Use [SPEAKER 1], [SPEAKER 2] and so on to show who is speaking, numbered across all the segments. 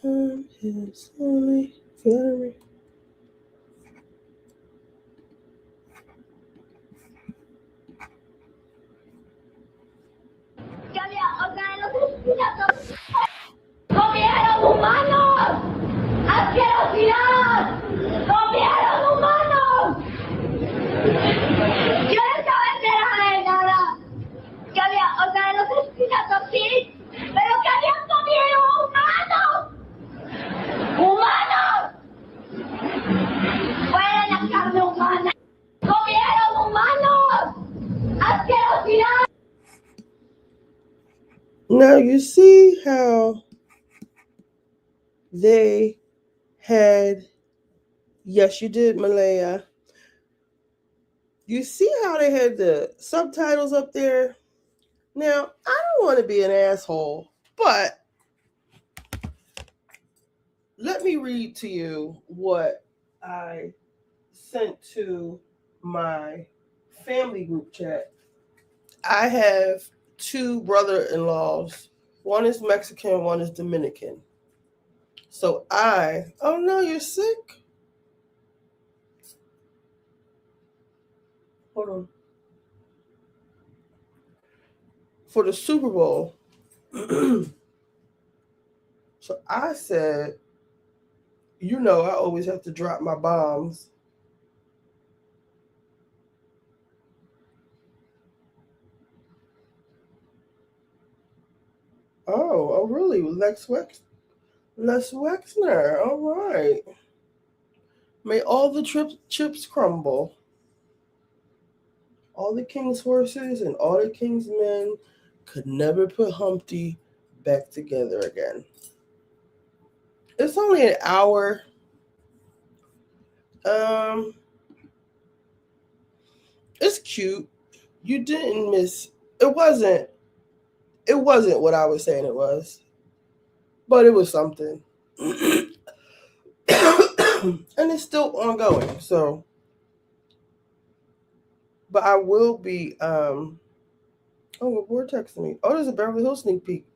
[SPEAKER 1] Time is only very.
[SPEAKER 2] Que había, o sea, los asesinatos comieron humanos. ¡Asquerosidad! ¡Comieron humanos! Yo no estaba enterada de nada. Que había, o sea, los asesinatos sí, pero que habían comido humanos. ¡Humanos! Fuera la carne humana. ¡Comieron humanos! ¡Asquerosidad!
[SPEAKER 1] Now you see how they had, yes, you did, Malaya. You see how they had the subtitles up there? Now, I don't want to be an asshole, but let me read to you what I sent to my family group chat. I have two brother-in-laws. One is Mexican, one is Dominican. So oh no, you're sick? Hold on. For the Super Bowl, so I said, you know, I always have to drop my bombs. Oh, really? Les Wexner. All right. May all the chips crumble. All the king's horses and all the king's men could never put Humpty back together again. It's only an hour. Um, it's cute. You didn't miss. It wasn't. It wasn't what I was saying it was, but it was something. And it's still ongoing. So, but I will be. Oh, we're texting me. Oh, there's a Beverly Hills sneak peek.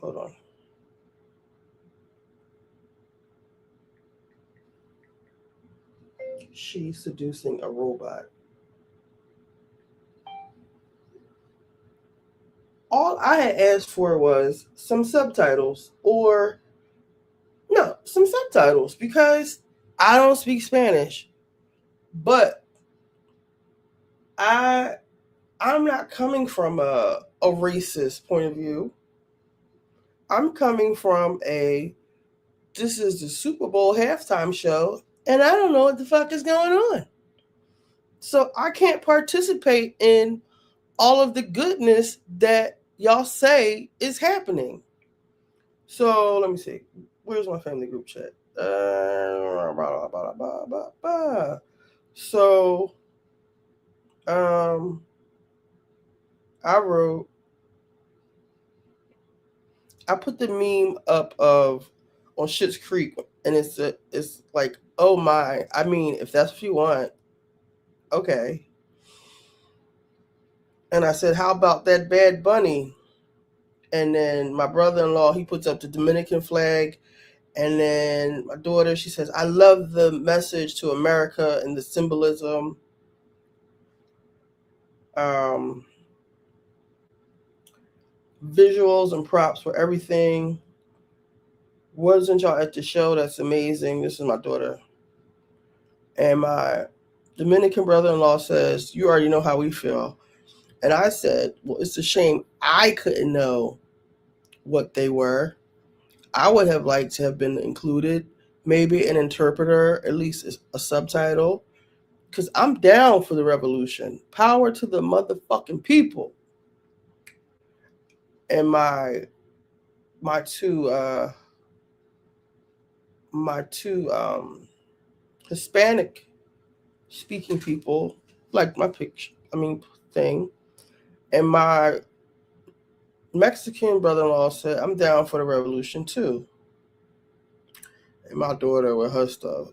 [SPEAKER 1] Hold on. She's seducing a robot. All I had asked for was some subtitles, or no, some subtitles, because I don't speak Spanish. But I'm not coming from a racist point of view. I'm coming from this is the Super Bowl halftime show, and I don't know what the fuck is going on. So I can't participate in all of the goodness that y'all say is happening. So let me see. Where's my family group chat? So I wrote, I put the meme up of on Schitt's Creek, and it's like, oh my. I mean, if that's what you want, okay. And I said, how about that Bad Bunny? And then my brother-in-law, he puts up the Dominican flag. And then my daughter, she says, I love the message to America and the symbolism. Visuals and props for everything. Wasn't y'all at the show? That's amazing. This is my daughter. And my Dominican brother-in-law says, you already know how we feel. And I said, well, it's a shame I couldn't know what they were. I would have liked to have been included, maybe an interpreter, at least a subtitle, because I'm down for the revolution. Power to the motherfucking people. And my two Hispanic speaking people, like my picture, thing, and my Mexican brother-in-law said, I'm down for the revolution too. And my daughter with her stuff.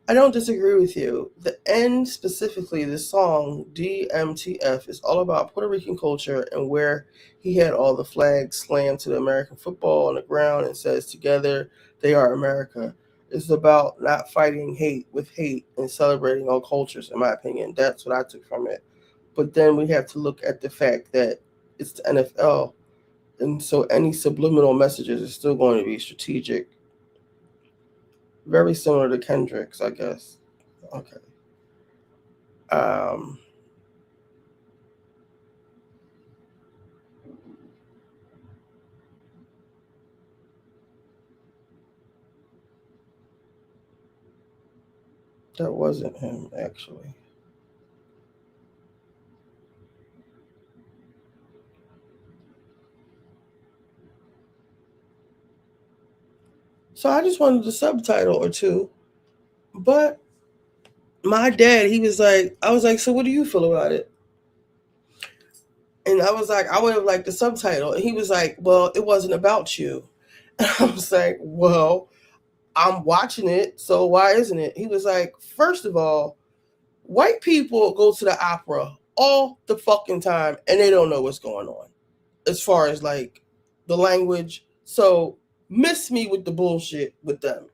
[SPEAKER 1] I don't disagree with you. The end, specifically, the song DMTF, is all about Puerto Rican culture and where he had all the flags slammed to the American football on the ground and says, "Together they are America." It's about not fighting hate with hate and celebrating all cultures, in my opinion. That's what I took from it. But then we have to look at the fact that it's the NFL, and so any subliminal messages is still going to be strategic. Very similar to Kendrick's, I guess. Okay. Um, that wasn't him, actually. So I just wanted a subtitle or two. But my dad, he was like, I was like, so what do you feel about it? And I was like, I would have liked the subtitle. And he was like, well, it wasn't about you. And I was like, well, I'm watching it, so why isn't it? He was like, first of all, white people go to the opera all the fucking time and they don't know what's going on as far as like the language. So miss me with the bullshit with them.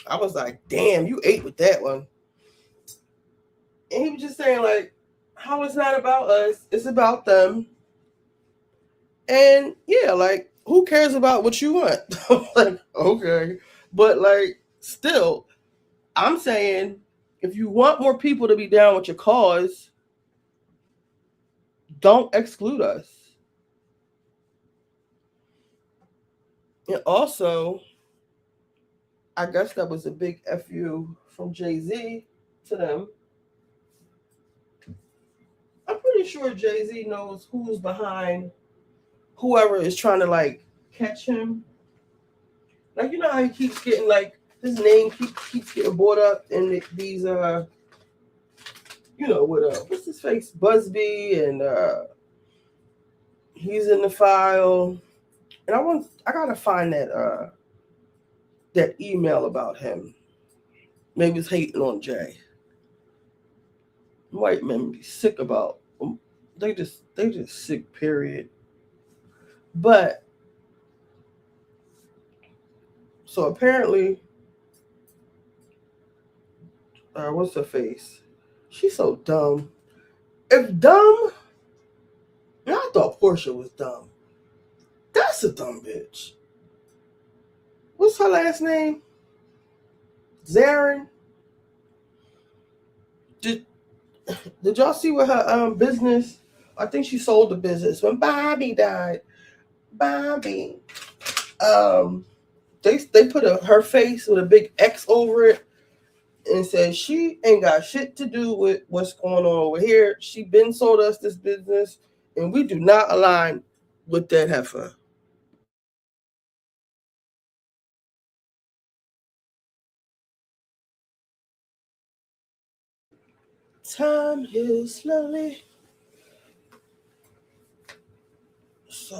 [SPEAKER 1] I was like, damn, you ate with that one. And he was just saying, like, how it's not about us, it's about them. And yeah, like, who cares about what you want? Like, okay. But like, still, I'm saying if you want more people to be down with your cause, don't exclude us. And also, I guess that was a big FU from Jay-Z to them. I'm pretty sure Jay-Z knows who's behind whoever is trying to like catch him. Like, you know how he keeps getting like his name keeps getting brought up in these with what's his face, Busby, and he's in the file. And I gotta find that email about him. Maybe it's hating on Jay. White men be sick about they just sick, period. But so apparently, what's her face? She's so dumb. If dumb, and I thought Portia was dumb. That's a dumb bitch. What's her last name? Zarin. Did Did y'all see what her business? I think she sold the business when Bobby died. Bobby. Um, they put her face with a big X over it and said she ain't got shit to do with what's going on over here. She been sold us this business, and we do not align with that heifer. Time heals slowly. So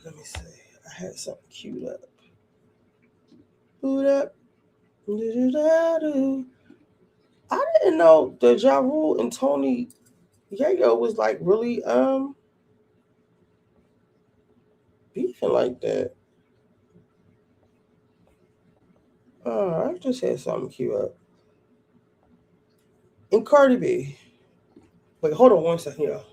[SPEAKER 1] let me see. I had something queued up. Boot up. Do-do-da-do. I didn't know that Ja Rule and Tony Yayo was like really beefing like that. I just had something queued up. And Cardi B. Wait, hold on one second, y'all.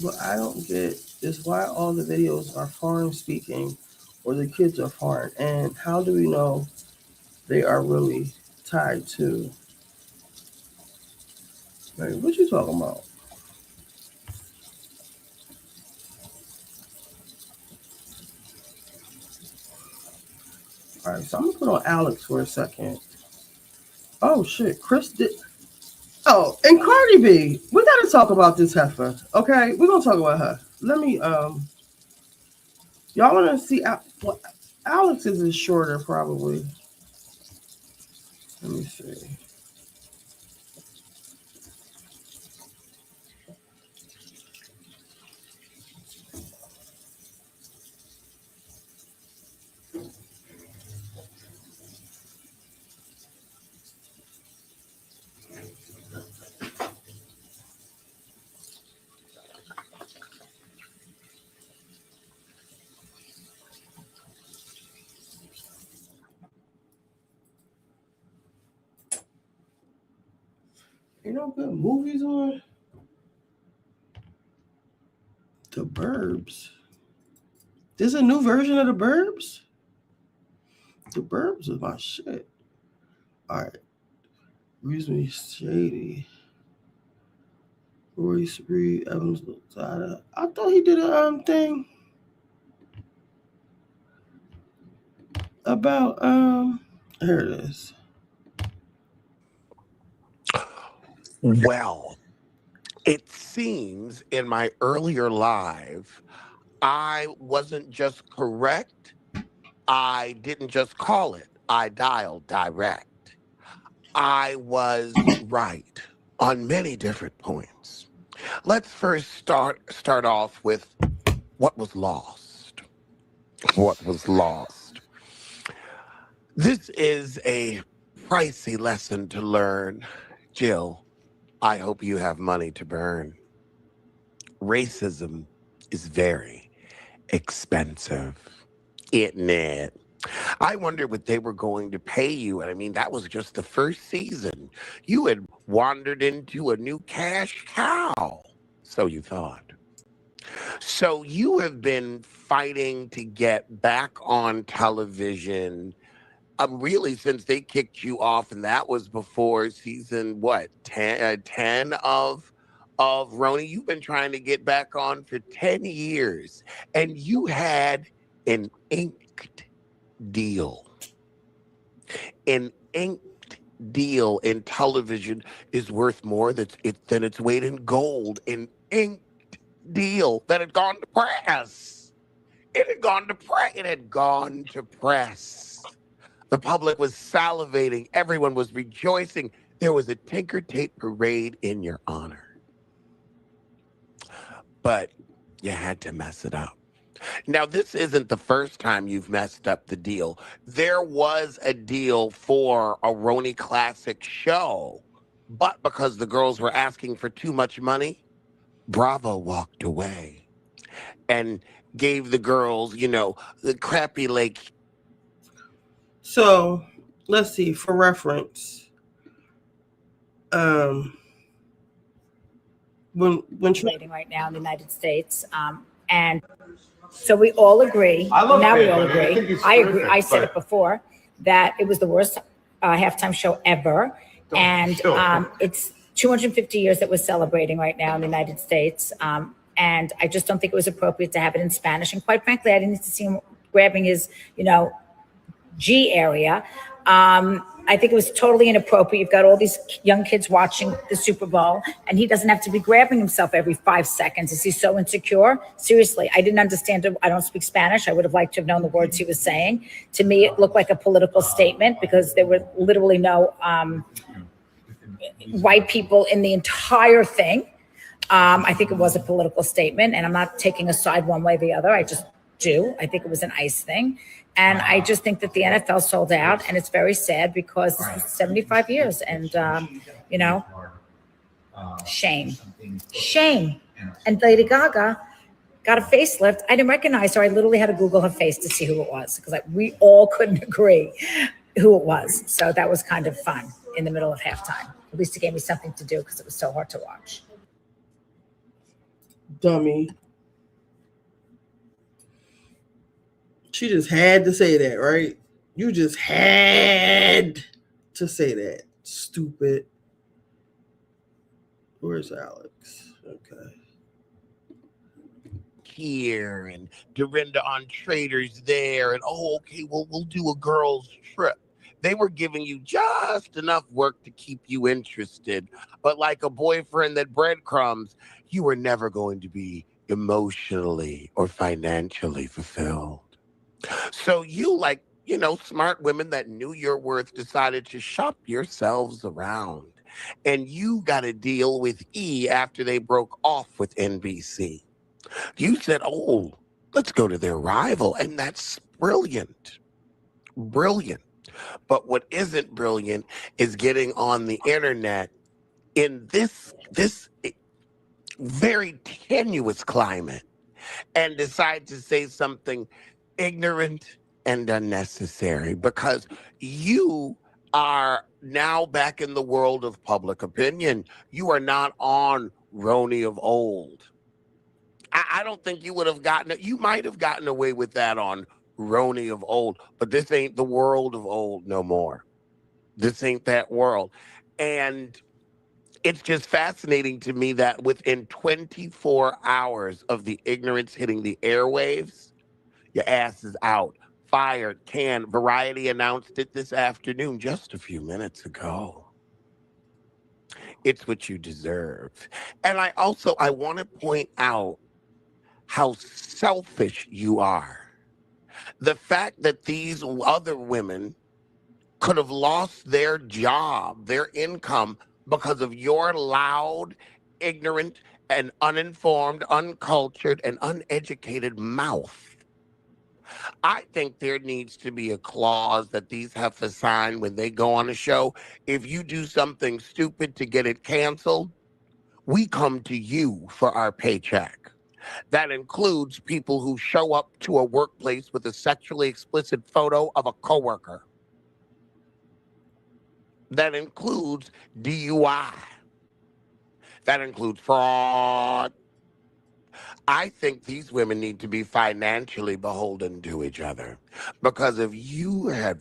[SPEAKER 1] What I don't get is why all the videos are foreign speaking or the kids are foreign. And how do we know they are really tied to? Like, what you talking about? All right, so I'm gonna put on Alex for a second. Oh shit, Chris did. Oh, and Cardi B, we gotta talk about this heifer. Okay, we're gonna talk about her. Let me y'all wanna see? Well, Alex's is shorter probably. Let me see. You know, good movies on The Burbs. There's a new version of The Burbs. The Burbs is my shit. All right, Reason Shady. Royce Reed, Evans Lozada. I thought he did a thing about here it is.
[SPEAKER 3] Well, it seems in my earlier live, I wasn't just correct. I didn't just call it. I dialed direct. I was right on many different points. Let's first start off with what was lost. What was lost? This is a pricey lesson to learn, Jill. I hope you have money to burn. Racism is very expensive, isn't it? I wonder what they were going to pay you. And I mean, that was just the first season. You had wandered into a new cash cow. So you thought. So you have been fighting to get back on television. Really, since they kicked you off, and that was before season what 10 of Roni. You've been trying to get back on for 10 years, and you had an inked deal. An inked deal in television is worth more than its weight in gold. An inked deal that had gone to press. It had gone to press. It had gone to press. The public was salivating. Everyone was rejoicing. There was a Tinker Tape parade in your honor. But you had to mess it up. Now, this isn't the first time you've messed up the deal. There was a deal for a Roni Classic show, but because the girls were asking for too much money, Bravo walked away and gave the girls, the crappy Lake.
[SPEAKER 1] So let's see, for reference. When
[SPEAKER 4] trading right now in the United States, and so we all agree. Now we all agree. I agree. I said it before that it was the worst halftime show ever, and it's 250 years that we're celebrating right now in the United States. And I just don't think it was appropriate to have it in Spanish. And quite frankly, I didn't need to see him grabbing his, G area. I think it was totally inappropriate. You've got all these young kids watching the Super Bowl, and he doesn't have to be grabbing himself every 5 seconds. Is he so insecure? Seriously, I didn't understand it. I don't speak Spanish. I would have liked to have known the words he was saying. To me, it looked like a political statement because there were literally no white people in the entire thing. I think it was a political statement, and I'm not taking a side one way or the other. I just do. I think it was an ICE thing. And I just think that the NFL sold out, and it's very sad because this was 75 years. And, shame. And Lady Gaga got a facelift. I didn't recognize her. I literally had to Google her face to see who it was because we all couldn't agree who it was. So that was kind of fun in the middle of halftime. At least it gave me something to do because it was so hard to watch.
[SPEAKER 1] Dummy. She just had to say that, right? You just had to say that. Stupid. Where's Alex? Okay.
[SPEAKER 3] Here and Dorinda on Traders there, and okay, well, we'll do a girls' trip. They were giving you just enough work to keep you interested, but like a boyfriend that breadcrumbs, you were never going to be emotionally or financially fulfilled. So you, like, smart women that knew your worth, decided to shop yourselves around. And you got to deal with E after they broke off with NBC. You said, oh, let's go to their rival. And that's brilliant. Brilliant. But what isn't brilliant is getting on the internet in this very tenuous climate and decide to say something ignorant and unnecessary, because you are now back in the world of public opinion. You are not on Roni of old. I don't think you would have gotten it. You might have gotten away with that on Roni of old, but this ain't the world of old no more. This ain't that world. And it's just fascinating to me that within 24 hours of the ignorance hitting the airwaves, your ass is out, fired, canned. Variety announced it this afternoon, just a few minutes ago. It's what you deserve. And I want to point out how selfish you are. The fact that these other women could have lost their job, their income, because of your loud, ignorant, and uninformed, uncultured, and uneducated mouth. I think there needs to be a clause that these heifers sign when they go on a show. If you do something stupid to get it canceled, we come to you for our paycheck. That includes people who show up to a workplace with a sexually explicit photo of a coworker. That includes DUI. That includes fraud. I think these women need to be financially beholden to each other. Because if you had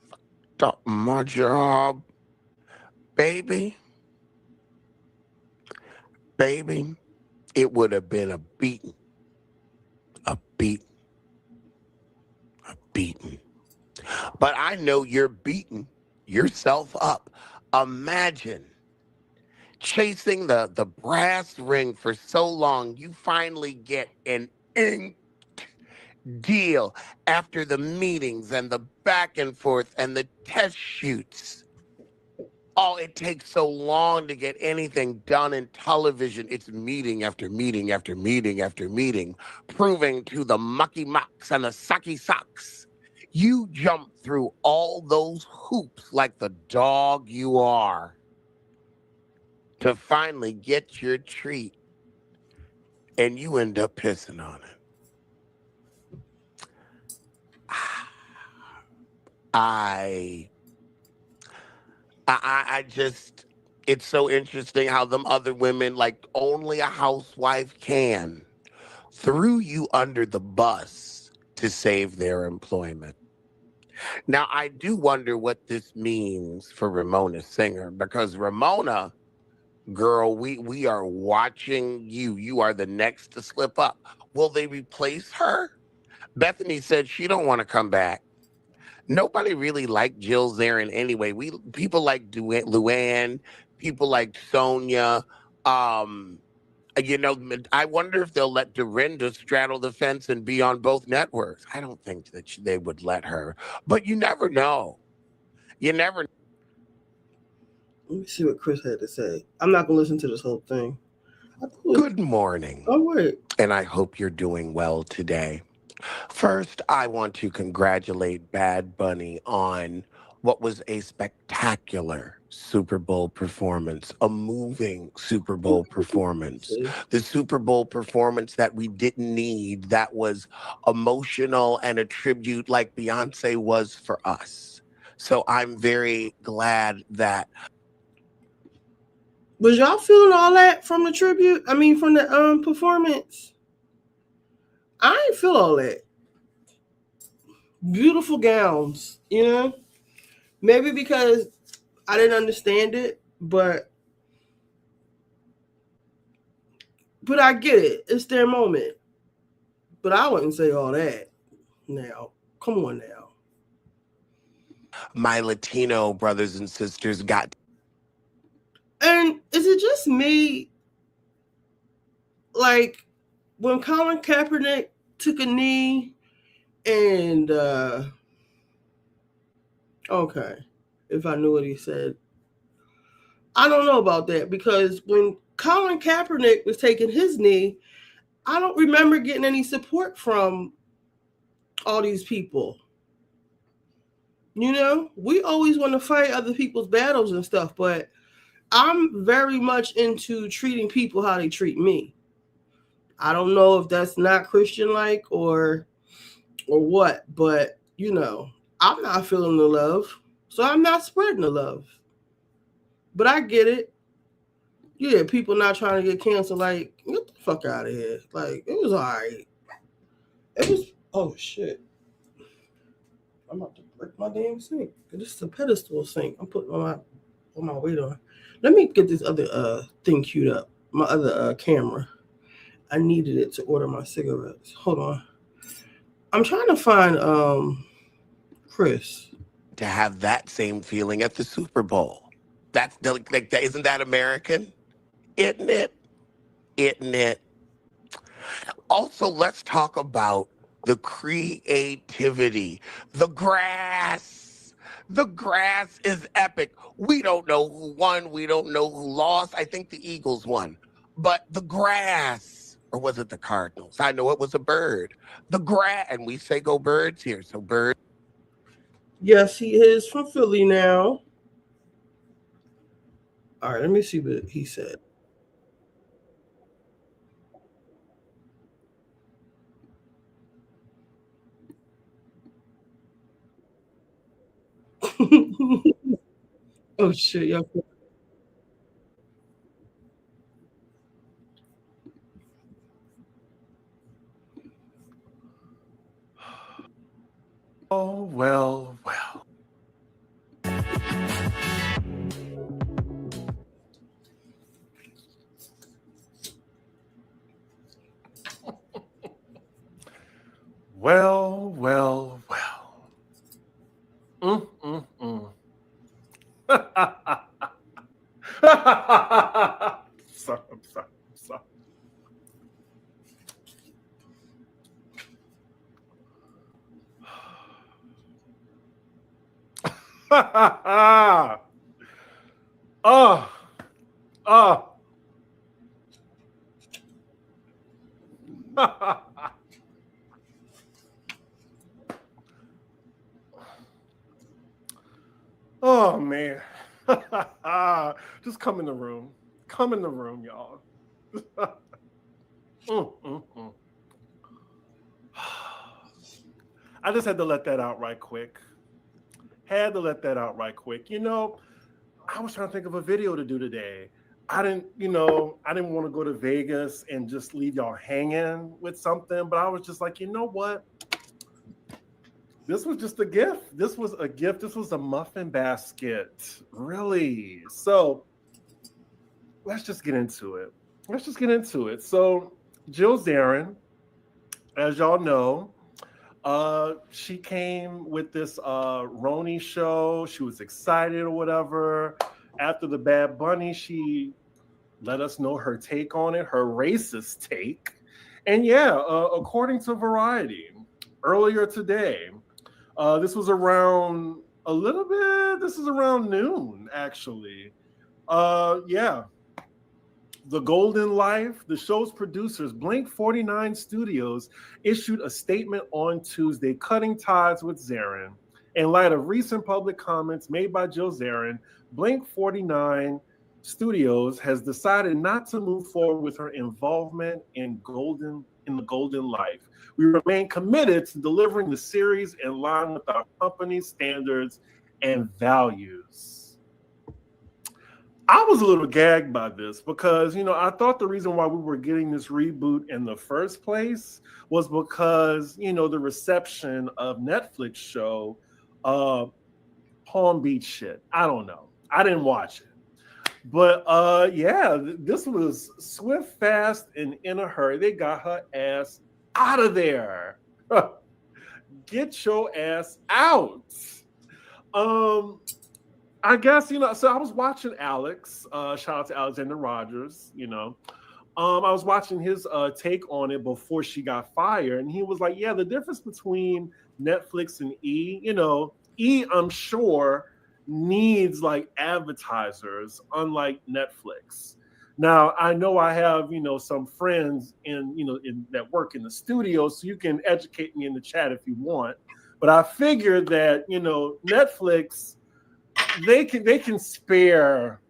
[SPEAKER 3] fucked up my job, baby, it would have been a beating. A beating. A beating. But I know you're beating yourself up. Imagine chasing the brass ring for so long, you finally get an inked deal after the meetings and the back and forth and the test shoots. Oh, it takes so long to get anything done in television. It's meeting after meeting after meeting after meeting, proving to the mucky mucks and the sucky sucks. You jump through all those hoops like the dog you are to finally get your treat, and you end up pissing on it. I just, it's so interesting how them other women, like only a housewife can, threw you under the bus to save their employment. Now, I do wonder what this means for Ramona Singer, because Ramona, girl, we are watching you. You are the next to slip up. Will they replace her? Bethany said she don't want to come back. Nobody really liked Jill Zarin anyway. People like Luann, people like Sonia. Um, I wonder if they'll let Dorinda straddle the fence and be on both networks. I don't think that they would let her, but you never know. You never.
[SPEAKER 1] Let me see what Chris had to say. I'm not going to listen to this whole thing.
[SPEAKER 3] Good morning.
[SPEAKER 1] Oh, wait.
[SPEAKER 3] And I hope you're doing well today. First, I want to congratulate Bad Bunny on what was a spectacular Super Bowl performance, a moving Super Bowl performance, the Super Bowl performance that we didn't need, that was emotional and a tribute like Beyonce was for us. So I'm very glad that.
[SPEAKER 1] Was y'all feeling all that from the tribute? I mean, from the performance? I ain't feel all that. Beautiful gowns, you know? Maybe because I didn't understand it, but I get it. It's their moment. But I wouldn't say all that. Now, come on now.
[SPEAKER 3] My Latino brothers and sisters got.
[SPEAKER 1] And is it just me? Like, when Colin Kaepernick took a knee and, okay, if I knew what he said. I don't know about that, because when Colin Kaepernick was taking his knee, I don't remember getting any support from all these people. You know, we always want to fight other people's battles and stuff, but I'm very much into treating people how they treat me. I don't know if that's not Christian-like or what, but, you know, I'm not feeling the love, so I'm not spreading the love. But I get it. Yeah, people not trying to get canceled, like, get the fuck out of here. Like, it was all right. It was, oh, shit. I'm about to break my damn sink. This is a pedestal sink. I'm putting my weight on. Let me get this other thing queued up. My other camera. I needed it to order my cigarettes. Hold on. I'm trying to find Chris.
[SPEAKER 3] To have that same feeling at the Super Bowl. That's like, isn't that American? Isn't it? Isn't it? Also, let's talk about the creativity. The grass. The grass is epic. We don't know who won. We don't know who lost. I think the Eagles won. But the grass, or was it the Cardinals? I know it was a bird. The grass, and we say go birds here. So birds.
[SPEAKER 1] Yes, he is from Philly now. All right, let me see what he said. Oh, shit. Y'all.
[SPEAKER 5] Oh, well, well. Well, well, well. Sorry, I'm sorry. Oh. Oh, man. Just come in the room. Come in the room, y'all. I just had to let that out right quick. You know, I was trying to think of a video to do today. I didn't want to go to Vegas and just leave y'all hanging with something, but I was just like, you know what? This was just a gift. This was a gift. This was a muffin basket, really. So let's just get into it. So Jill Zarin, as y'all know, she came with this Roni show. She was excited or whatever. After the Bad Bunny, she let us know her take on it, her racist take. And yeah, according to Variety, earlier today, this was around noon, actually. Yeah. The Golden Life, the show's producers, Blink 49 Studios, issued a statement on Tuesday cutting ties with Zarin. In light of recent public comments made by Jill Zarin, Blink 49 Studios has decided not to move forward with her involvement in the Golden Life. We remain committed to delivering the series in line with our company's standards and values. I was a little gagged by this because, I thought the reason why we were getting this reboot in the first place was because, the reception of Netflix show Palm Beach shit. I don't know. I didn't watch it. But this was swift, fast, and in a hurry. They got her ass out of there. Get your ass out. I guess, so I was watching Alex, shout out to Alexander Rogers, I was watching his take on it before she got fired. And he was like, yeah, the difference between Netflix and E, E, I'm sure, needs like advertisers, unlike Netflix. Now, I know I have, some friends that work in the studio, so you can educate me in the chat if you want. But I figured that, Netflix, they can spare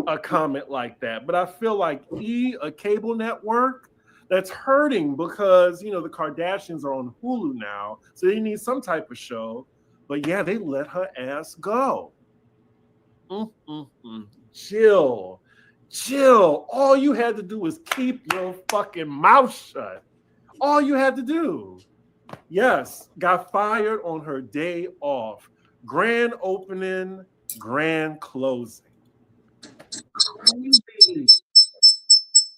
[SPEAKER 5] a comment like that. But I feel like a cable network, that's hurting because, the Kardashians are on Hulu now. So they need some type of show. But yeah, they let her ass go. Jill, all you had to do was keep your fucking mouth shut. All you had to do. Yes, got fired on her day off. Grand opening, grand closing.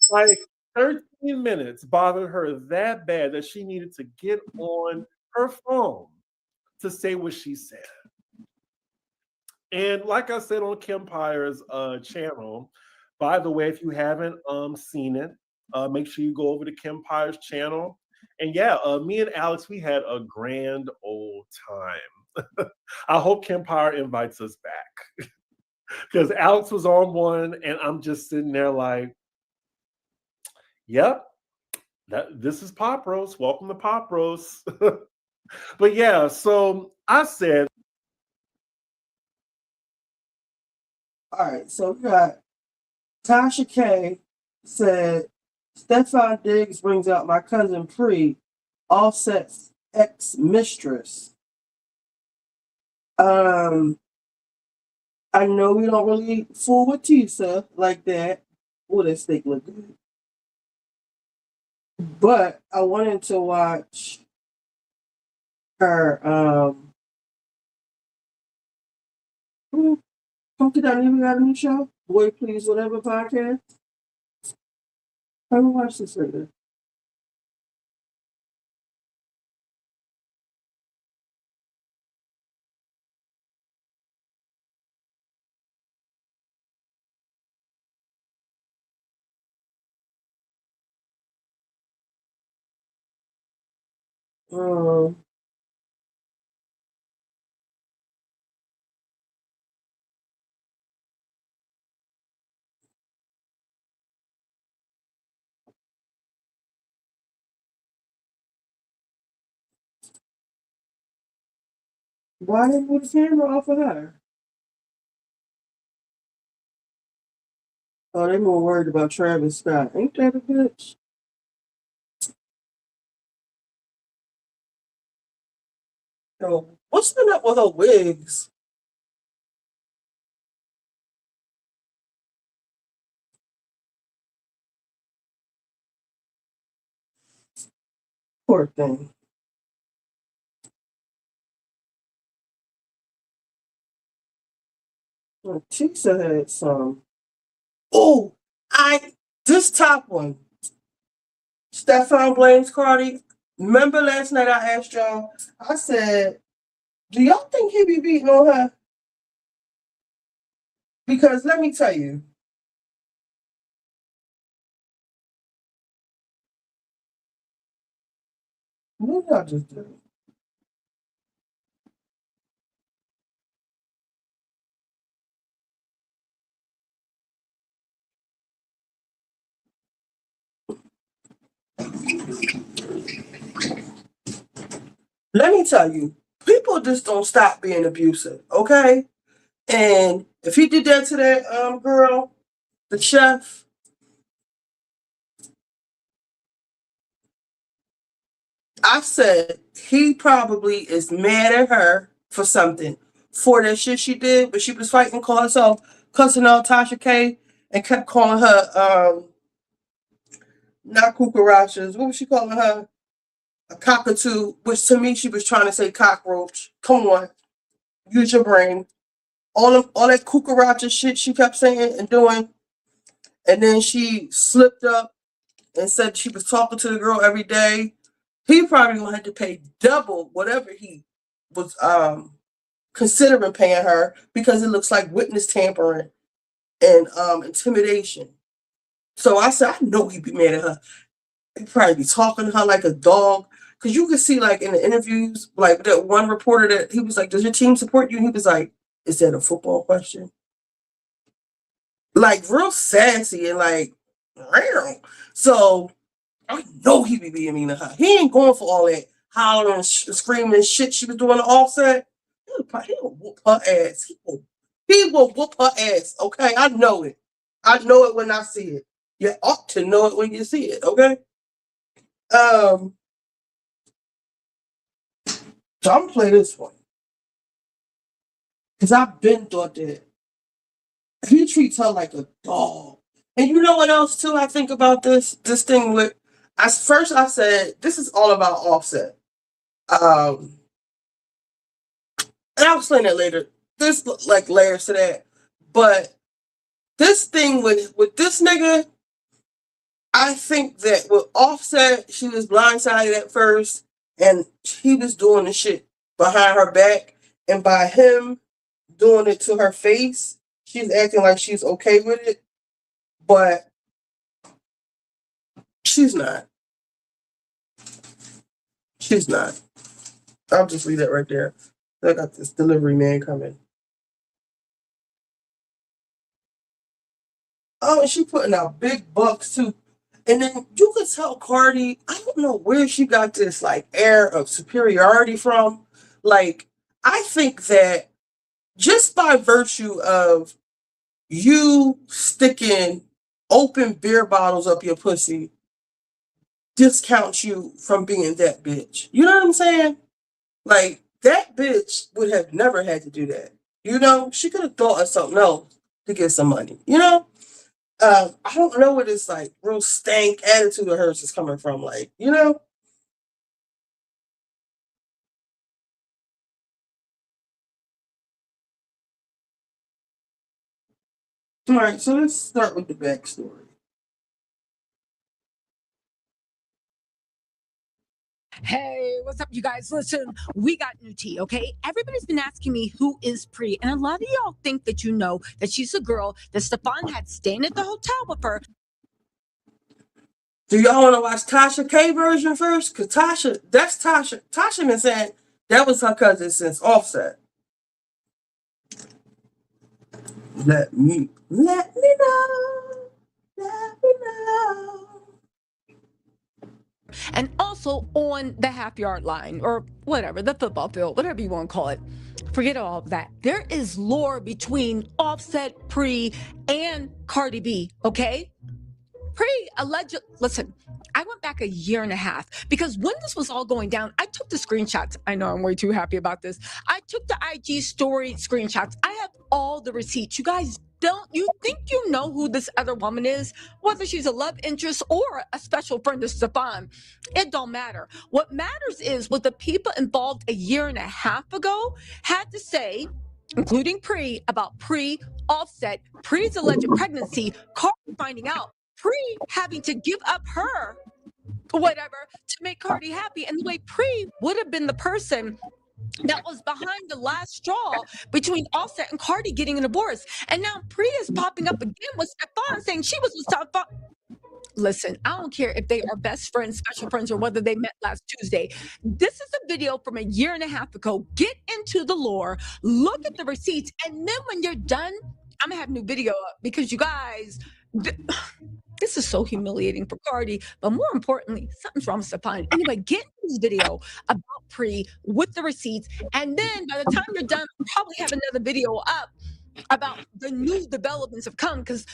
[SPEAKER 5] Like 13 minutes bothered her that bad that she needed to get on her phone to say what she said. And like I said on Kempire's channel, by the way, if you haven't seen it, make sure you go over to Kempire's channel. And yeah, me and Alex, we had a grand old time. I hope Kempire invites us back. Because Alex was on one, and I'm just sitting there like, yep, this is Pop Roast. Welcome to Pop Roast. But yeah, so I said.
[SPEAKER 1] All right, so we got Tasha K said, Stefan Diggs brings out my cousin Pre, Offset's ex-mistress. I know we don't really fool with Tisa like that. Oh, that steak look good. But I wanted to watch her Funky Dynamic got a new show? Boy Please Whatever podcast. I haven't watched this lately. Why didn't put the camera off of her? Oh, they more worried about Travis Scott. Ain't that a bitch? Yo, what's the up with her wigs? Poor thing. Well, Tisa had some. Oh, this top one. Stefan blames Cardi. Remember last night I asked y'all, I said, do y'all think he be beating on her? Because let me tell you, what did I just do? Let me tell you, people just don't stop being abusive, okay? And if he did that to that girl, the chef, I said he probably is mad at her for something, for that shit she did, but she was fighting, call herself cussing out Tasha K and kept calling her not cucarachas. What was she calling her? A cockatoo, which to me she was trying to say cockroach. Come on, use your brain. All that cucaracha shit she kept saying and doing, and then she slipped up and said she was talking to the girl every day. He probably gonna have to pay double whatever he was considering paying her, because it looks like witness tampering and intimidation. So I said, I know he'd be mad at her. He'd probably be talking to her like a dog. Because you could see, like, in the interviews, like, that one reporter that he was like, does your team support you? And he was like, is that a football question? Like, real sassy and, like, real. So I know he be being mean to her. He ain't going for all that hollering and screaming and shit she was doing to Offset. He'll whoop her ass. He will whoop her ass, okay? I know it. I know it when I see it. You ought to know it when you see it, okay? So I'm gonna play this one. Because I've been thought that he treats her like a dog. And you know what else too I think about this thing with, I said this is all about Offset. And I'll explain that later. There's like layers to that. But this thing with this nigga, I think that with Offset, she was blindsided at first, and he was doing the shit behind her back, and by him doing it to her face, she's acting like she's okay with it, but she's not. She's not. I'll just leave that right there. I got this delivery man coming. Oh, and she putting out big bucks too. And then you could tell Cardi, I don't know where she got this like air of superiority from. Like, I think that just by virtue of you sticking open beer bottles up your pussy discounts you from being that bitch. You know what I'm saying? Like, that bitch would have never had to do that. You know, she could have thought of something else to get some money. You know? I don't know where this like real stank attitude of hers is coming from. Like, you know? All right, so let's start with the backstory.
[SPEAKER 6] Hey, what's up, you guys? Listen, we got new tea, okay? Everybody's been asking me who is Pri, and a lot of y'all think that you know that she's a girl that Stefan had staying at the hotel with her.
[SPEAKER 1] Do y'all want to watch Tasha K version first? Because that's Tasha. Tasha been saying that was her cousin since Offset. Let me know. Let me know.
[SPEAKER 6] And also on the half-yard line, or whatever, the football field, whatever you want to call it. Forget all of that. There is lore between Offset, Pri, and Cardi B, okay? Pri alleged. Listen, I went back a year and a half because when this was all going down, I took the screenshots. I know I'm way too happy about this. I took the IG story screenshots. I have all the receipts. You guys don't, you think you know who this other woman is? Whether she's a love interest or a special friend of Stefan, it don't matter. What matters is what the people involved a year and a half ago had to say, including Pri, about Pri, Offset, Pri's alleged pregnancy, Cardi finding out, Pri having to give up her whatever to make Cardi happy, and the way Pri would have been the person that was behind the last straw between Offset and Cardi getting a divorce. And now Pri is popping up again with Stefan saying she was with Stefan. Listen, I don't care if they are best friends, special friends, or whether they met last Tuesday. This is a video from a year and a half ago. Get into the lore, look at the receipts, and then when you're done, I'm gonna have a new video up because you guys, this is so humiliating for Cardi, but more importantly, something's wrong with Stefan. Anyway, get into this video about Pri with the receipts, and then by the time you're done, I'll probably have another video up about the new developments have come, because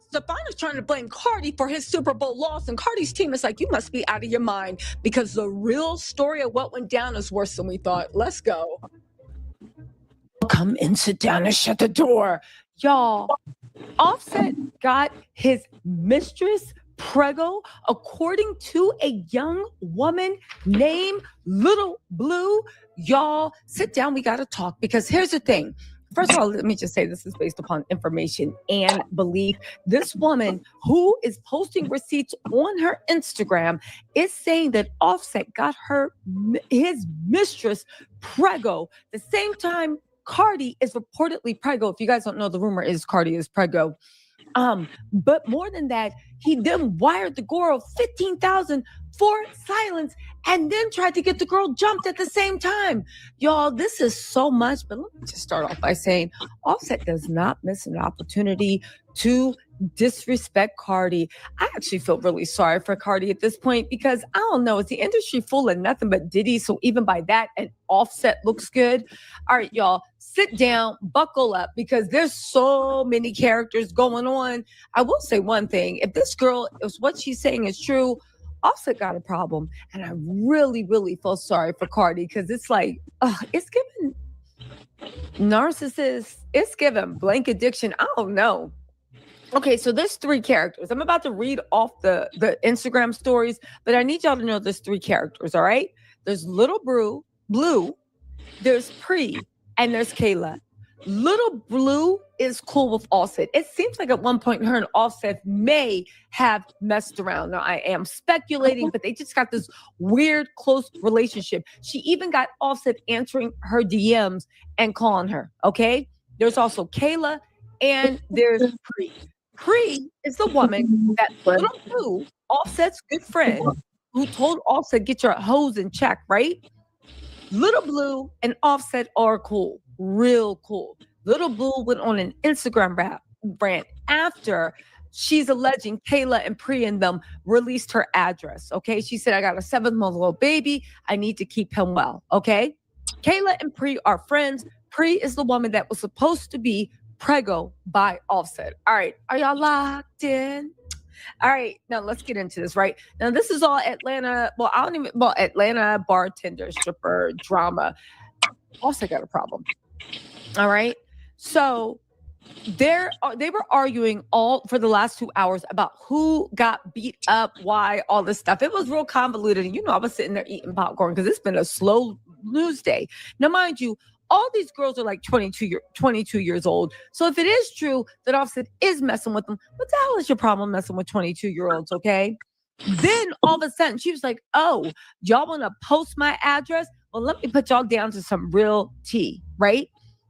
[SPEAKER 6] Stefan is trying to blame Cardi for his Super Bowl loss, and Cardi's team is like, you must be out of your mind, because the real story of what went down is worse than we thought. Let's go. Come and sit down and shut the door. Y'all, Offset got his mistress preggo, according to a young woman named Little Blue. Y'all, sit down. We got to talk, because here's the thing. First of all, let me just say this is based upon information and belief. This woman who is posting receipts on her Instagram is saying that Offset got his mistress preggo the same time Cardi is reportedly preggo. If you guys don't know, the rumor is Cardi is preggo. But more than that, he then wired the girl $15,000 for silence and then tried to get the girl jumped at the same time. Y'all, this is so much. But let me just start off by saying Offset does not miss an opportunity to disrespect Cardi. I actually feel really sorry for Cardi at this point, because I don't know, is the industry full of nothing but Diddy? So even by that, an Offset looks good. All right, y'all, sit down, buckle up, because there's so many characters going on. I will say one thing: if this girl, if what she's saying is true, Offset got a problem. And I really, really feel sorry for Cardi, because it's like, it's giving narcissist, it's giving blank addiction. I don't know. Okay, so there's 3 characters. I'm about to read off the Instagram stories, but I need y'all to know there's 3 characters, all right? There's Little Blue, there's Pre, and there's Kayla. Little Blue is cool with Offset. It seems like at one point her and Offset may have messed around. Now, I am speculating, but they just got this weird, close relationship. She even got Offset answering her DMs and calling her, okay? There's also Kayla, and there's Pre. Pre is the woman that Little Blue, Offset's good friend, who told Offset, get your hose in check, right? Little Blue and Offset are cool, real cool. Little Blue went on an Instagram rant after she's alleging Kayla and Pre and them released her address, okay? She said, I got a 7-month-old baby. I need to keep him well, okay? Kayla and Pre are friends. Pre is the woman that was supposed to be preggo by Offset. All right, are y'all locked in? All right, now let's get into this, right? Now, this is all Atlanta, Atlanta bartender, stripper drama. Offset got a problem. All right, so they were arguing all for the last 2 hours about who got beat up, why, all this stuff. It was real convoluted. And I was sitting there eating popcorn because it's been a slow news day. Now, mind you, all these girls are like 22 years old. So if it is true that Offset is messing with them, what the hell is your problem messing with 22-year-olds, okay? Then all of a sudden, she was like, oh, y'all want to post my address? Well, let me put y'all down to some real tea, right?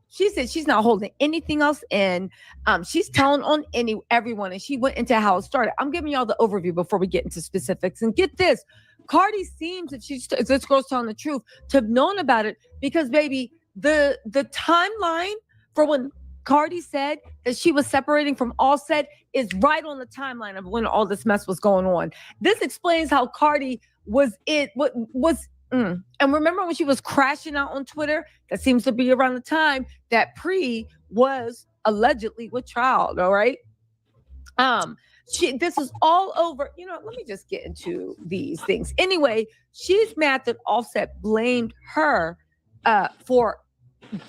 [SPEAKER 6] She said she's not holding anything else in. She's telling on everyone, and she went into how it started. I'm giving y'all the overview before we get into specifics. And get this, Cardi seems, if this girl's telling the truth, to have known about it because, baby, the timeline for when Cardi said that she was separating from Offset is right on the timeline of when all this mess was going on. This explains how Cardi and remember when she was crashing out on Twitter? That seems to be around the time that Pre was allegedly with child, all right? This is all over. Let me just get into these things. Anyway, she's mad that Offset blamed her for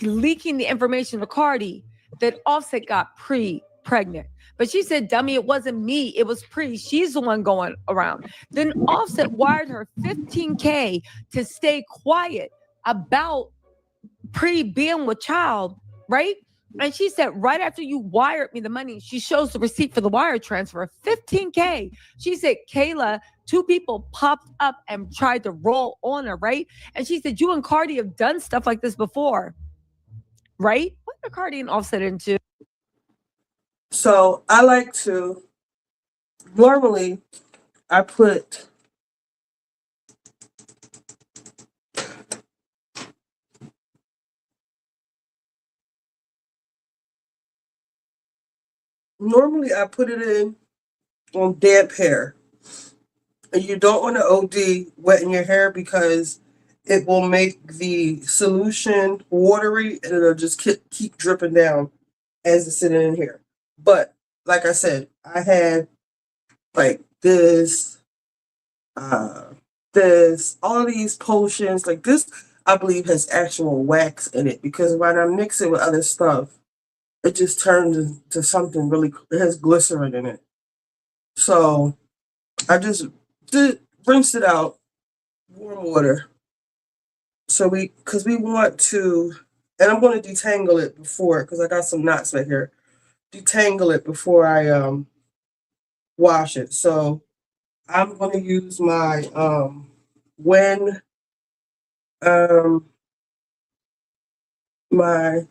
[SPEAKER 6] leaking the information to Cardi that Offset got Pre pregnant. But she said, dummy, it wasn't me. It was Pre. She's the one going around. Then Offset wired her $15K to stay quiet about Pre being with child, right? And she said, right after you wired me the money, she shows the receipt for the wire transfer, $15K. She said, Kayla, 2 people popped up and tried to roll on her, right? And she said, you and Cardi have done stuff like this before, right? What are Cardi and Offset into?
[SPEAKER 1] So I like to, normally I put it in on damp hair. And you don't want to OD wet in your hair because it will make the solution watery and it'll just keep dripping down as it's sitting in here. But like I said, I had like this, all of these potions. Like this, I believe has actual wax in it because when I mix it with other stuff, it just turns into something really, it has glycerin in it. So I just rinsed it out, warm water. So because we want to, and I'm going to detangle it before, because I got some knots right here. Detangle it before I wash it. So I'm going to use my when my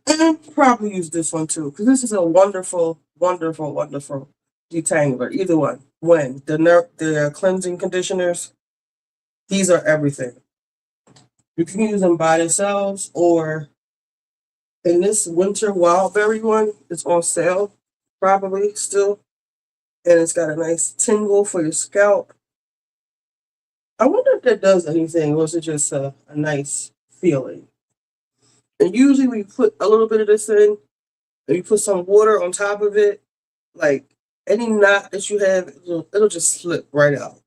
[SPEAKER 1] and probably use this one too, because this is a wonderful, wonderful, wonderful detangler. Either one. When the cleansing conditioners, these are everything. You can use them by themselves, or in this winter wildberry one, it's on sale, probably still, and it's got a nice tingle for your scalp. I wonder if that does anything, or is it just a nice feeling? And usually we put a little bit of this in, and you put some water on top of it, like any knot that you have, it'll just slip right out.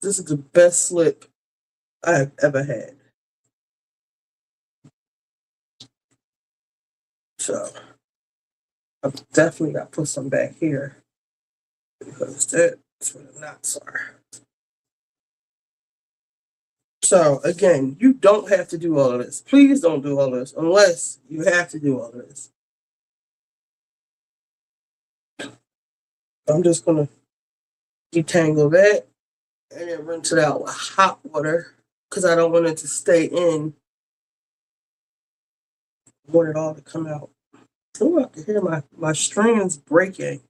[SPEAKER 1] This is the best slip I've ever had. So I've definitely got to put some back here, because that's where the knots are. So again, you don't have to do all of this. Please don't do all of this unless you have to do all of this. I'm just going to detangle that and then rinse it out with hot water, because I don't want it to stay in. I want it all to come out. Oh, I can hear my strands breaking.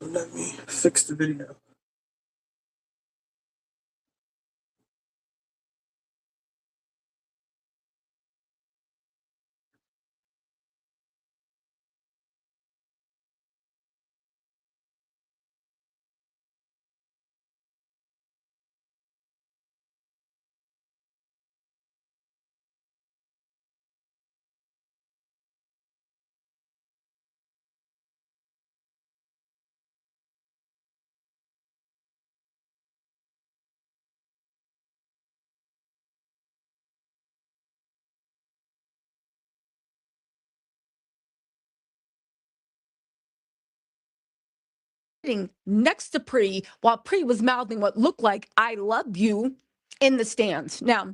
[SPEAKER 1] Let me fix the video.
[SPEAKER 6] Sitting next to Pri while Pri was mouthing what looked like "I love you" in the stands. Now,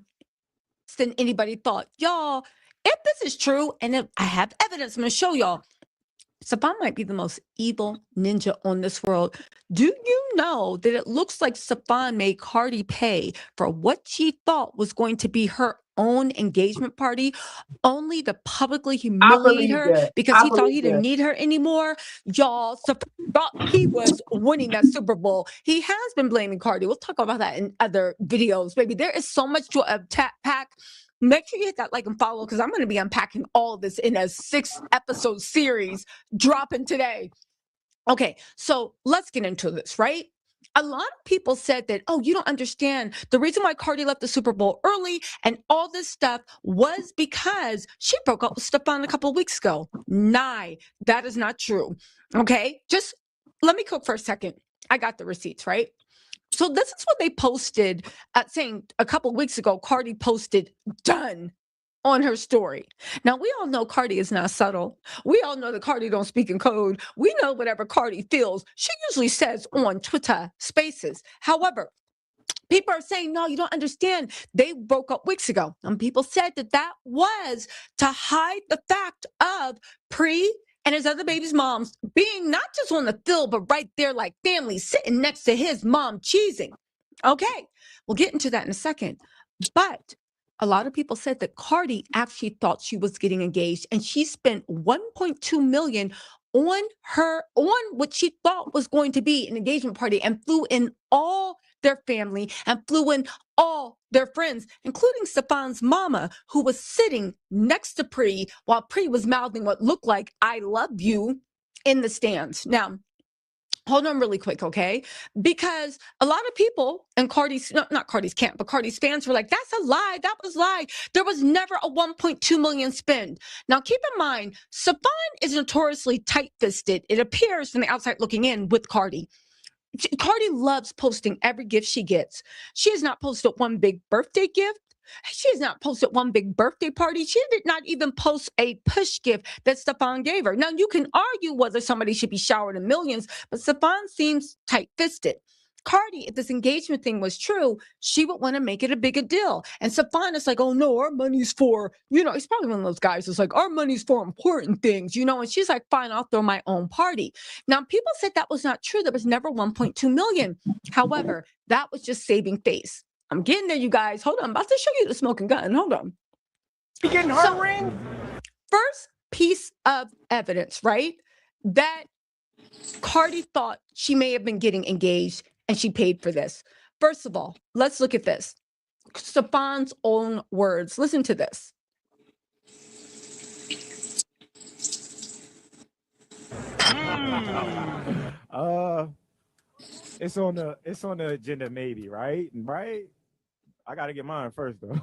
[SPEAKER 6] than anybody thought, y'all. If this is true, and if I have evidence, I'm gonna show y'all. Stefan might be the most evil ninja on this world. Do you know that it looks like Stefan made Cardi pay for what she thought was going to be her own engagement party, only to publicly humiliate her because he thought he didn't need her anymore? Y'all, Stefan thought he was winning that Super Bowl. He has been blaming Cardi. We'll talk about that in other videos. Baby, there is so much to pack. Make sure you hit that like and follow, because I'm going to be unpacking all of this in a 6-episode series dropping today. Okay, so let's get into this, right? A lot of people said that, oh, you don't understand. The reason why Cardi left the Super Bowl early and all this stuff was because she broke up with Stefan a couple of weeks ago. Nah, that is not true. Okay, just let me cook for a second. I got the receipts, right? So this is what they posted, saying a couple of weeks ago. Cardi posted "done" on her story. Now, we all know Cardi is not subtle. We all know that Cardi don't speak in code. We know whatever Cardi feels, she usually says on Twitter Spaces. However, people are saying, no, you don't understand. They broke up weeks ago. And people said that that was to hide the fact of Pri and his other baby's moms being not just on the field, but right there like family, sitting next to his mom cheesing. Okay, we'll get into that in a second. But a lot of people said that Cardi actually thought she was getting engaged, and she spent $1.2 million on what she thought was going to be an engagement party, and flew in all their family and flew in all their friends, including Stefan's mama, who was sitting next to Pri while Pri was mouthing what looked like "I love you" in the stands. Now, Hold on really quick, okay? Because a lot of people and Cardi's, not Cardi's camp, but Cardi's fans were like, that's a lie. That was a lie. There was never a 1.2 million spend. Now, keep in mind, Stefan is notoriously tight-fisted. It appears from the outside looking in with Cardi. Cardi loves posting every gift she gets. She has not posted one big birthday gift. She has not posted one big birthday party. She did not even post a push gift that Stefan gave her. Now, you can argue whether somebody should be showered in millions, but Stefan seems tight-fisted. Cardi, if this engagement thing was true, she would want to make it a bigger deal. And Stefan is like, oh no, our money's for, he's probably one of those guys who's like, our money's for important things, and she's like, fine, I'll throw my own party. Now, people said that was not true. There was never 1.2 million. However, that was just saving face. I'm getting there, you guys. Hold on. I'm about to show you the smoking gun. Hold on.
[SPEAKER 7] You getting her ring?
[SPEAKER 6] First piece of evidence, right? That Cardi thought she may have been getting engaged and she paid for this. First of all, let's look at this. Stefan's own words. Listen to this.
[SPEAKER 7] It's on the agenda, maybe, right? Right? I gotta get mine first, though.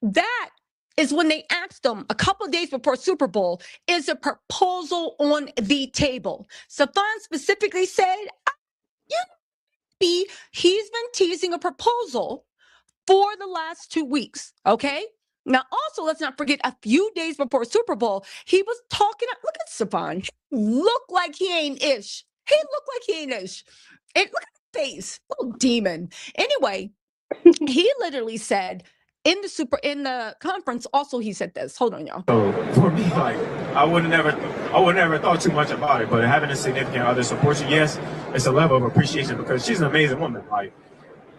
[SPEAKER 6] That is when they asked him a couple of days before Super Bowl, is a proposal on the table? Stefan specifically said, he's been teasing a proposal for the last 2 weeks, okay? Now, also, let's not forget, a few days before Super Bowl, he was talking, look at Stefan, look like he ain't ish. He looked like he ain't ish. Look at his face, little demon. Anyway, he literally said, in the conference, also he said this. Hold on, y'all.
[SPEAKER 8] So for me, like I would never thought too much about it, but having a significant other support you, yes, it's a level of appreciation because she's an amazing woman. Like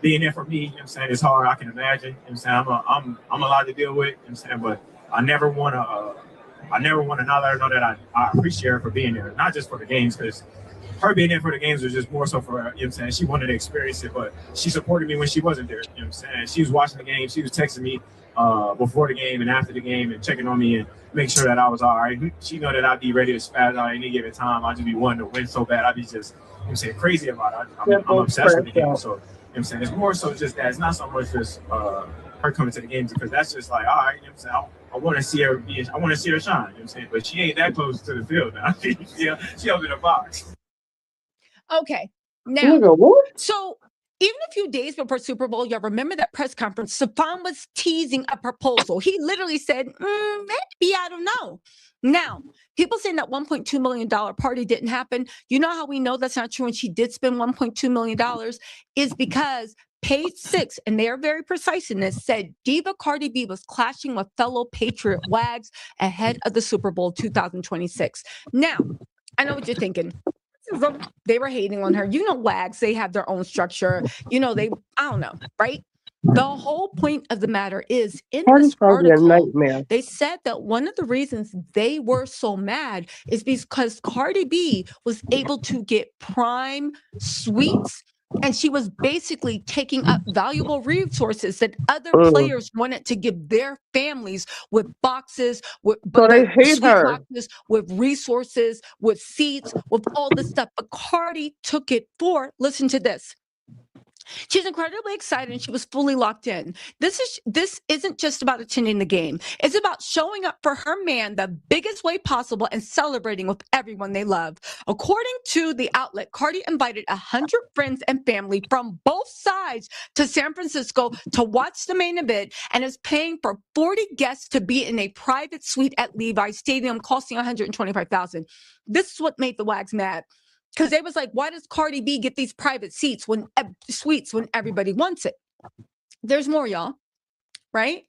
[SPEAKER 8] being there for me, you know what I'm saying, it's hard. I can imagine. You know what I'm saying, I'm a lot to deal with. You know what I'm saying, but I never want to not let her know that I appreciate her for being there, not just for the games, because her being there for the games was just more so for her, you know what I'm saying? She wanted to experience it, but she supported me when she wasn't there, you know what I'm saying? She was watching the game, she was texting me before the game and after the game and checking on me and make sure that I was all right. She know that I'd be ready to spaz out any given time. I'd just be wanting to win so bad. I'd be just, you know what I'm saying, crazy about it. I'm obsessed with the game, so, you know what I'm saying? It's more so just that. It's not so much just her coming to the games because that's just like, all right, you know what I'm saying? I want to see her I want to see her shine, you know what I'm saying? But she ain't that close to the field now. She up in the box.
[SPEAKER 6] Okay. Now, so even a few days before Super Bowl, y'all remember that press conference? Stefan was teasing a proposal. He literally said, maybe, I don't know. Now, people saying that $1.2 million party didn't happen. You know how we know that's not true and she did spend $1.2 million is because Page Six, and they are very precise in this, said diva Cardi B was clashing with fellow Patriot wags ahead of the Super Bowl 2026. Now, I know what you're thinking. They were hating on her. Wags, they have their own structure. I don't know, right? The whole point of the matter is in this article, they said that one of the reasons they were so mad is because Cardi B was able to get prime suites and she was basically taking up valuable resources that other players wanted to give their families with boxes, with boxes, with resources, with seats, with all this stuff. But Cardi took it for, listen to this. She's incredibly excited and she was fully locked in. This isn't just about attending the game. It's about showing up for her man the biggest way possible and celebrating with everyone they love. According to the outlet, Cardi invited 100 friends and family from both sides to San Francisco to watch the main event and is paying for 40 guests to be in a private suite at Levi's Stadium, costing $125,000. This is what made the wags mad. Because they was like, why does Cardi B get these private suites when everybody wants it? There's more, y'all. Right?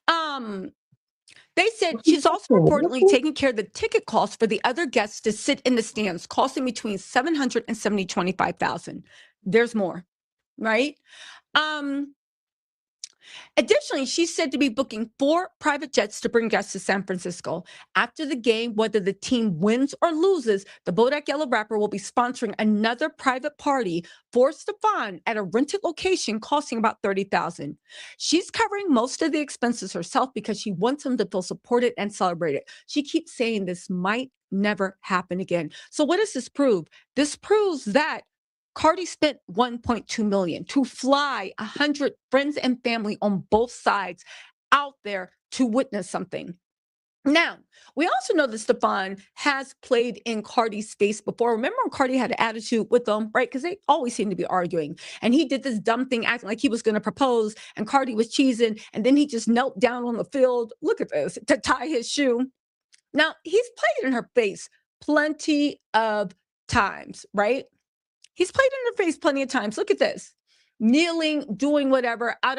[SPEAKER 6] They said she's also reportedly taking care of the ticket costs for the other guests to sit in the stands, costing between $700,000 and $725,000. There's more. Right? Additionally, she's said to be booking 4 private jets to bring guests to San Francisco. After the game, whether the team wins or loses, the Bodak Yellow rapper will be sponsoring another private party for Stefan at a rented location costing about $30,000. She's covering most of the expenses herself because she wants him to feel supported and celebrated. She keeps saying this might never happen again. So what does this prove? This proves that Cardi spent $1.2 million to fly 100 friends and family on both sides out there to witness something. Now, we also know that Stefan has played in Cardi's face before. Remember when Cardi had an attitude with them, right? Because they always seem to be arguing. And he did this dumb thing, acting like he was going to propose, and Cardi was cheesing, and then he just knelt down on the field, look at this, to tie his shoe. Now, he's played in her face plenty of times, right? He's played in her face plenty of times. Look at this. Kneeling, doing whatever, out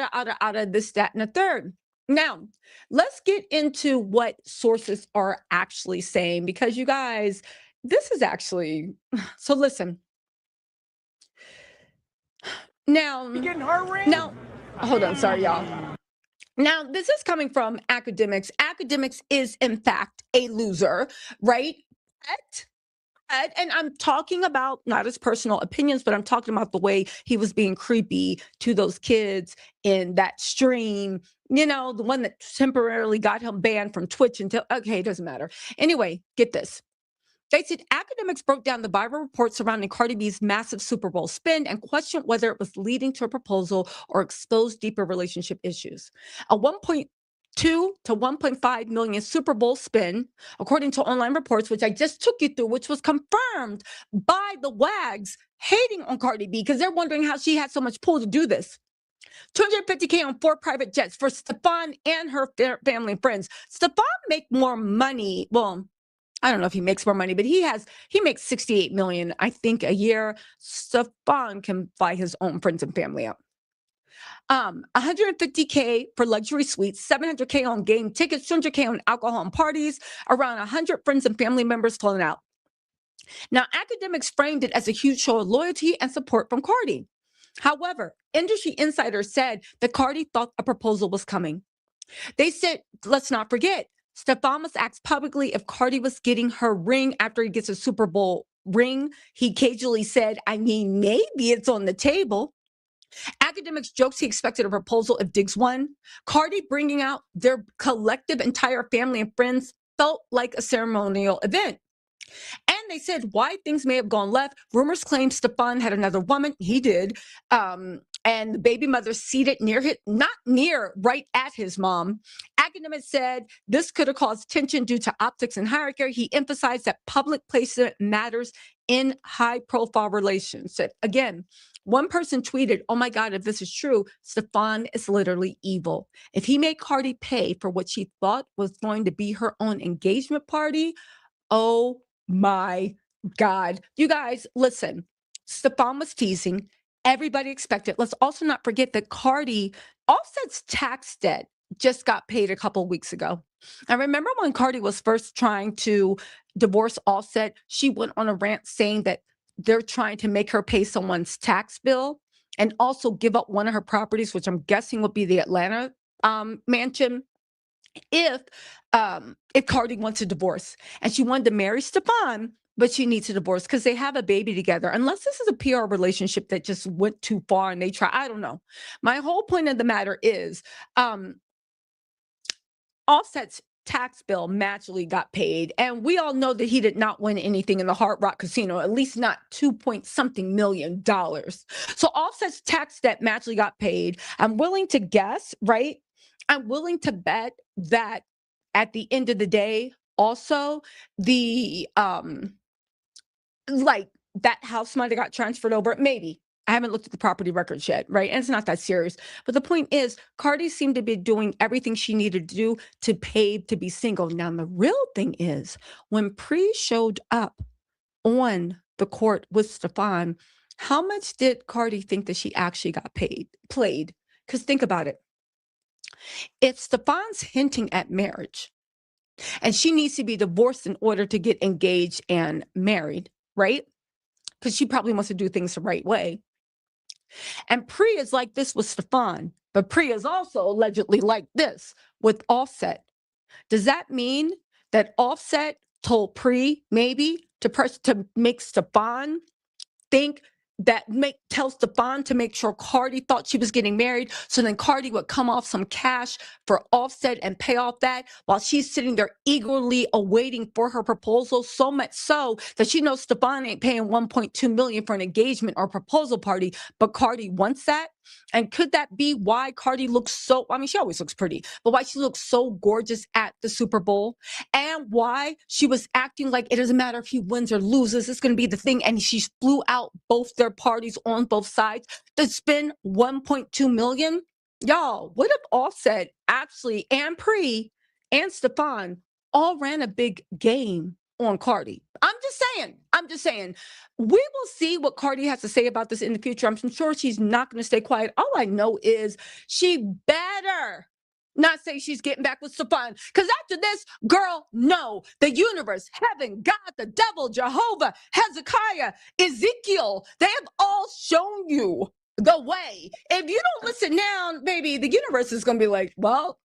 [SPEAKER 6] of this, that, and the third. Now, let's get into what sources are actually saying, because you guys, this is actually, so listen. Now, hold on, sorry, y'all. Now, this is coming from Academics. Academics is, in fact, a loser, right? And I'm talking about not his personal opinions, but I'm talking about the way he was being creepy to those kids in that stream, you know, the one that temporarily got him banned from Twitch until, okay, it doesn't matter. Anyway, get this. They said Academics broke down the viral reports surrounding Cardi B's massive Super Bowl spend and questioned whether it was leading to a proposal or exposed deeper relationship issues. A 1.2 to 1.5 million Super Bowl spend, according to online reports, which I just took you through, which was confirmed by the WAGs hating on Cardi B because they're wondering how she had so much pull to do this. $250K on 4 private jets for Stefan and her family and friends. Stefan make more money. Well, I don't know if he makes more money, but he makes $68 million, I think, a year. Stefan can fly his own friends and family out. $150K for luxury suites, $700K on game tickets, $200K on alcohol and parties, around 100 friends and family members flown out. Now, Academics framed it as a huge show of loyalty and support from Cardi. However, industry insiders said that Cardi thought a proposal was coming. They said, let's not forget, Stefan was asked publicly if Cardi was getting her ring after he gets a Super Bowl ring. He casually said, I mean, maybe it's on the table. Academics jokes he expected a proposal if Diggs won. Cardi bringing out their collective entire family and friends felt like a ceremonial event. And they said why things may have gone left. Rumors claim Stefan had another woman. He did. And the baby mother seated near his, not near, right at his mom. Academics said this could have caused tension due to optics and hierarchy. He emphasized that public placement matters in high-profile relations. So again, one person tweeted, oh my God, if this is true, Stefan is literally evil. If he made Cardi pay for what she thought was going to be her own engagement party, oh my God. You guys, listen, Stefan was teasing. Everybody expected. Let's also not forget that Cardi, Offset's tax debt just got paid a couple of weeks ago. I remember when Cardi was first trying to divorce Offset, she went on a rant saying that they're trying to make her pay someone's tax bill and also give up one of her properties, which I'm guessing would be the Atlanta mansion, if Cardi wants a divorce. And she wanted to marry Stefan, but she needs a divorce because they have a baby together. Unless this is a PR relationship that just went too far and they try, I don't know. My whole point of the matter is Offset's tax bill magically got paid. And we all know that he did not win anything in the Hard Rock Casino, at least not $2-point-something million. So Offset's tax debt magically got paid. I'm willing to guess, right? I'm willing to bet that at the end of the day, also the like that house might have got transferred over. Maybe. I haven't looked at the property records yet, right? And it's not that serious. But the point is, Cardi seemed to be doing everything she needed to do to pay to be single. Now, the real thing is, when Pri showed up on the court with Stefan, how much did Cardi think that she actually got played? Because think about it. If Stefan's hinting at marriage, and she needs to be divorced in order to get engaged and married, right? Because she probably wants to do things the right way. And Pri is like this with Stefan. But Priya is also allegedly like this with Offset. Does that mean that Offset told Pri maybe to make Stefan think tell Stefan to make sure Cardi thought she was getting married, so then Cardi would come off some cash for Offset and pay off that while she's sitting there eagerly awaiting for her proposal, so much so that she knows Stefan ain't paying 1.2 million for an engagement or proposal party, but Cardi wants that. And could that be why Cardi looks so, I mean, she always looks pretty, but why she looks so gorgeous at the Super Bowl, and why she was acting like it doesn't matter if he wins or loses, it's going to be the thing. And she flew out both their parties on both sides to spend 1.2 million. Y'all, what if Offset actually, and Pri and Stefan all ran a big game on Cardi? I'm just saying, we will see what Cardi has to say about this in the future. I'm sure she's not going to stay quiet. All I know is she better not say she's getting back with Stefan. Because after this, girl, no, the universe, heaven, God, the devil, Jehovah, Hezekiah, Ezekiel, they have all shown you the way. If you don't listen now, baby, the universe is going to be like, well,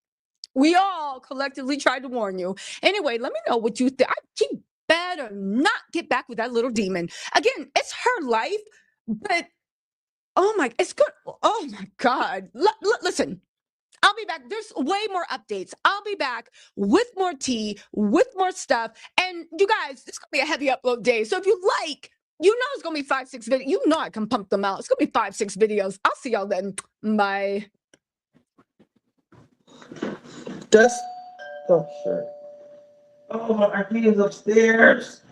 [SPEAKER 6] we all collectively tried to warn you. Anyway, let me know what you think. She better not get back with that little demon. Again, it's her life, but it's good. Oh my God. Listen, I'll be back. There's way more updates. I'll be back with more tea, with more stuff. And you guys, it's going to be a heavy upload day. So if you like, you know it's going to be 5-6 videos. You know I can pump them out. It's going to be 5-6 videos. I'll see y'all then. Bye.
[SPEAKER 1] That's oh shit. Oh, my IP is upstairs.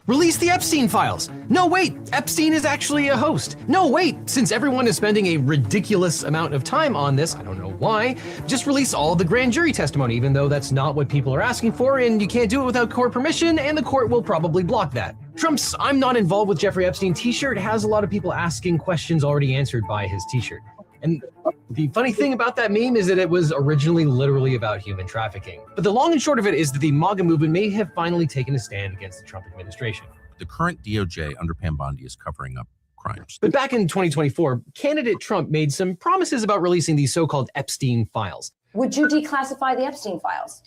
[SPEAKER 9] Release the Epstein files. No, wait, Epstein is actually a host. No, wait, since everyone is spending a ridiculous amount of time on this, I don't know why, just release all the grand jury testimony, even though that's not what people are asking for, and you can't do it without court permission, and the court will probably block that. Trump's I'm not involved with Jeffrey Epstein t-shirt has a lot of people asking questions already answered by his t-shirt. And the funny thing about that meme is that it was originally literally about human trafficking. But the long and short of it is that the MAGA movement may have finally taken a stand against the Trump administration.
[SPEAKER 10] The current DOJ under Pam Bondi is covering up crimes.
[SPEAKER 9] But back in 2024, candidate Trump made some promises about releasing these so-called Epstein files.
[SPEAKER 11] Would you declassify the Epstein files?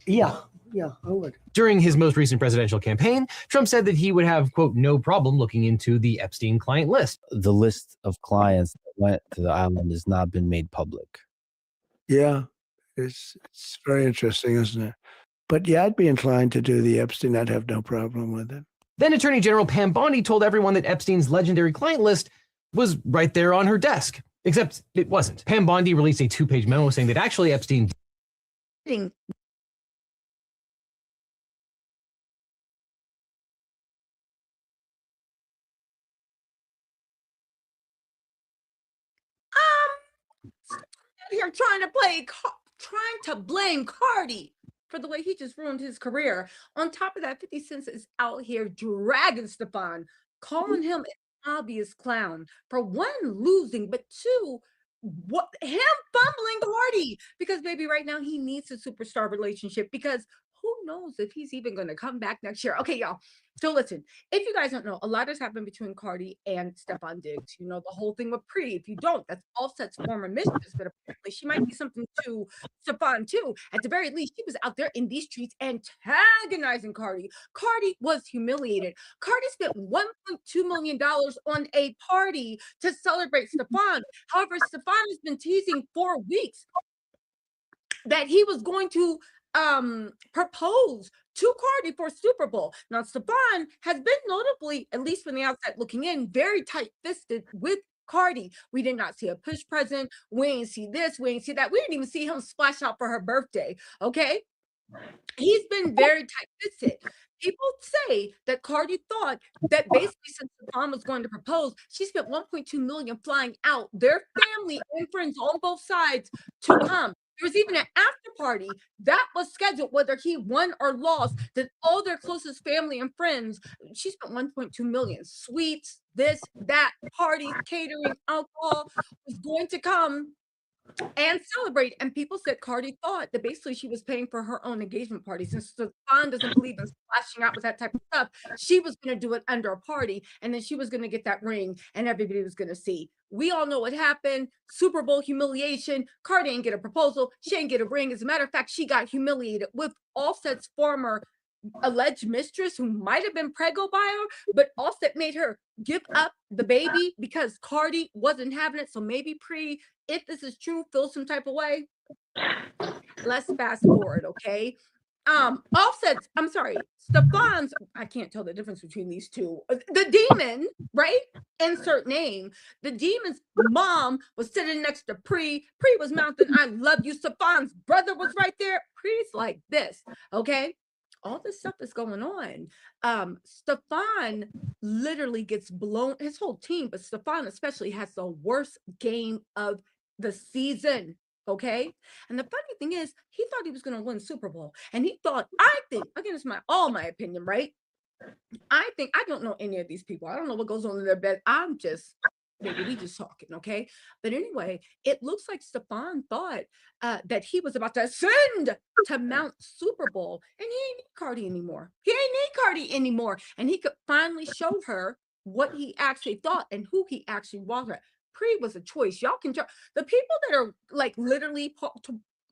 [SPEAKER 1] Yeah, I would.
[SPEAKER 9] During his most recent presidential campaign, Trump said that he would have, quote, no problem looking into the Epstein client list.
[SPEAKER 12] The list of clients that went to the island has not been made public.
[SPEAKER 13] Yeah, it's very interesting, isn't it? But yeah, I'd be inclined to do the Epstein. I'd have no problem with it.
[SPEAKER 9] Then Attorney General Pam Bondi told everyone that Epstein's legendary client list was right there on her desk, except it wasn't. Pam Bondi released a 2-page memo saying that actually Epstein
[SPEAKER 6] Here trying to blame Cardi for the way he just ruined his career. On top of that, 50 Cent is out here dragging Stefan, calling him an obvious clown for one, losing, but two, him fumbling Cardi, because baby, right now he needs a superstar relationship, because who knows if he's even going to come back next year. Okay, y'all. So listen, if you guys don't know, a lot has happened between Cardi and Stefan Diggs. You know, the whole thing with Pri. If you don't, that's Offset's former mistress, but apparently she might be something to Stefan too. At the very least, she was out there in these streets antagonizing Cardi. Cardi was humiliated. Cardi spent $1.2 million on a party to celebrate Stefan. However, Stefan has been teasing for weeks that he was going to propose to Cardi for Super Bowl. Now, Stefan has been notably, at least from the outside looking in, very tight-fisted with Cardi. We did not see a push present. We ain't see this. We ain't see that. We didn't even see him splash out for her birthday. Okay? He's been very tight-fisted. People say that Cardi thought that basically since Stefan was going to propose, she spent $1.2 million flying out their family and friends on both sides to come. There was even an after party that was scheduled, whether he won or lost, that all their closest family and friends, she spent $1.2 million. Sweets, this, that, party, catering, alcohol was going to come and celebrate. And people said Cardi thought that basically she was paying for her own engagement party. Since Stefan doesn't believe in splashing out with that type of stuff, she was going to do it under a party, and then she was going to get that ring, and everybody was going to see. We all know what happened. Super Bowl humiliation. Cardi didn't get a proposal. She didn't get a ring. As a matter of fact, she got humiliated with Offset's former alleged mistress, who might have been preggo by her, but Offset made her give up the baby because Cardi wasn't having it. So maybe Pre, if this is true, feel some type of way. Let's fast forward, okay? Offset's, I'm sorry, Stefan's, I can't tell the difference between these two. The demon, right? Insert name. The demon's mom was sitting next to Pre. Pre was mounting, I love you. Stefan's brother was right there. Pre's like this, okay? All this stuff is going on. Stefan literally gets blown, his whole team, but Stefan especially has the worst game of the season. Okay. And the funny thing is, he thought he was going to win Super Bowl. And he thought, I think, again, it's my opinion, right? I think, I don't know any of these people. I don't know what goes on in their bed. I'm just, maybe we just talking, okay? But anyway, it looks like Stefan thought that he was about to ascend to Mount Super Bowl, and he ain't need Cardi anymore. He ain't need Cardi anymore. And he could finally show her what he actually thought and who he actually was. Pre was a choice. Y'all can try. The people that are like literally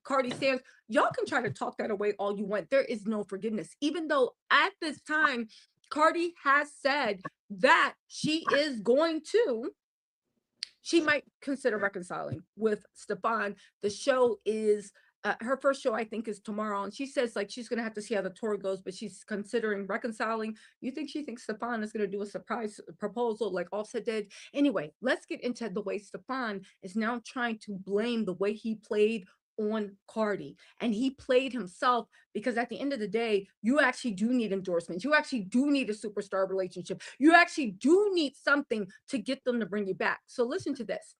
[SPEAKER 6] Cardi stands, y'all can try to talk that away all you want. There is no forgiveness. Even though at this time, Cardi has said that she is going to, she might consider reconciling with Stefan. The show is, her first show, I think, is tomorrow. And she says, like, she's going to have to see how the tour goes, but she's considering reconciling. You think she thinks Stefan is going to do a surprise proposal like Offset did? Anyway, let's get into the way Stefan is now trying to blame the way he played on Cardi. And he played himself, because at the end of the day, you actually do need endorsements. You actually do need a superstar relationship. You actually do need something to get them to bring you back. So listen to this.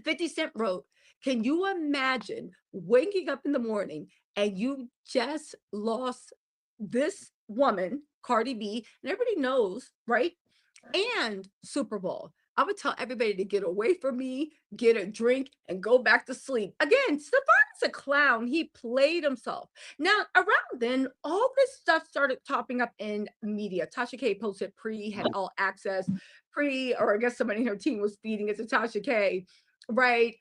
[SPEAKER 6] 50 Cent wrote, can you imagine waking up in the morning and you just lost this woman, Cardi B, and everybody knows, right? And Super Bowl. I would tell everybody to get away from me, get a drink, and go back to sleep. Again, Stefan's a clown. He played himself. Now, around then, all this stuff started topping up in media. Tasha K posted Pre had all access. Pre, or I guess somebody in her team was feeding it to Tasha K, right?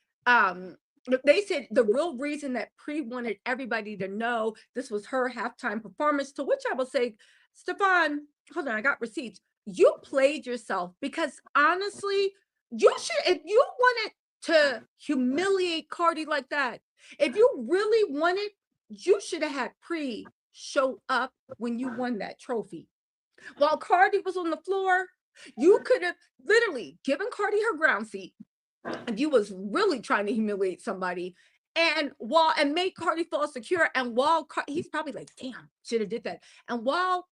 [SPEAKER 6] They said the real reason that Pre wanted everybody to know this was her halftime performance, to which I will say, Stefan, hold on, I got receipts. You played yourself, because honestly, you should, if you wanted to humiliate Cardi like that, if you really wanted, you should have had Pre show up when you won that trophy. While Cardi was on the floor, you could have literally given Cardi her ground seat if you was really trying to humiliate somebody, and make Cardi feel secure. And while he's probably like, damn, should have did that. And while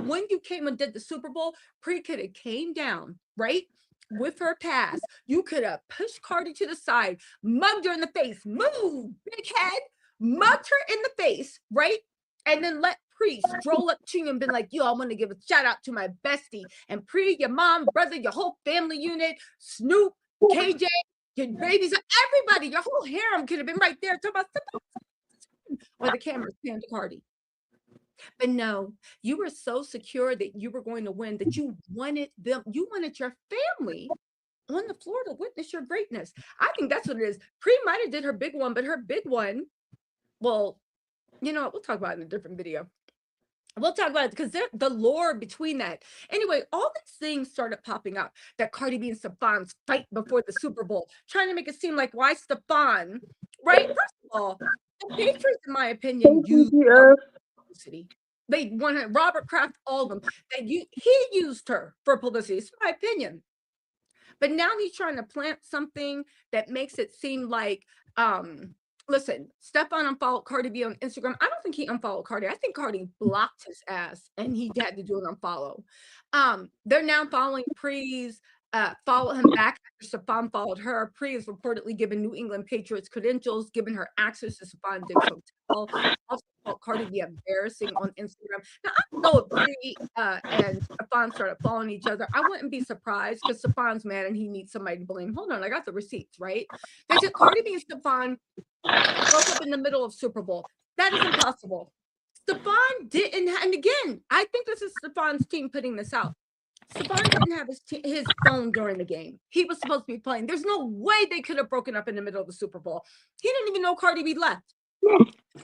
[SPEAKER 6] when you came and did the Super Bowl, Pre could have came down, right, with her pass. You could have pushed Cardi to the side, mugged her in the face, move, big head, mugged her in the face, right? And then let Pre stroll up to you and been like, yo, I want to give a shout out to my bestie. And Pre, your mom, brother, your whole family unit, Snoop, KJ, your babies, everybody, your whole harem could have been right there talking about stuff. Or the cameras pan to Cardi. But no, you were so secure that you were going to win that you wanted them, you wanted your family on the floor to witness your greatness. I think that's what it is. Pre might have did her big one, but her big one, well, you know, we'll talk about it in a different video. We'll talk about it because the lore between that. Anyway, all these things started popping up, that Cardi B and Stefan's fight before the Super Bowl, trying to make it seem like, why Stefan, right? First of all, the Patriots, in my opinion, used publicity. They wanted Robert Kraft, all of them. He used her for publicity. It's my opinion. But now he's trying to plant something that makes it seem like, listen, Stefan unfollowed Cardi B on Instagram. I don't think he unfollowed Cardi. I think Cardi blocked his ass and he had to do an unfollow. They're now following Pre's, follow him back after Stefan followed her. Pre is reportedly given New England Patriots credentials, giving her access to Stefan Diggs Hotel. Also called Cardi B embarrassing on Instagram. Now, I don't know if Brie and Stefan started following each other. I wouldn't be surprised because Stefan's mad and he needs somebody to blame. Hold on, I got the receipts, right? They said Cardi B and Stefan broke up in the middle of Super Bowl. That is impossible. Stefan didn't, and again, I think this is Stefan's team putting this out. Stefan didn't have his phone during the game. He was supposed to be playing. There's no way they could have broken up in the middle of the Super Bowl. He didn't even know Cardi B left.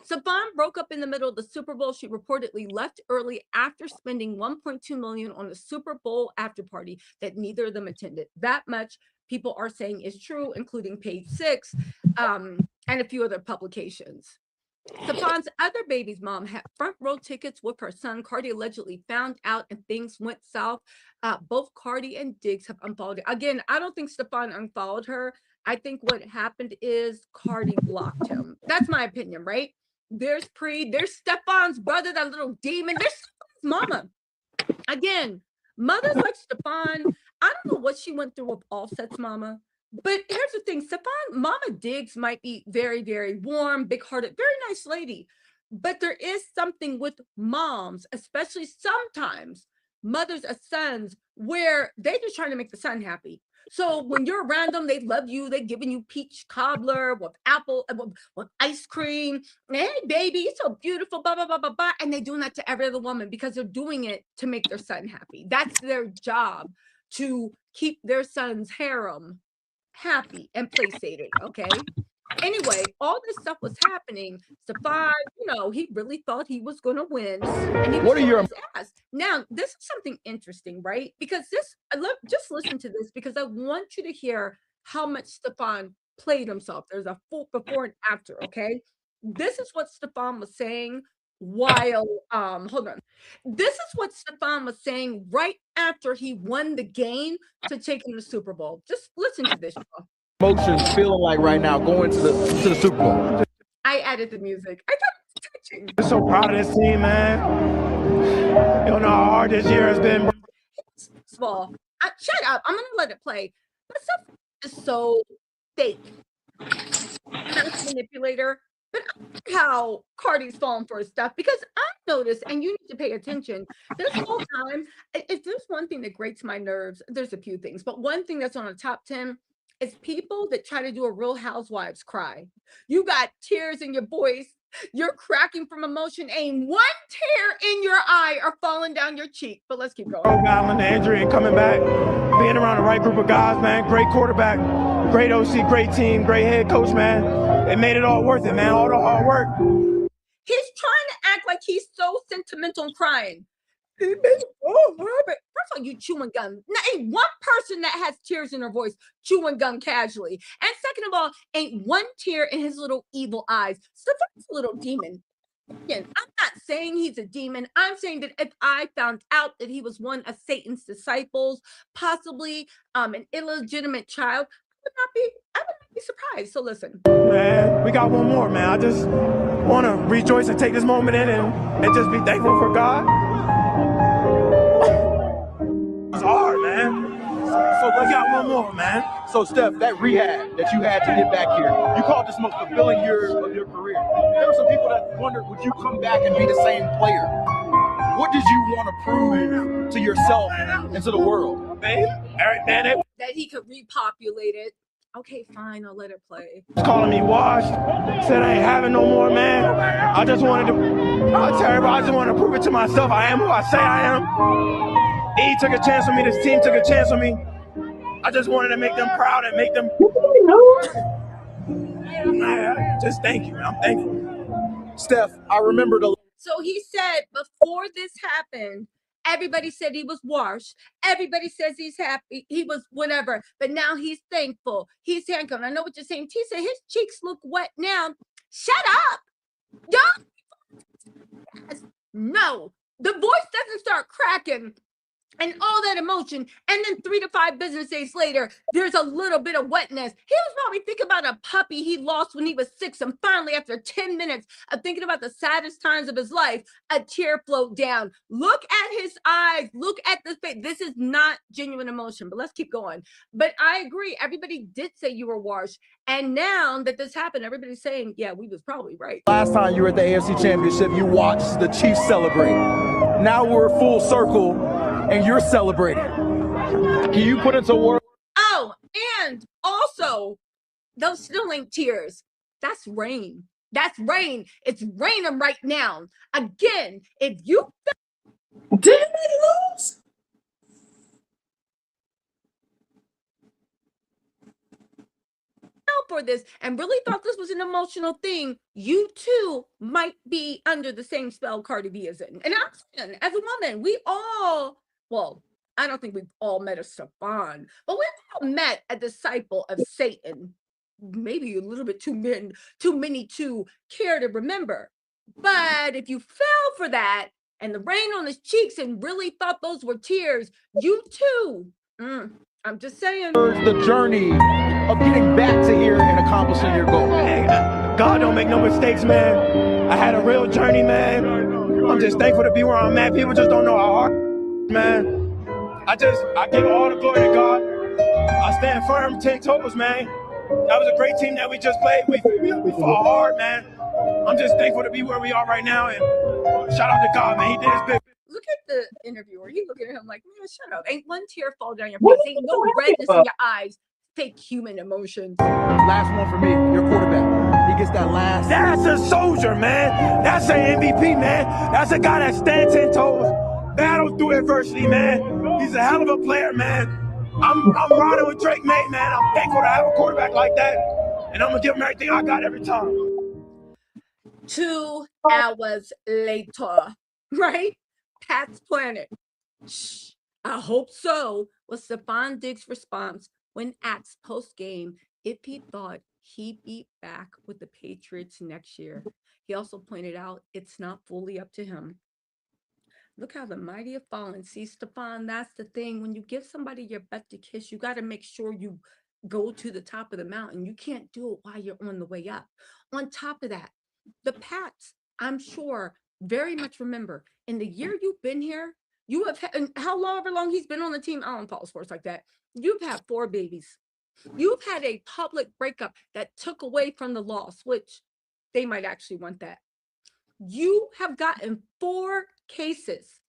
[SPEAKER 6] Stefan broke up in the middle of the Super Bowl. She reportedly left early after spending $1.2 million on a Super Bowl after party that neither of them attended. That much people are saying is true, including Page Six and a few other publications. Stefan's other baby's mom had front row tickets with her son. Cardi allegedly found out and things went south. Both Cardi and Diggs have unfollowed. Again, I don't think Stefan unfollowed her. I think what happened is Cardi blocked him. That's my opinion, right? There's there's Stefan's brother, that little demon. There's Stefan's mama. Again, mothers like Stefan, I don't know what she went through with Offset's mama. But here's the thing, Mama Diggs might be very, very warm, big-hearted, very nice lady. But there is something with moms, especially sometimes mothers of sons, where they're just trying to make the son happy. So when you're around them, they love you. They're giving you peach cobbler with apple, with ice cream. Hey, baby, you're so beautiful, blah, blah, blah, blah, blah. And they're doing that to every other woman because they're doing it to make their son happy. That's their job, to keep their son's harem happy and placated. Okay. Anyway, all this stuff was happening. Stefan, he really thought he was going to win. And he was his ass. Now, this is something interesting, right? Because just listen to this, because I want you to hear how much Stefan played himself. There's a full before and after. Okay. This is what Stefan was saying while hold on. This is what Stefan was saying right after he won the game to take him to the Super Bowl. Just listen to this, y'all.
[SPEAKER 14] Emotions feeling like right now going to the Super Bowl.
[SPEAKER 6] I added the music. I thought it was touching.
[SPEAKER 8] I'm so proud of this team, man. You don't know how hard this year has been.
[SPEAKER 6] Small. Shut up. I'm gonna let it play. But stuff is so fake. I'm not a manipulator. But how Cardi's falling for his stuff, because I've noticed, and you need to pay attention, this whole time, if there's one thing that grates my nerves, there's a few things, but one thing that's on the top 10 is people that try to do a Real Housewives cry. You got tears in your voice, you're cracking from emotion, ain't one tear in your eye or falling down your cheek. But let's keep going.
[SPEAKER 8] Oh, God, the injury and coming back, being around the right group of guys, man, great quarterback, great OC, great team, great head coach, man. It made it all worth it, man. All the hard work.
[SPEAKER 6] He's trying to act like he's so sentimental and crying. First of all, you chewing gum. Now, ain't one person that has tears in her voice chewing gum casually. And second of all, ain't one tear in his little evil eyes. Stefan's a little demon. Again, I'm not saying he's a demon. I'm saying that if I found out that he was one of Satan's disciples, possibly an illegitimate child, I would not be surprised. So listen.
[SPEAKER 8] Man, we got one more, man. I just want to rejoice and take this moment in and just be thankful for God. It's hard, man. So we got one more, man.
[SPEAKER 14] So, Steph, that rehab that you had to get back here, you called this most fulfilling year of your career. There were some people that wondered, would you come back and be the same player? What did you want to prove to yourself and to the world?
[SPEAKER 6] That he could repopulate it. Okay, fine, I'll let it play.
[SPEAKER 8] Calling me washed, said I ain't having no more, man. I just wanted to, I'll tell everybody, I just want to prove it to myself. I am who I say I am. E took a chance on me, this team took a chance on me. I just wanted to make them proud and make them. Just thank you, man. I'm thankful.
[SPEAKER 14] Steph, I remember the.
[SPEAKER 6] So he said before this happened, everybody said he was washed. Everybody says he's happy. He was whatever. But now he's thankful. He's thankful. I know what you're saying. T said his cheeks look wet now. Shut up. Don't. No. The voice doesn't start cracking and all that emotion. And then 3 to 5 business days later, there's a little bit of wetness. He was probably thinking about a puppy he lost when he was 6. And finally, after 10 minutes of thinking about the saddest times of his life, a tear flowed down. Look at his eyes. Look at this face. This is not genuine emotion, but let's keep going. But I agree. Everybody did say you were washed. And now that this happened, everybody's saying, yeah, we was probably right.
[SPEAKER 14] Last time you were at the AFC Championship, you watched the Chiefs celebrate. Now we're full circle and you're celebrating. Can you put into words?
[SPEAKER 6] Oh, and also, those still ain't tears. That's rain. That's rain. It's raining right now. Again, if you
[SPEAKER 1] did they lose?
[SPEAKER 6] For this and really thought this was an emotional thing, you too might be under the same spell Cardi B is in. And I'm saying, as a woman, we all, well, I don't think we've all met a Stefan, but we've all met a disciple of Satan. Maybe a little bit too many to care to remember. But if you fell for that and the rain on his cheeks and really thought those were tears, you too. I'm just saying.
[SPEAKER 14] The journey of getting back to here and accomplishing your goal.
[SPEAKER 8] Hey, God don't make no mistakes, man. I had a real journey, man. I'm just thankful to be where I'm at. People just don't know how hard, man. I give all the glory to God. I stand firm, 10 toes, man. That was a great team that we just played. We fought hard, man. I'm just thankful to be where we are right now. And shout out to God, man. He did his big.
[SPEAKER 6] Look at the interviewer. You look at him like, man, shut up. Ain't one tear fall down your face. Ain't no redness in your eyes. Fake human emotions.
[SPEAKER 14] Last one for me, your quarterback. He gets that last.
[SPEAKER 8] That's a soldier, man. That's an MVP, man. That's a guy that stands 10 toes, battles through adversity, man. He's a hell of a player, man. I'm riding with Drake May, man. I'm thankful to have a quarterback like that. And I'm going to give him everything I got every time.
[SPEAKER 6] 2 hours later, right? Pat's Planet. Shh, I hope so, was Stefon Diggs' response when asked post-game if he thought he'd be back with the Patriots next year. He also pointed out it's not fully up to him. Look how the mighty have fallen. See, Stefon, that's the thing. When you give somebody your butt to kiss, you got to make sure you go to the top of the mountain. You can't do it while you're on the way up. On top of that, the Pats, I'm sure, very much remember, in the year you've been here, you have had, and however long he's been on the team, I don't follow sports like that, you've had 4 babies. You've had a public breakup that took away from the loss, which they might actually want that. You have gotten 4 cases: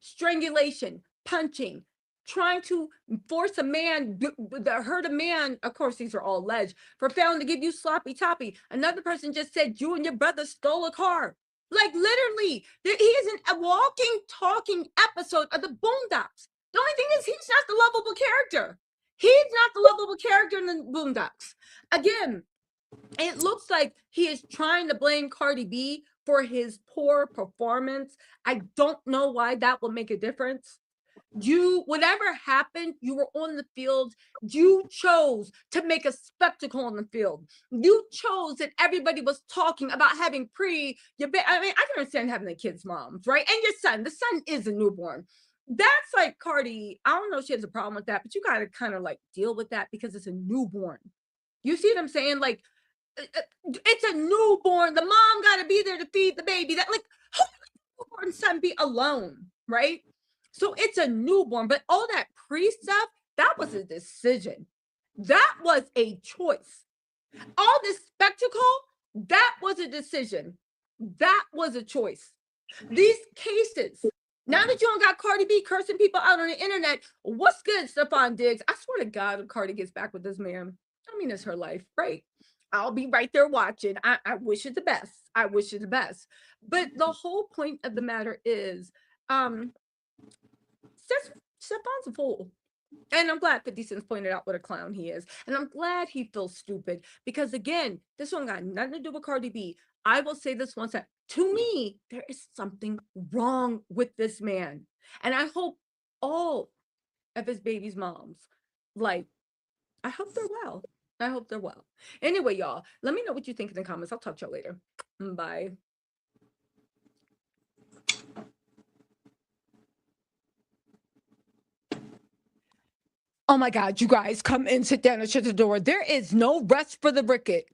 [SPEAKER 6] strangulation, punching, trying to force a man, hurt a man. Of course, these are all alleged, for failing to give you sloppy toppy. Another person just said you and your brother stole a car. Like literally, he is a walking, talking episode of the Boondocks. The only thing is he's not the lovable character. He's not the lovable character in the Boondocks. Again, it looks like he is trying to blame Cardi B for his poor performance. I don't know why that will make a difference. Whatever happened, you were on the field. You chose to make a spectacle on the field. You chose that everybody was talking about having I can understand having the kids' moms, right? And your son. The son is a newborn. That's like Cardi. I don't know if she has a problem with that, but you got to kind of like deal with that because it's a newborn. You see what I'm saying? Like, it's a newborn. The mom got to be there to feed the baby. That, like, how can the newborn son be alone, right? So it's a newborn, but all that pre-stuff, that was a decision. That was a choice. All this spectacle, that was a decision. That was a choice. These cases, now that you don't got Cardi B cursing people out on the internet, what's good, Stefon Diggs? I swear to God, if Cardi gets back with this man, I mean, it's her life, right? I'll be right there watching. I wish it the best. I wish it the best. But the whole point of the matter is, Stefon's a fool. And I'm glad 50 Cent pointed out what a clown he is. And I'm glad he feels stupid. Because again, this one got nothing to do with Cardi B. I will say this once time. To me, there is something wrong with this man. And I hope all of his baby's moms, like, I hope they're well. I hope they're well. Anyway, y'all, let me know what you think in the comments. I'll talk to y'all later. Bye. Oh my God, you guys come in, sit down, and shut the door. There is no rest for the wicked.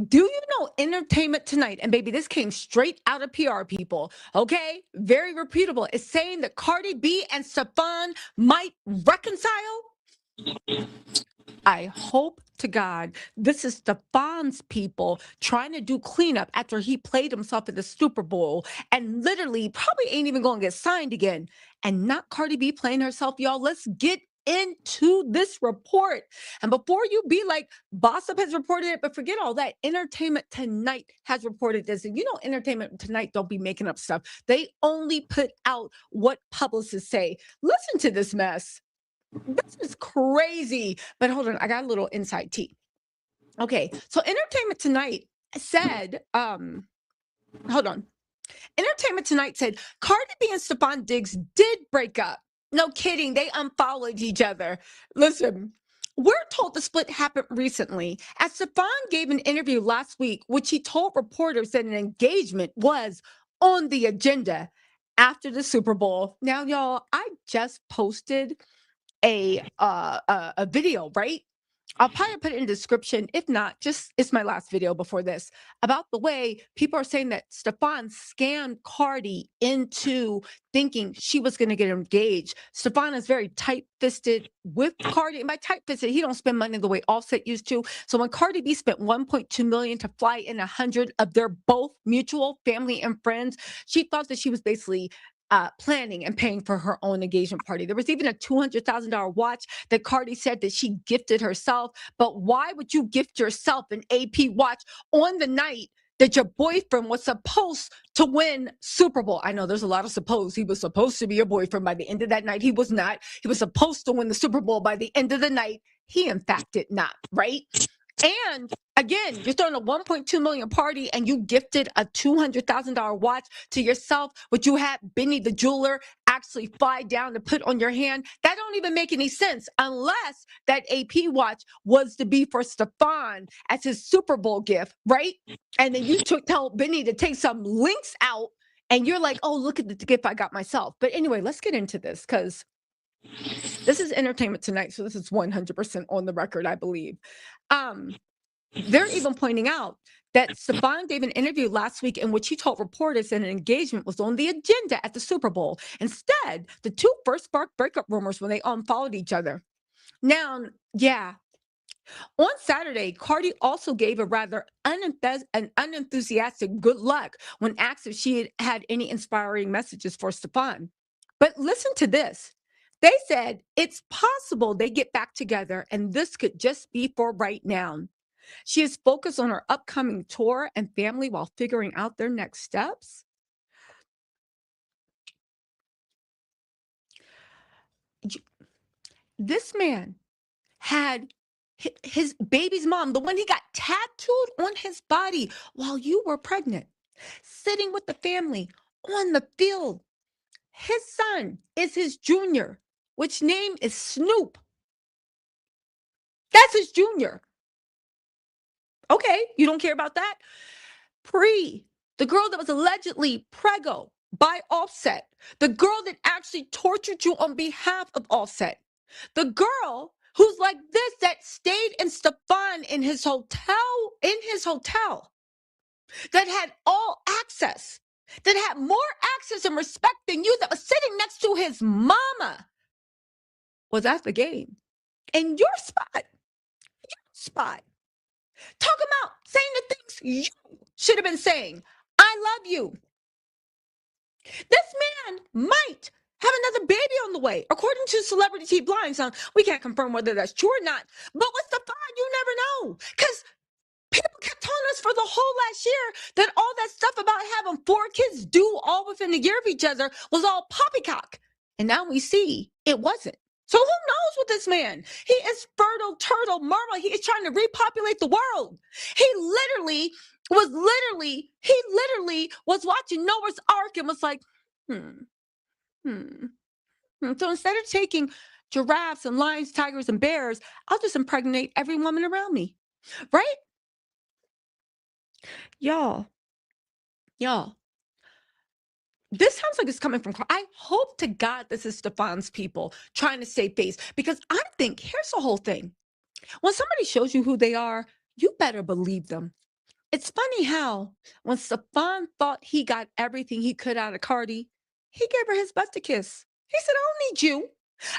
[SPEAKER 6] Do you know Entertainment Tonight? And baby, this came straight out of PR people. Okay, very reputable. It's saying that Cardi B and Stefan might reconcile. I hope to God this is Stefan's people trying to do cleanup after he played himself at the Super Bowl and literally probably ain't even going to get signed again. And not Cardi B playing herself, y'all. Let's get into this report. And before you be like, Bossip has reported it, but forget all that. Entertainment Tonight has reported this. And you know, Entertainment Tonight don't be making up stuff. They only put out what publicists say. Listen to this mess. This is crazy. But hold on, I got a little inside tea. Okay, so Entertainment Tonight said, hold on. Entertainment Tonight said Cardi B and Stefan Diggs did break up. No kidding, they unfollowed each other. Listen, we're told the split happened recently, as Stefan gave an interview last week, which he told reporters that an engagement was on the agenda after the Super Bowl. Now, y'all, I just posted a video, right? I'll probably put it in the description. If not, just it's my last video before this about the way people are saying that Stefan scammed Cardi into thinking she was going to get engaged. Stefan is very tight-fisted with Cardi. And by tight-fisted, he don't spend money the way Offset used to. So when Cardi B spent $1.2 million to fly in 100 of their both mutual family and friends, she thought that she was basically planning and paying for her own engagement party. There was even a $200,000 watch that Cardi said that she gifted herself. But why would you gift yourself an AP watch on the night that your boyfriend was supposed to win Super Bowl? I know there's a lot of suppose. He was supposed to be your boyfriend by the end of that night. He was not. He was supposed to win the Super Bowl by the end of the night. He, in fact, did not, right? And again, you're throwing a $1.2 million party and you gifted a $200,000 watch to yourself, but you had Benny the jeweler actually fly down to put on your hand. That don't even make any sense unless that AP watch was to be for Stefan as his Super Bowl gift, right? And then you tell Benny to take some links out and you're like, oh, look at the gift I got myself. But anyway, let's get into this because this is Entertainment Tonight, so this is 100% on the record, I believe. They're even pointing out that Stefan gave an interview last week in which he told reporters that an engagement was on the agenda at the Super Bowl. Instead, the two first sparked breakup rumors when they unfollowed each other. Now, yeah. On Saturday, Cardi also gave a rather unenthusiastic good luck when asked if she had any inspiring messages for Stefan. But listen to this. They said it's possible they get back together and this could just be for right now. She is focused on her upcoming tour and family while figuring out their next steps. This man had his baby's mom, the one he got tattooed on his body while you were pregnant, sitting with the family on the field. His son is his junior, which name is Snoop. That's his junior. Okay, you don't care about that? Pre, the girl that was allegedly preggo by Offset, the girl that actually tortured you on behalf of Offset, the girl who's like this that stayed in Stefan in his hotel, that had all access, that had more access and respect than you, that was sitting next to his mama, was at the game. In your spot. Talk about saying the things you should have been saying. I love you. This man might have another baby on the way, according to Celebrity T Blind. So we can't confirm whether that's true or not. But with Stefan, you never know. Because people kept telling us for the whole last year that all that stuff about having 4 kids due all within a year of each other was all poppycock. And now we see it wasn't. So who knows with this man? He is fertile turtle mama. He is trying to repopulate the world. He literally was watching Noah's Ark and was like, So instead of taking giraffes and lions, tigers, and bears, I'll just impregnate every woman around me. Right? Y'all. this sounds like it's coming from, I hope to God this is Stefan's people trying to save face, because I think here's the whole thing. When somebody shows you who they are, you better believe them. It's funny how when Stefan thought he got everything he could out of Cardi, he gave her his butt to kiss. He said, I don't need you.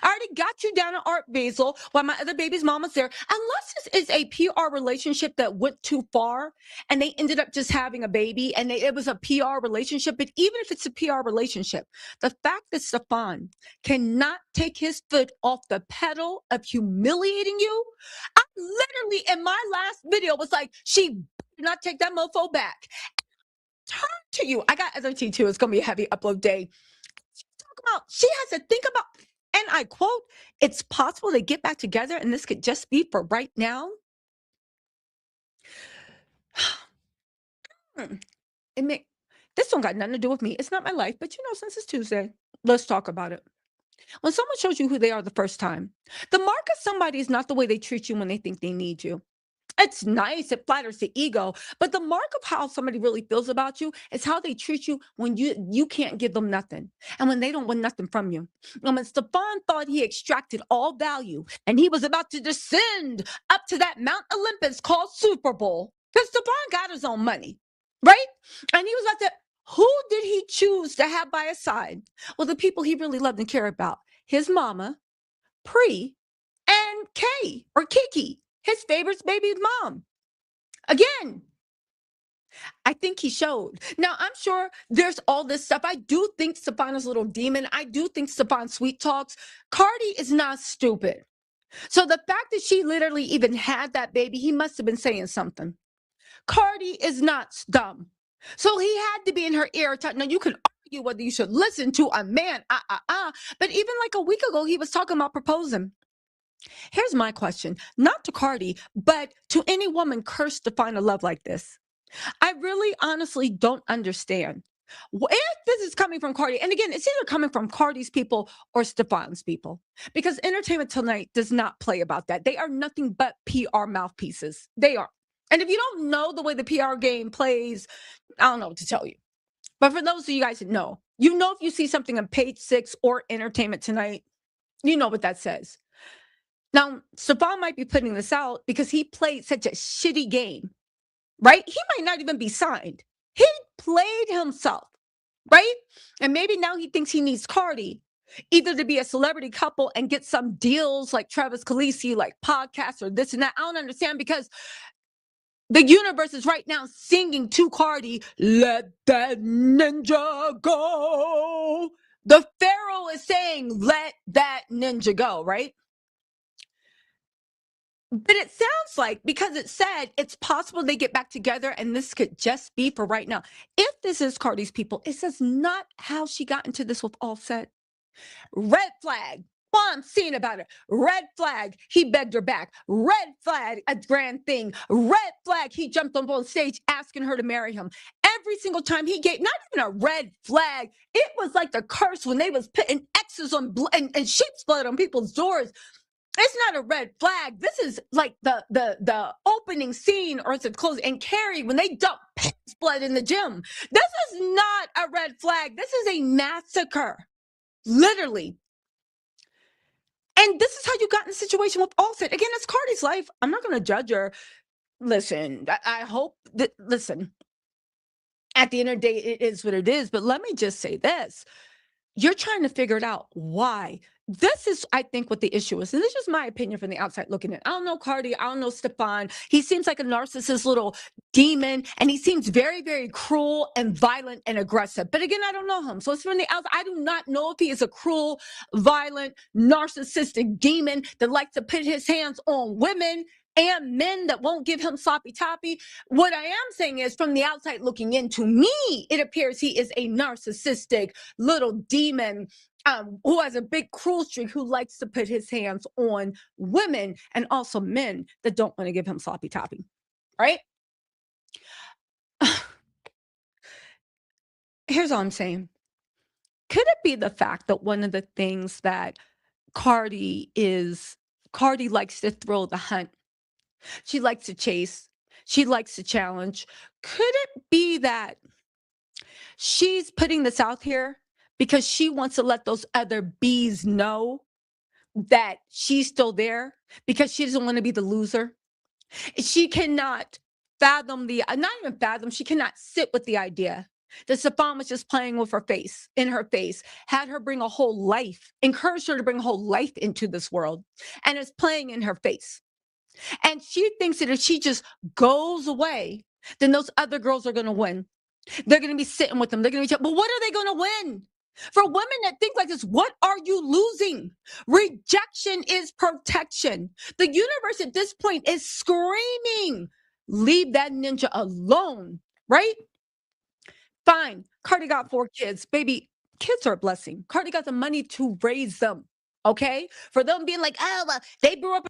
[SPEAKER 6] I already got you down at Art Basel while my other baby's mama's there. Unless this is a PR relationship that went too far and they ended up just having a baby and it was a PR relationship. But even if it's a PR relationship, the fact that Stefan cannot take his foot off the pedal of humiliating you, I literally in my last video was like, she did not take that mofo back. Turn to you. I got SRT too. It's going to be a heavy upload day. She has to think about, and I quote, it's possible they get back together and this could just be for right now. This don't got nothing to do with me. It's not my life, but since it's Tuesday, let's talk about it. When someone shows you who they are the first time, the mark of somebody is not the way they treat you when they think they need you. It's nice, it flatters the ego, but the mark of how somebody really feels about you is how they treat you when you can't give them nothing and when they don't want nothing from you. And when Stefan thought he extracted all value and he was about to descend up to that Mount Olympus called Super Bowl, because Stefan got his own money, right? And he was about to, who did he choose to have by his side? Well, the people he really loved and cared about, his mama, Pri, and Kay or Kiki, his favorite baby's mom. Again, I think he showed. Now, I'm sure there's all this stuff. I do think Stefan is a little demon. I do think Stefan sweet talks. Cardi is not stupid. So the fact that she literally even had that baby, he must have been saying something. Cardi is not dumb. So he had to be in her ear. Now, you can argue whether you should listen to a man, but even like a week ago, he was talking about proposing. Here's my question, not to Cardi, but to any woman cursed to find a love like this. I really honestly don't understand. If this is coming from Cardi, and again, it's either coming from Cardi's people or Stefan's people, because Entertainment Tonight does not play about that. They are nothing but PR mouthpieces. They are. And if you don't know the way the PR game plays, I don't know what to tell you. But for those of you guys that know, if you see something on Page 6 or Entertainment Tonight, you know what that says. Now, Stefan might be putting this out because he played such a shitty game, right? He might not even be signed. He played himself, right? And maybe now he thinks he needs Cardi, either to be a celebrity couple and get some deals like Travis Khaleesi, like podcasts or this and that. I don't understand, because the universe is right now singing to Cardi, let that ninja go. The Pharaoh is saying, let that ninja go, right? But it sounds like, because it said it's possible they get back together and this could just be for right now. If this is Cardi's people, it says not how she got into this with Offset. Red flag. All I'm seeing about it. Red flag. He begged her back. Red flag. A grand thing. Red flag. He jumped on stage asking her to marry him. Every single time he gave, not even a red flag. It was like the curse when they was putting X's on and sheep's blood on people's doors. It's not a red flag. This is like the opening scene, or it's a closing. And Carrie, when they dump pig's blood in the gym, this is not a red flag. This is a massacre, literally. And this is how you got in a situation with Offset. Again, it's Cardi's life. I'm not going to judge her. Listen, I hope that, listen, at the end of the day, it is what it is. But let me just say this. You're trying to figure it out. Why? This is, I think, what the issue is. And this is just my opinion from the outside looking in. I don't know Cardi. I don't know Stefan. He seems like a narcissist little demon. And he seems very, very cruel and violent and aggressive. But again, I don't know him. So it's from the outside. I do not know if he is a cruel, violent, narcissistic demon that likes to put his hands on women and men that won't give him sloppy toppy. What I am saying is, from the outside looking in, to me, it appears he is a narcissistic little demon who has a big cruel streak, who likes to put his hands on women and also men that don't want to give him sloppy toppy, right? Here's all I'm saying. Could it be the fact that one of the things that Cardi likes to thrill the hunt? She likes to chase. She likes to challenge. Could it be that She's putting this out here because she wants to let those other bees know that she's still there, because she doesn't want to be the loser. She cannot fathom not even fathom, she cannot sit with the idea that Stefan was just playing with her face, in her face, had her bring a whole life, encouraged her to bring a whole life into this world, and is playing in her face. And she thinks that if she just goes away, then those other girls are going to win. They're going to be sitting with them. They're going to be, but what are they going to win? For women that think like this, what are you losing? Rejection is protection. The universe at this point is screaming, leave that ninja alone, right? Fine. Cardi got 4 kids. Baby, kids are a blessing. Cardi got the money to raise them, okay? For them being like, oh, well, they grew up.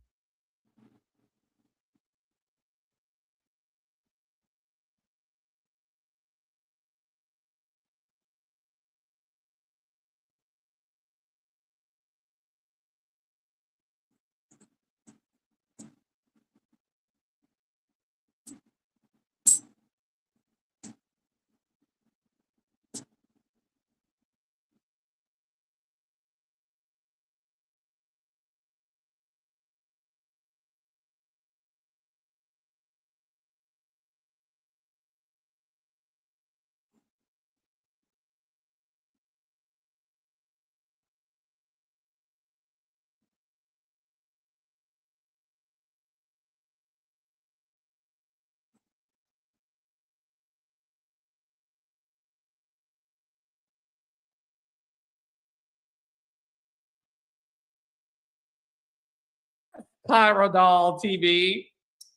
[SPEAKER 15] Pyrodol TV.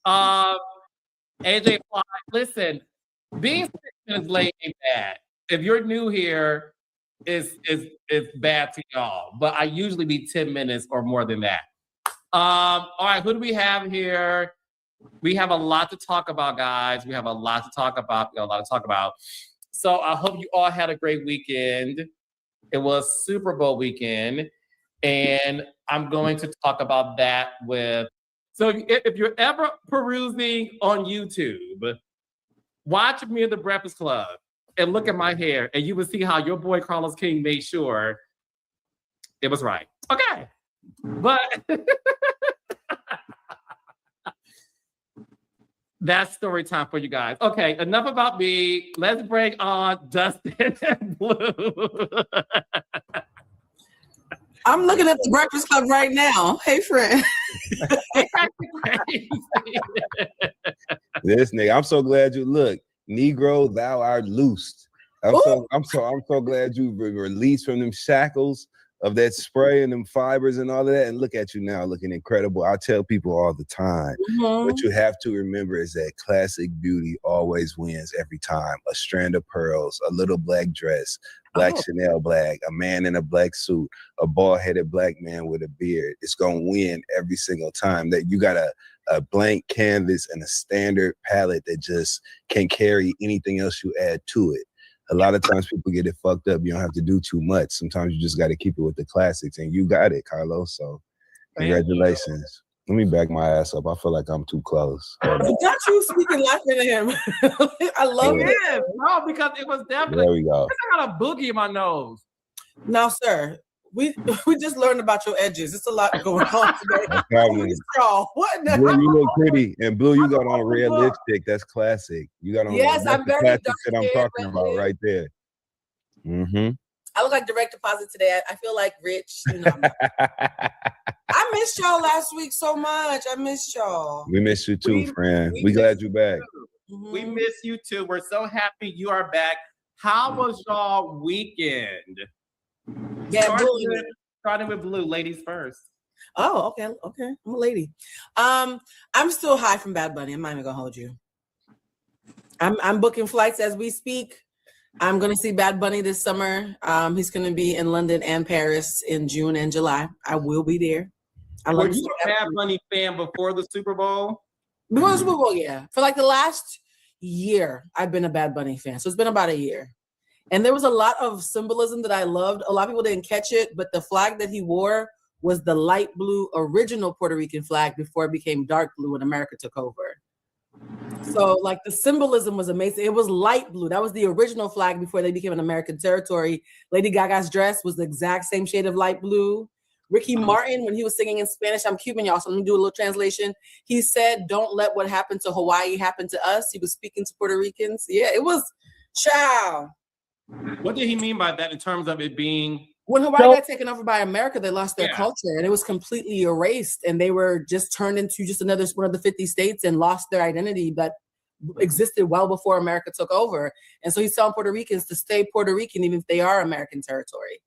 [SPEAKER 15] AJ Fly, listen, being 6 minutes late ain't bad. If you're new here, it's bad to y'all. But I usually be 10 minutes or more than that. All right, who do we have here? We have a lot to talk about, guys. We have a lot to talk about. So I hope you all had a great weekend. It was Super Bowl weekend. And I'm going to talk about that with, so if you're ever perusing on YouTube, watch me in the Breakfast Club and look at my hair, and you will see how your boy Carlos King made sure it was right. Okay. But that's story time for you guys. Okay, enough about me. Let's bring on Dustin and Blue.
[SPEAKER 16] I'm looking at the Breakfast Club right now. Hey, friend.
[SPEAKER 17] This nigga, I'm so glad you look. Negro, thou art loosed. I'm so glad you were released from them shackles of that spray and them fibers and all of that. And look at you now, looking incredible. I tell people all the time, what you have to remember is that classic beauty always wins every time. A strand of pearls, a little black dress, black Chanel bag, a man in a black suit, a bald-headed black man with a beard. It's going to win every single time. That you got a blank canvas and a standard palette that just can carry anything else you add to it. A lot of times people get it fucked up. You don't have to do too much. Sometimes you just got to keep it with the classics, and you got it, Carlos. So congratulations. Let me back my ass up. I feel like I'm too close.
[SPEAKER 16] Got you speaking laughing at him. I love it.
[SPEAKER 15] No, because it was definitely.
[SPEAKER 17] There we go.
[SPEAKER 15] I got a boogie in my nose.
[SPEAKER 16] No, sir. We just learned about your edges. It's a lot going on today. What now?
[SPEAKER 17] Blue, you look pretty, and Blue, you got on red lipstick. That's classic. You got on
[SPEAKER 16] I'm very
[SPEAKER 17] classic
[SPEAKER 16] dark
[SPEAKER 17] that I'm talking about right there. Mm-hmm.
[SPEAKER 16] I look like direct deposit today. I feel like rich. You know. I missed y'all last week so much. I missed y'all.
[SPEAKER 17] We miss you too, friend. We glad you're back.
[SPEAKER 15] We miss you too. We're so happy you are back. How was y'all weekend?
[SPEAKER 16] Yeah,
[SPEAKER 15] starting with Blue, ladies first.
[SPEAKER 16] Oh, okay. I'm a lady. I'm still high from Bad Bunny. I'm not even gonna hold you. I'm booking flights as we speak. I'm gonna see Bad Bunny this summer. He's gonna be in London and Paris in June and July. I will be there.
[SPEAKER 15] Were you a Bad Bunny fan before the Super Bowl?
[SPEAKER 16] Before the Super Bowl, yeah. For like the last year, I've been a Bad Bunny fan. So it's been about a year. And there was a lot of symbolism that I loved. A lot of people didn't catch it, but the flag that he wore was the light blue original Puerto Rican flag before it became dark blue when America took over. So like the symbolism was amazing. It was light blue. That was the original flag before they became an American territory. Lady Gaga's dress was the exact same shade of light blue. Ricky Martin, when he was singing in Spanish, I'm Cuban, y'all, so let me do a little translation. He said, "Don't let what happened to Hawaii happen to us." He was speaking to Puerto Ricans. Yeah, it was, child.
[SPEAKER 15] What did he mean by that in terms of it being?
[SPEAKER 16] When Hawaii got taken over by America, they lost their culture and it was completely erased. And they were just turned into just another one of the 50 states and lost their identity that existed well before America took over. And so he's telling Puerto Ricans to stay Puerto Rican, even if they are American territory.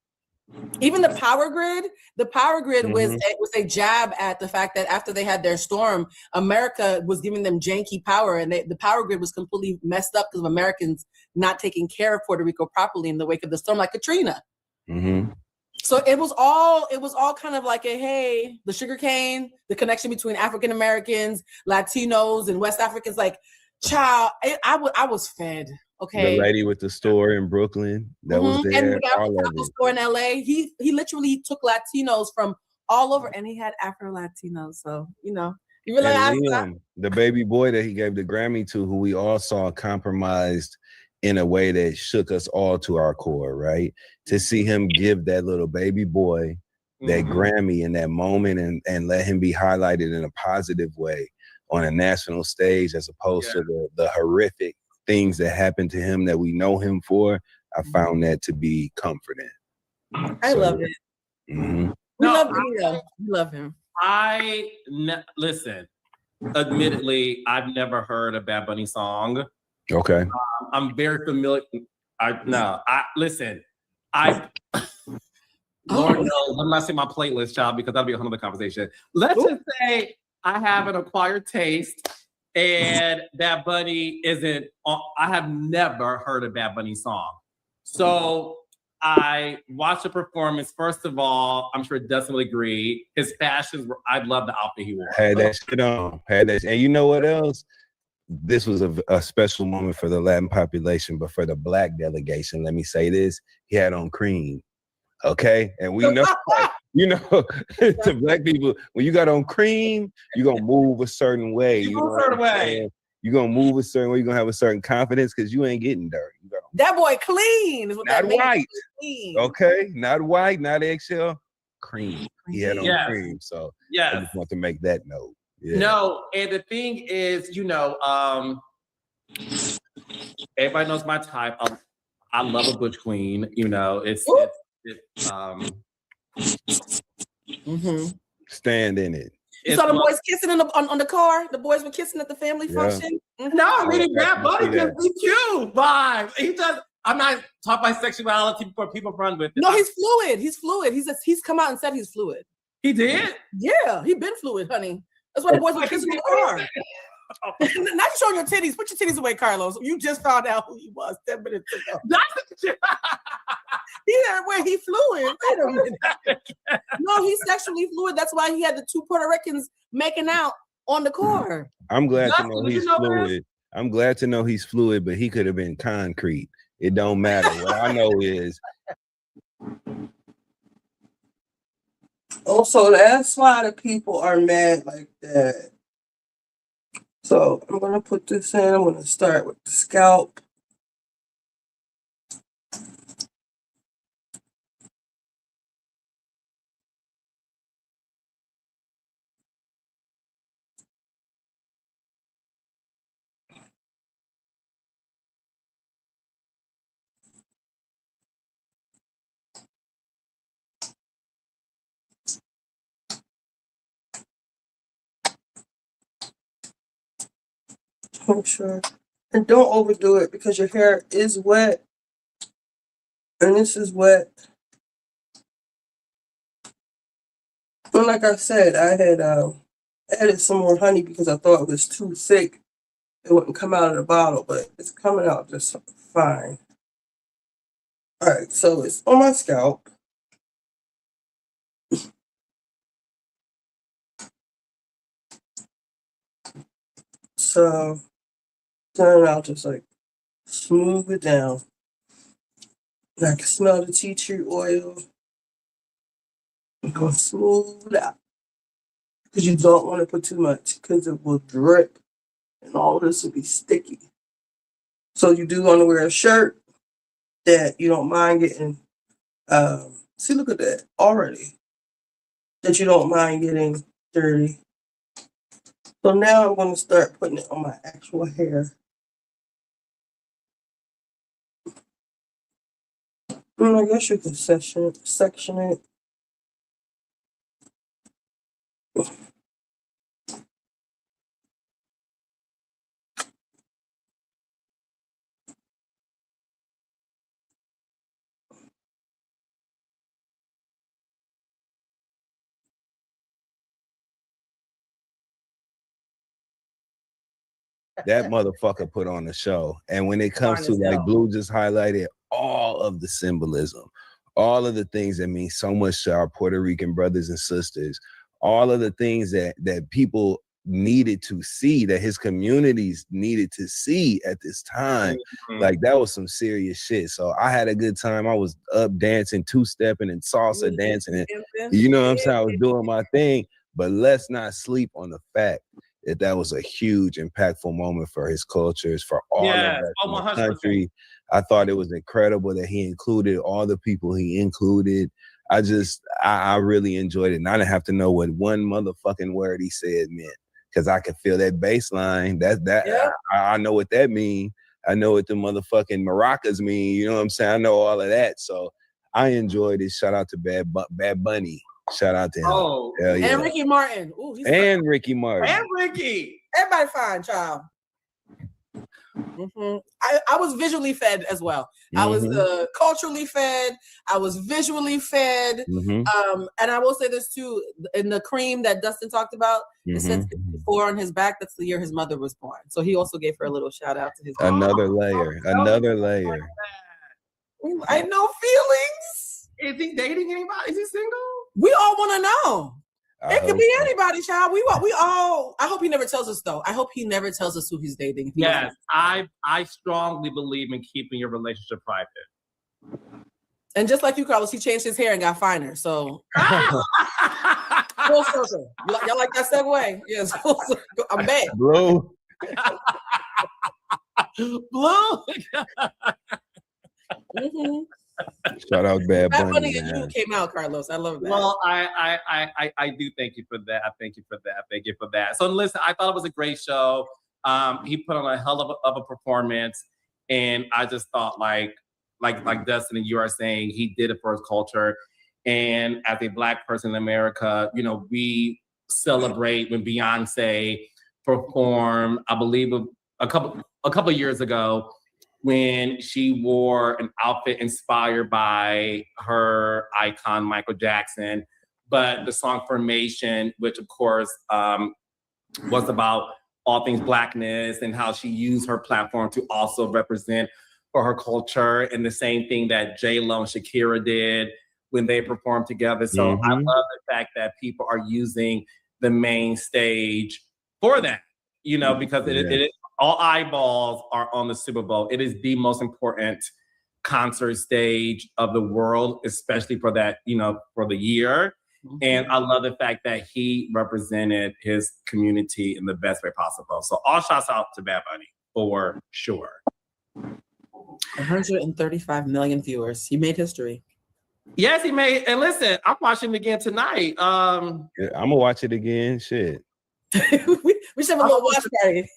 [SPEAKER 16] Even the power grid was a jab at the fact that after they had their storm, America was giving them janky power, and the power grid was completely messed up because of Americans not taking care of Puerto Rico properly in the wake of the storm, like Katrina. So it was all kind of like the sugarcane, the connection between African Americans, Latinos, and West Africans. Like, child, I was fed. Okay.
[SPEAKER 17] The lady with the store in Brooklyn that was there.
[SPEAKER 16] And the guy with the store in LA. He literally took Latinos from all over, and he had Afro Latinos. So you realize
[SPEAKER 17] the baby boy that he gave the Grammy to, who we all saw compromised in a way that shook us all to our core, right? To see him give that little baby boy that Grammy in that moment and let him be highlighted in a positive way on a national stage, as opposed to the horrific things that happened to him that we know him for, I found that to be comforting.
[SPEAKER 16] I love it. We love him.
[SPEAKER 15] Listen, admittedly, I've never heard a Bad Bunny song.
[SPEAKER 17] Okay.
[SPEAKER 15] I'm very familiar. Listen, Lord knows, I'm not saying my playlist, child, because that'll be a whole other conversation. Let's just say I have an acquired taste, and Bad Bunny isn't. I have never heard a Bad Bunny song, so I watched the performance. First of all, I'm sure Dustin will agree. His fashions were. I love the outfit he wore.
[SPEAKER 17] Had that shit on. And you know what else? This was a special moment for the Latin population, but for the Black delegation, let me say this: he had on cream. Okay, and we know, to Black people, when you got on cream, you're gonna move a certain way. You're gonna move a certain way. You're gonna have a certain confidence because you ain't getting dirty.
[SPEAKER 16] That boy clean. Is what
[SPEAKER 17] not
[SPEAKER 16] that
[SPEAKER 17] white.
[SPEAKER 16] Clean.
[SPEAKER 17] Okay, not white, not eggshell. Cream. He had on cream. So I just want to make that note. Yeah.
[SPEAKER 15] No, and the thing is, everybody knows my type. I love a butch queen.
[SPEAKER 17] Stand in it.
[SPEAKER 16] You saw the boys kissing on the car. The boys were kissing at the family function.
[SPEAKER 15] No, really, Bad Bunny gives me cute vibes. He does. I'm not talking about sexuality for people run with it.
[SPEAKER 16] No, he's fluid. He's come out and said he's fluid.
[SPEAKER 15] He did?
[SPEAKER 16] Yeah, he been fluid, honey. That's why the boys were kissing in the car. Not showing your titties. Put your titties away, Carlos. You just found out who he was 10 minutes ago. He said where he fluid. Wait a minute. No, he's sexually fluid. That's why he had the two Puerto Ricans making out on the car.
[SPEAKER 17] I'm glad to know he's fluid. I'm glad to know he's fluid, but he could have been concrete. It don't matter. What I know is.
[SPEAKER 1] Also, that's why the people are mad like that. So I'm going to put this in. I'm going to start with the scalp. Make sure. And don't overdo it because your hair is wet. And this is wet. And like I said, I had added some more honey because I thought it was too thick. It wouldn't come out of the bottle, but it's coming out just fine. All right, so it's on my scalp. So then I'll just like smooth it down. And I can smell the tea tree oil. I'm going to smooth it out. Because you don't want to put too much because it will drip and all of this will be sticky. So you do want to wear a shirt that you don't mind getting, see, look at that already, that you don't mind getting dirty. So now I'm going to start putting it on my actual hair. I guess you can section it.
[SPEAKER 17] That motherfucker put on the show. And when it comes to like Blue just highlighted all of the symbolism, all of the things that mean so much to our Puerto Rican brothers and sisters, all of the things that people needed to see, that his communities needed to see at this time. Like that was some serious shit. So I had a good time. I was up dancing, two-stepping and salsa dancing. And, you know what I'm saying? I was doing my thing. But let's not sleep on the fact that was a huge, impactful moment for his cultures, for all of us in the country. I thought it was incredible that he included all the people he included. I really enjoyed it. And I didn't have to know what one motherfucking word he said meant, because I could feel that bass line. I know what that means. I know what the motherfucking maracas mean. You know what I'm saying? I know all of that. So I enjoyed it. Shout out to Bad Bunny. Shout out to him.
[SPEAKER 16] Oh,
[SPEAKER 17] hell yeah.
[SPEAKER 16] And Ricky Martin. Ooh, he's
[SPEAKER 17] and Ricky Martin.
[SPEAKER 16] And Ricky. Everybody fine, child. I was visually fed as well. I was culturally fed. I was visually fed. And I will say this too, in the cream that Dustin talked about, it says 54 on his back. That's the year his mother was born. So he also gave her a little shout out to his
[SPEAKER 17] Another layer.
[SPEAKER 16] I know feelings.
[SPEAKER 15] Is he dating anybody? Is he single?
[SPEAKER 16] We all want to know.
[SPEAKER 17] I
[SPEAKER 16] It could
[SPEAKER 17] hope
[SPEAKER 16] be
[SPEAKER 17] so.
[SPEAKER 16] anybody, child. We all. I hope he never tells us though. I hope he never tells us who he's dating.
[SPEAKER 15] Yes, I strongly believe in keeping your relationship private.
[SPEAKER 16] And just like you, Carlos, he changed his hair and got finer. So full circle. Y'all like that segue? Yes. I'm back.
[SPEAKER 17] Blue.
[SPEAKER 16] Blue.
[SPEAKER 17] Shout out Bad
[SPEAKER 16] Bad
[SPEAKER 17] Bunny.
[SPEAKER 16] Bunny and you came out, Carlos. I love that.
[SPEAKER 15] Well, I do thank you for that. I thank you for that. Thank you for that. So listen, I thought it was a great show. He put on a hell of a performance, and I just thought like Dustin and you are saying, he did it for his culture. And as a Black person in America, you know, we celebrate when Beyonce performed, I believe a couple of years ago, when she wore an outfit inspired by her icon, Michael Jackson. But the song Formation, which of course was about all things Blackness and how she used her platform to also represent for her culture, and the same thing that J-Lo and Shakira did when they performed together. So I love the fact that people are using the main stage for that, you know, because it all eyeballs are on the Super Bowl. It is the most important concert stage of the world, especially for that, you know, for the year. And I love the fact that he represented his community in the best way possible. So all shouts out to Bad Bunny for sure.
[SPEAKER 16] 135 million viewers. He made history.
[SPEAKER 15] Yes, he made. And listen, I'm watching it again tonight.
[SPEAKER 17] I'm gonna watch it again. Shit.
[SPEAKER 16] We should have a little watch party.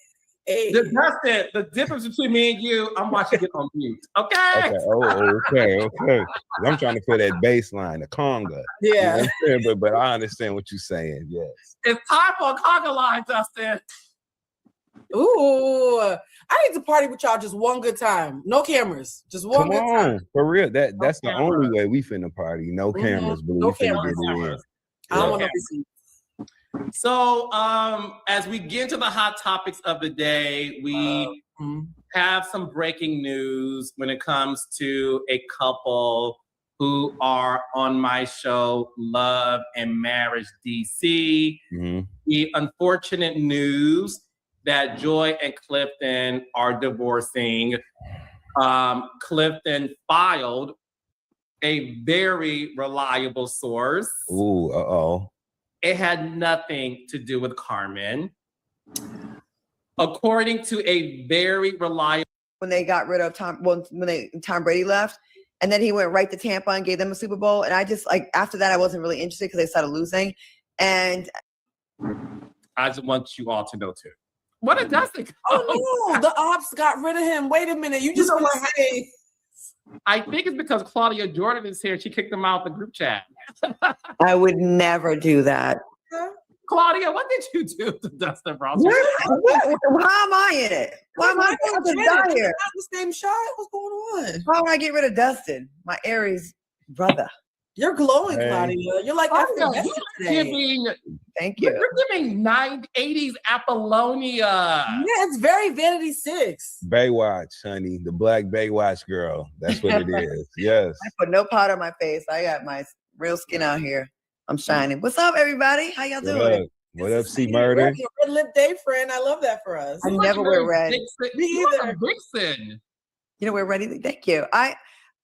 [SPEAKER 16] Hey.
[SPEAKER 15] The difference between me and you, I'm watching it on mute. Okay.
[SPEAKER 17] Okay. I'm trying to feel that bass line, the conga.
[SPEAKER 16] Yeah.
[SPEAKER 17] You know what I'm saying? But I understand what you're saying. Yes.
[SPEAKER 15] It's time for a conga line, Dustin.
[SPEAKER 16] Ooh, I need to party with y'all just one good time. No cameras. Just one good time.
[SPEAKER 17] For real. That's the only way we finna party. No cameras, but
[SPEAKER 16] No
[SPEAKER 17] we finna
[SPEAKER 16] cameras.
[SPEAKER 17] get it in.
[SPEAKER 16] I don't want no receipts.
[SPEAKER 15] So as we get into the hot topics of the day, we have some breaking news when it comes to a couple who are on my show, Love and Marriage DC. The unfortunate news that Joy and Clifton are divorcing. Clifton filed a very reliable source.
[SPEAKER 17] Ooh,
[SPEAKER 15] It had nothing to do with Carmen. according to a very reliable.
[SPEAKER 18] When they got rid of Tom Brady left, and then he went right to Tampa and gave them a Super Bowl. And I just like after that I wasn't really interested because they started losing. And
[SPEAKER 15] I just want you all to know too. What did Dustin?
[SPEAKER 16] Oh no, the ops got rid of him. Wait a minute, you just want to say?
[SPEAKER 15] I think it's because Claudia Jordan is here. She kicked him out of the group chat.
[SPEAKER 18] I would never do that.
[SPEAKER 15] Claudia, what did you do to Dustin Ross?
[SPEAKER 18] How am I in it? Why am I
[SPEAKER 16] not
[SPEAKER 18] here?
[SPEAKER 16] the same shot? What's going on?
[SPEAKER 18] How would I get rid of Dustin, my Aries brother?
[SPEAKER 16] You're glowing,
[SPEAKER 17] Hey.
[SPEAKER 16] Claudia. You're like
[SPEAKER 15] Claudia,
[SPEAKER 18] Thank you.
[SPEAKER 15] You're giving 80s Apollonia.
[SPEAKER 16] Yeah, it's very Vanity 6.
[SPEAKER 17] Baywatch, honey, the black Baywatch girl. That's what it is. Yes.
[SPEAKER 18] I put no powder on my face. I got my real skin out here. I'm shining. What's up, everybody? How y'all
[SPEAKER 17] What
[SPEAKER 18] doing?
[SPEAKER 17] up? What up, C Murder?
[SPEAKER 16] Your red lip day friend. I love that for us.
[SPEAKER 18] I never wear red.
[SPEAKER 16] Me either.
[SPEAKER 15] Vixen.
[SPEAKER 18] You know, we're ready. Thank you.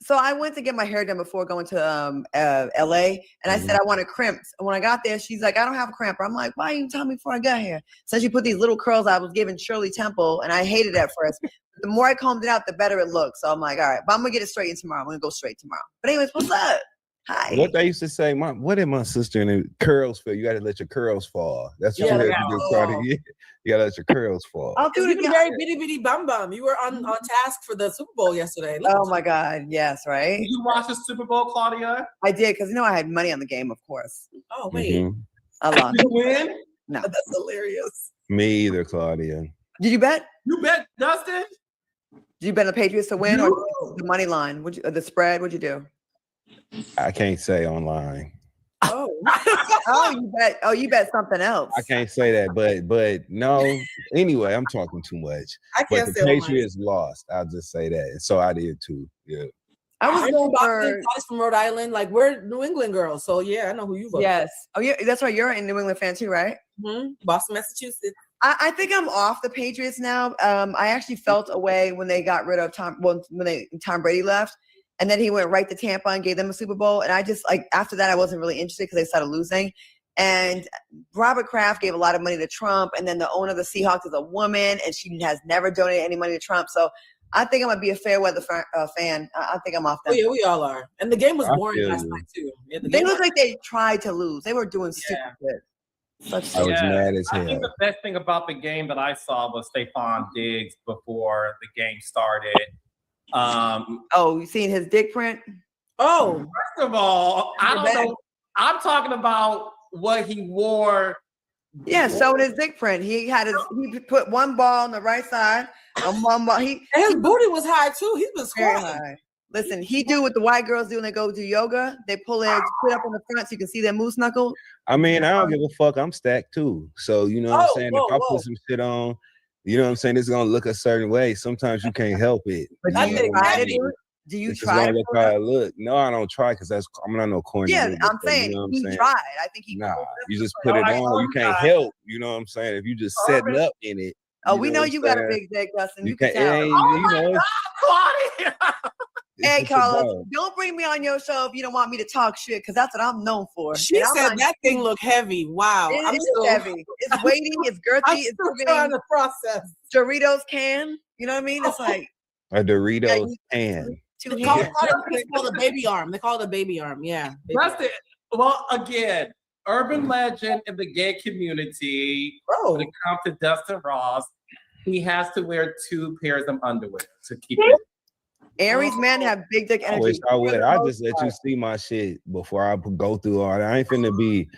[SPEAKER 18] So I went to get my hair done before going to LA, and I said I wanted crimps. And when I got there, she's like, "I don't have a crimper." I'm like, "Why didn't you tell me before I got here?" So she put these little curls I was giving Shirley Temple, and I hated it at first. The more I combed it out, the better it looked. So I'm like, "All right, but I'm gonna get it straightened tomorrow. I'm gonna go straight tomorrow." But anyways, what's up? Hi.
[SPEAKER 17] What they used to say, what did my sister in the curls feel? You got to let your curls fall. That's what you had to do, Claudia. You got to let your curls fall.
[SPEAKER 18] I'll do it again.
[SPEAKER 16] Very bitty bitty bum bum. You were on task for the Super Bowl yesterday.
[SPEAKER 18] Oh my God, yes, right?
[SPEAKER 15] Did you watch the Super Bowl, Claudia?
[SPEAKER 18] I did, because I had money on the game, of course.
[SPEAKER 16] Oh wait,
[SPEAKER 18] I lost.
[SPEAKER 15] Did you win?
[SPEAKER 18] No,
[SPEAKER 16] that's hilarious.
[SPEAKER 17] Me either, Claudia.
[SPEAKER 18] Did you bet?
[SPEAKER 15] You bet, Dustin?
[SPEAKER 18] Did you bet the Patriots to win or the money line? Or the spread? What'd you do?
[SPEAKER 17] I can't say online.
[SPEAKER 16] Oh,
[SPEAKER 18] you bet something else.
[SPEAKER 17] I can't say that, but no. Anyway, I'm talking too much.
[SPEAKER 16] I can't
[SPEAKER 17] but
[SPEAKER 16] say
[SPEAKER 17] the
[SPEAKER 16] online.
[SPEAKER 17] Patriots lost. I'll just say that. And so I did too. Yeah.
[SPEAKER 18] I was
[SPEAKER 16] know
[SPEAKER 18] over.
[SPEAKER 16] Boston from Rhode Island. Like we're New England girls, so yeah, I know who you vote.
[SPEAKER 18] Yes. Oh, yeah. That's right. You're a New England fan too, right?
[SPEAKER 16] Boston, Massachusetts.
[SPEAKER 18] I think I'm off the Patriots now. I actually felt away when they got rid of Tom Brady left, and then he went right to Tampa and gave them a Super Bowl. And I just after that I wasn't really interested because they started losing. And Robert Kraft gave a lot of money to Trump, and then the owner of the Seahawks is a woman, and she has never donated any money to Trump. So I think I'm gonna be a fair weather fan. I think I'm off them.
[SPEAKER 16] Oh yeah, we all are. And the game was boring last night too. Yeah,
[SPEAKER 18] they looked like they tried to lose. They were doing stupid.
[SPEAKER 17] I was mad as
[SPEAKER 15] I
[SPEAKER 17] hell.
[SPEAKER 15] think the best thing about the game that I saw was Stephon Diggs before the game started.
[SPEAKER 18] You seen his dick print?
[SPEAKER 16] Oh,
[SPEAKER 15] first of all, I don't know. I'm talking about what he wore.
[SPEAKER 18] Yeah, showing his dick print. He put one ball on the right side and one ball.
[SPEAKER 16] And his booty was high too. He's been
[SPEAKER 18] Very
[SPEAKER 16] squatting.
[SPEAKER 18] high. Listen, he do what the white girls do when they go do yoga. They pull their foot up in the front so you can see their moose knuckle.
[SPEAKER 17] I mean, I don't give a fuck. I'm stacked too. So you know what I'm saying? If I put some shit on, you know what I'm saying, it's gonna look a certain way. Sometimes you can't help it.
[SPEAKER 18] But do you try to do it? Do you
[SPEAKER 17] It's just
[SPEAKER 18] try
[SPEAKER 17] gonna
[SPEAKER 18] to
[SPEAKER 17] look
[SPEAKER 18] do
[SPEAKER 17] how
[SPEAKER 18] it?
[SPEAKER 17] it look. No, I don't try because I'm not no corny.
[SPEAKER 18] Yeah,
[SPEAKER 17] nigga,
[SPEAKER 18] I'm
[SPEAKER 17] so,
[SPEAKER 18] saying
[SPEAKER 17] you know what
[SPEAKER 18] he
[SPEAKER 17] I'm saying?
[SPEAKER 18] tried. I think he.
[SPEAKER 17] Nah, you just put it on. You can't help. You know what I'm saying? If you just setting up in it.
[SPEAKER 18] Oh, we know
[SPEAKER 17] what
[SPEAKER 18] you
[SPEAKER 17] I'm
[SPEAKER 18] got a
[SPEAKER 17] saying?
[SPEAKER 18] big dick, Dustin.
[SPEAKER 17] You
[SPEAKER 18] You can
[SPEAKER 17] can't.
[SPEAKER 18] tell.
[SPEAKER 17] It ain't, you know.
[SPEAKER 15] Claudia.
[SPEAKER 18] Hey,
[SPEAKER 17] It's a
[SPEAKER 18] Carlos,
[SPEAKER 17] ball.
[SPEAKER 18] don't bring me on your show if you don't want me to talk shit, because that's what I'm known for.
[SPEAKER 16] She
[SPEAKER 18] And I'm
[SPEAKER 16] said
[SPEAKER 18] not-
[SPEAKER 16] that thing looked heavy. Wow.
[SPEAKER 18] It
[SPEAKER 16] I'm
[SPEAKER 18] is
[SPEAKER 16] still
[SPEAKER 18] heavy. It's weighty. It's girthy.
[SPEAKER 16] I'm
[SPEAKER 18] It's
[SPEAKER 16] still
[SPEAKER 18] giving
[SPEAKER 16] trying to process.
[SPEAKER 18] Doritos can. You know what I mean? It's like
[SPEAKER 17] A Doritos can.
[SPEAKER 18] two
[SPEAKER 16] They call
[SPEAKER 18] hands.
[SPEAKER 16] it a baby arm. They call it a baby arm. Yeah. baby arm.
[SPEAKER 15] That's it. Well, again, urban legend in the gay community. When it comes to Dustin Ross, he has to wear 2 pairs of underwear to keep it.
[SPEAKER 18] Aries men have big dick
[SPEAKER 17] I
[SPEAKER 18] energy.
[SPEAKER 17] wish I would.
[SPEAKER 18] For the
[SPEAKER 17] I
[SPEAKER 18] most
[SPEAKER 17] just let you
[SPEAKER 18] part.
[SPEAKER 17] see my shit before I go through all that. I ain't finna be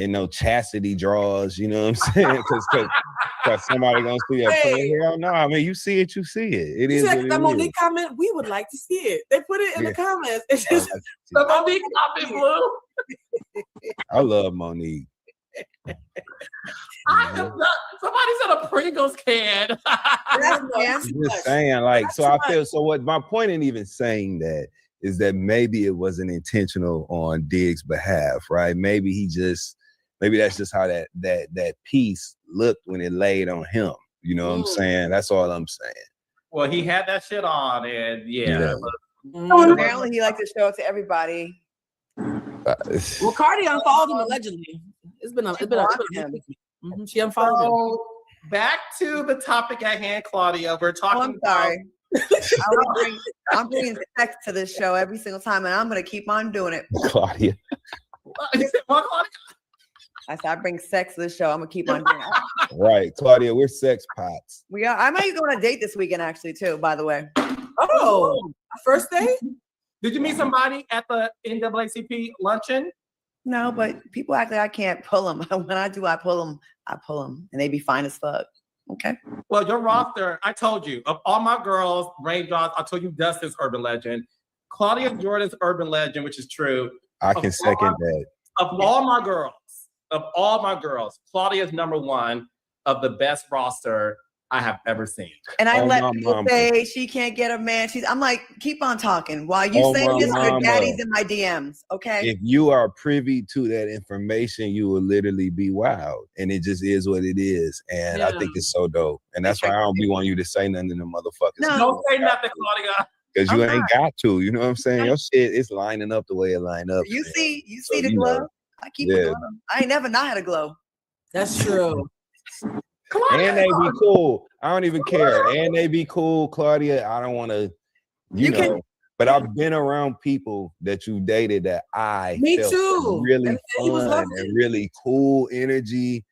[SPEAKER 17] in no chastity draws, you know what I'm saying? Because somebody gonna see it.
[SPEAKER 16] Hey.
[SPEAKER 17] Hell no, I mean you see it, you see it. It
[SPEAKER 16] You
[SPEAKER 17] is
[SPEAKER 16] see,
[SPEAKER 17] what
[SPEAKER 16] like,
[SPEAKER 17] it
[SPEAKER 16] that
[SPEAKER 17] is.
[SPEAKER 16] Monique comment, we would like to see it. They put it in the
[SPEAKER 17] Yeah.
[SPEAKER 16] comments. It's just
[SPEAKER 15] The Monique comment blue.
[SPEAKER 17] I love Monique.
[SPEAKER 15] I have not, somebody said a Pringles can.
[SPEAKER 17] I'm just saying, like, so I feel so. What my point in even saying that is that maybe it wasn't intentional on Diggs' behalf, right? Maybe that's just how that piece looked when it laid on him. You know what I'm saying? That's all I'm saying.
[SPEAKER 15] Well, he had that shit on, and yeah.
[SPEAKER 18] Apparently, he likes to show it to everybody.
[SPEAKER 16] Well, Cardi unfollowed him allegedly. It's been a
[SPEAKER 18] blocked him.
[SPEAKER 16] She unfollowed him.
[SPEAKER 15] back to the topic at hand, Claudia. We're talking
[SPEAKER 18] I'm sorry. I'm bringing sex to this show every single time, and I'm going to keep on doing it.
[SPEAKER 17] Claudia.
[SPEAKER 18] I said I bring sex to this show. I'm going to keep on doing it.
[SPEAKER 17] Right, Claudia, we're sex pots.
[SPEAKER 18] We are. I might go on a date this weekend, actually, too, by the way.
[SPEAKER 16] Oh, first date?
[SPEAKER 15] Did you meet somebody at the NAACP luncheon?
[SPEAKER 18] No, but people act like I can't pull them. When I do, I pull them, and they be fine as fuck. Okay.
[SPEAKER 15] Well, your roster, I told you, of all my girls, Raindrops, I told you Dustin's urban legend, Claudia Jordan's urban legend, which is true.
[SPEAKER 17] I can second that.
[SPEAKER 15] Of all my girls, Claudia's number one of the best roster I have ever seen.
[SPEAKER 18] And I let people say she can't get a man. I'm like, keep on talking. While you saying this, your daddy's in my DMs, okay?
[SPEAKER 17] If you are privy to that information, you will literally be wild. And it just is what it is. And I think it's so dope. And that's why I don't be wanting you to say nothing to them motherfuckers.
[SPEAKER 15] No, don't say nothing, Claudia.
[SPEAKER 17] Because you ain't got to. You know what I'm saying? Your shit is lining up the way it lined up.
[SPEAKER 18] You see the glow? I keep a glow. I ain't never not had a glow.
[SPEAKER 16] That's true.
[SPEAKER 17] And they be cool. I don't even care. And they be cool, Claudia. I don't want to, you know. But I've been around people that you dated that I felt really fun and really cool energy,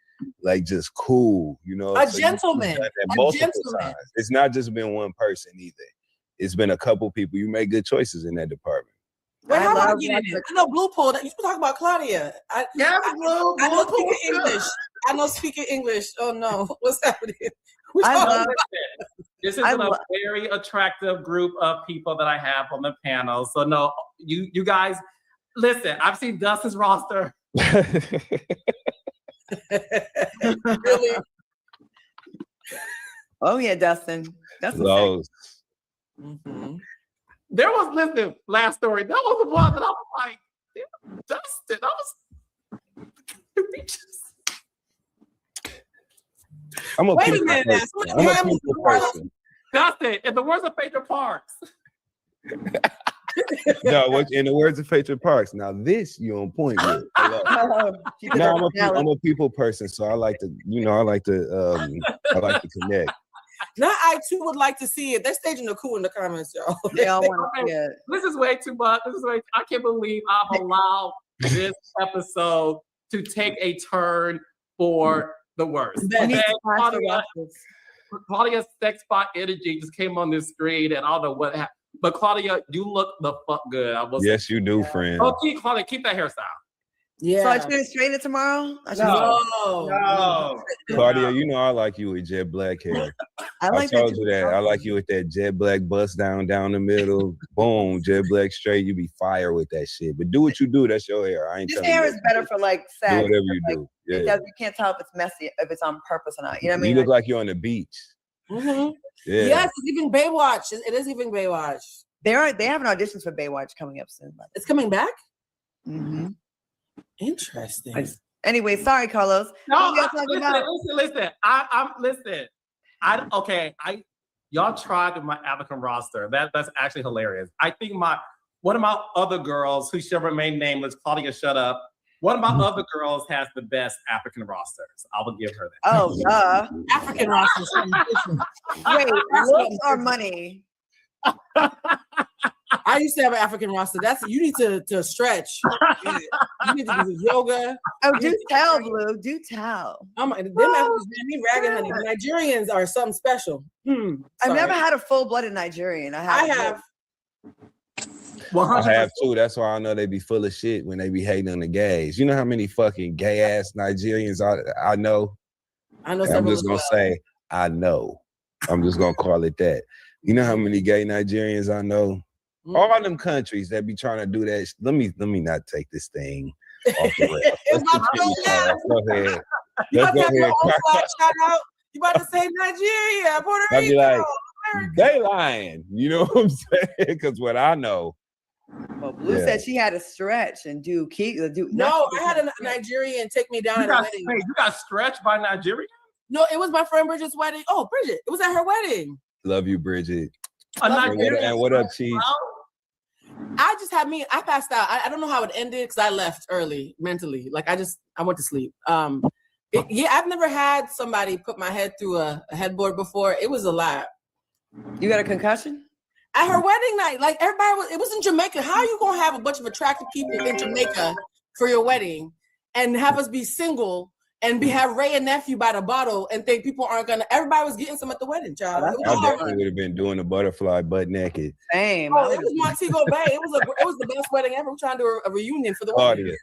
[SPEAKER 17] like just cool, you know.
[SPEAKER 16] A gentleman.
[SPEAKER 17] Times. It's not just been one person either. It's been a couple people. You made good choices in that department.
[SPEAKER 16] Well, how about you? I know Blue Pool. You should talk about Claudia. I know speaking English. I know speaking English. Oh no, what's happening?
[SPEAKER 15] This is a very attractive group of people that I have on the panel. So no, you guys, listen. I've seen Dustin's roster.
[SPEAKER 16] Really?
[SPEAKER 18] Oh yeah, Dustin. That's
[SPEAKER 17] Lowe's.
[SPEAKER 15] There was last story. That was the one that I was like, Dustin.
[SPEAKER 16] Wait a minute.
[SPEAKER 15] Dustin, in the words of Phaedra Parks.
[SPEAKER 17] No, in the words of Phaedra Parks. Now this you on point with. No, I'm a people person, so I like to connect.
[SPEAKER 16] Now I too would like to see it. They're staging the coup in the comments, y'all.
[SPEAKER 18] They all want to see it.
[SPEAKER 15] This is way too much. I can't believe I've allowed this episode to take a turn for the worst. Claudia's sex spot energy just came on this screen, and I don't know what happened. But Claudia, you look the fuck good.
[SPEAKER 17] Yes, you do, friend.
[SPEAKER 15] Oh, Claudia, keep that hairstyle.
[SPEAKER 18] Yeah. So I should straighten it tomorrow?
[SPEAKER 15] No.
[SPEAKER 17] Claudia, you know I like you with jet black hair. I told you that. I like you with that jet black bust down the middle. Boom, jet black straight. You be fire with that shit. But do what you do. That's your hair. I ain't
[SPEAKER 18] this
[SPEAKER 17] telling you.
[SPEAKER 18] This hair is better for like sex.
[SPEAKER 17] Do whatever you do. Yeah.
[SPEAKER 18] You can't tell if it's messy, if it's on purpose or not. You know what I mean?
[SPEAKER 17] You look like you're on the beach.
[SPEAKER 16] Mm-hmm.
[SPEAKER 17] Yeah.
[SPEAKER 16] Yes, it's even Baywatch. It is even Baywatch.
[SPEAKER 18] They have an auditions for Baywatch coming up soon.
[SPEAKER 16] It's coming back?
[SPEAKER 18] Mm-hmm.
[SPEAKER 16] Interesting.
[SPEAKER 18] Anyway, sorry, Carlos.
[SPEAKER 15] No, listen. Y'all tried with my applicant roster. That's actually hilarious. I think one of my other girls, who shall remain nameless, Claudia, shut up. One of my other girls has the best African rosters. I will give her that.
[SPEAKER 18] Oh, duh.
[SPEAKER 16] African rosters.
[SPEAKER 18] Wait, looks or money?
[SPEAKER 16] I used to have an African roster. You need to stretch. You need to do yoga.
[SPEAKER 18] Oh, do tell, Blue. Do tell.
[SPEAKER 16] Them Africans made me ragged, honey. The Nigerians are something special.
[SPEAKER 18] I've never had a full-blooded Nigerian. I have.
[SPEAKER 17] I have too. That's why I know they be full of shit when they be hating on the gays. You know how many fucking gay ass Nigerians I know? I'm just gonna say I know. I'm just gonna call it that. You know how many gay Nigerians I know? All them countries that be trying to do that. Let me not take this thing off the rails. Go ahead.
[SPEAKER 16] Let's go ahead. Shout out. You about to say Nigeria, Puerto Rico?
[SPEAKER 17] I'll be like, they lying. You know what I'm saying? Because what I know.
[SPEAKER 18] Well, Blue said she had to stretch and do.
[SPEAKER 16] No, I had a Nigerian take me down at a wedding.
[SPEAKER 15] You got stretched by Nigeria?
[SPEAKER 16] No, it was my friend Bridget's wedding. Oh, Bridget. It was at her wedding.
[SPEAKER 17] Love you, Bridget.
[SPEAKER 15] And
[SPEAKER 17] what up, Chief?
[SPEAKER 16] I passed out. I don't know how it ended because I left early mentally. Like I went to sleep. Yeah, I've never had somebody put my head through a headboard before. It was a lot.
[SPEAKER 18] You got a concussion?
[SPEAKER 16] At her wedding night, like it was in Jamaica. How are you gonna have a bunch of attractive people in Jamaica for your wedding and have us be single and have Ray and nephew by the bottle and think people aren't gonna? Everybody was getting some at the wedding, child. It was
[SPEAKER 17] I
[SPEAKER 16] hard.
[SPEAKER 17] definitely would have been doing the butterfly butt naked.
[SPEAKER 18] Same.
[SPEAKER 16] Oh, it was Montego Bay. It was the best wedding ever. We're trying to do a reunion for the wedding.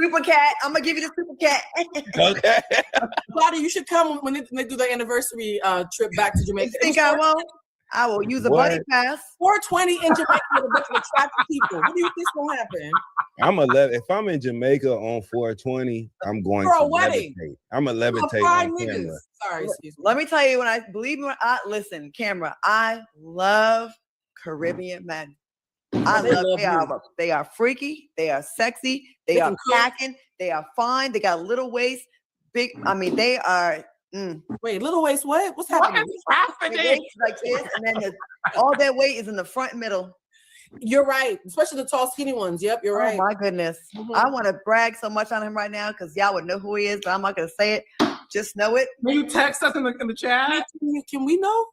[SPEAKER 18] Super cat. I'm gonna give you the super cat.
[SPEAKER 17] Okay.
[SPEAKER 16] Claudia, you should come when they do their anniversary trip back to Jamaica.
[SPEAKER 18] You think I won't? I will use a buddy pass.
[SPEAKER 16] 420 in Jamaica with a bunch of attractive people. What do you think's gonna happen?
[SPEAKER 17] I'm 11. If I'm in Jamaica on 420, I'm going
[SPEAKER 16] For a
[SPEAKER 17] to
[SPEAKER 16] wedding.
[SPEAKER 17] levitate. I'm a levitate on camera.
[SPEAKER 16] Sorry, excuse me.
[SPEAKER 18] Let me tell you, listen, camera. I love Caribbean men. They are freaky. They are sexy. They are packing. They are fine. They got little waist. Big. I mean, they are.
[SPEAKER 16] Wait, little waist. What? What's happening?
[SPEAKER 18] Their waist is like this, and then all their weight is in the front and middle.
[SPEAKER 16] You're right, especially the tall, skinny ones. Yep, you're right.
[SPEAKER 18] Oh my goodness, I want to brag so much on him right now because y'all would know who he is, but I'm not gonna say it. Just know it.
[SPEAKER 15] Can you text us in the chat?
[SPEAKER 16] Can we know?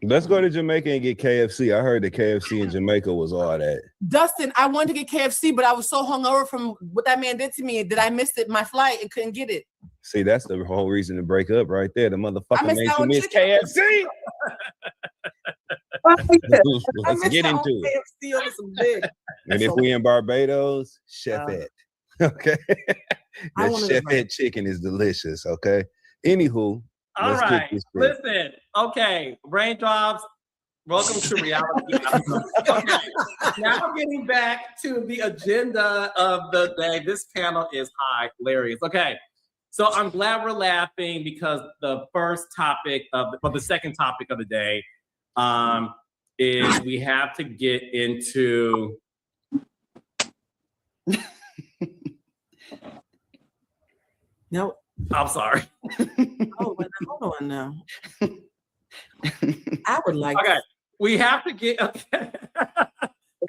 [SPEAKER 17] Let's go to Jamaica and get KFC. I heard the KFC in Jamaica was all that.
[SPEAKER 16] Dustin, I wanted to get KFC, but I was so hungover from what that man did to me that I missed my flight and couldn't get it.
[SPEAKER 17] See, that's the whole reason to break up right there. The motherfucker made you miss KFC. Let's get into it.
[SPEAKER 16] KFC over some big.
[SPEAKER 17] And if we in Barbados, Chef Ed. Okay. That Chef Ed chicken is delicious. Okay. Anywho.
[SPEAKER 15] All right. Listen. Okay. Raindrops. Welcome to reality. Okay. Now getting back to the agenda of the day. This panel is hilarious. Okay. So I'm glad we're laughing because the second topic of the day is we have to get into
[SPEAKER 16] No.
[SPEAKER 15] I'm sorry.
[SPEAKER 16] Hold on now. I would like.
[SPEAKER 15] Okay, we have to get. Okay.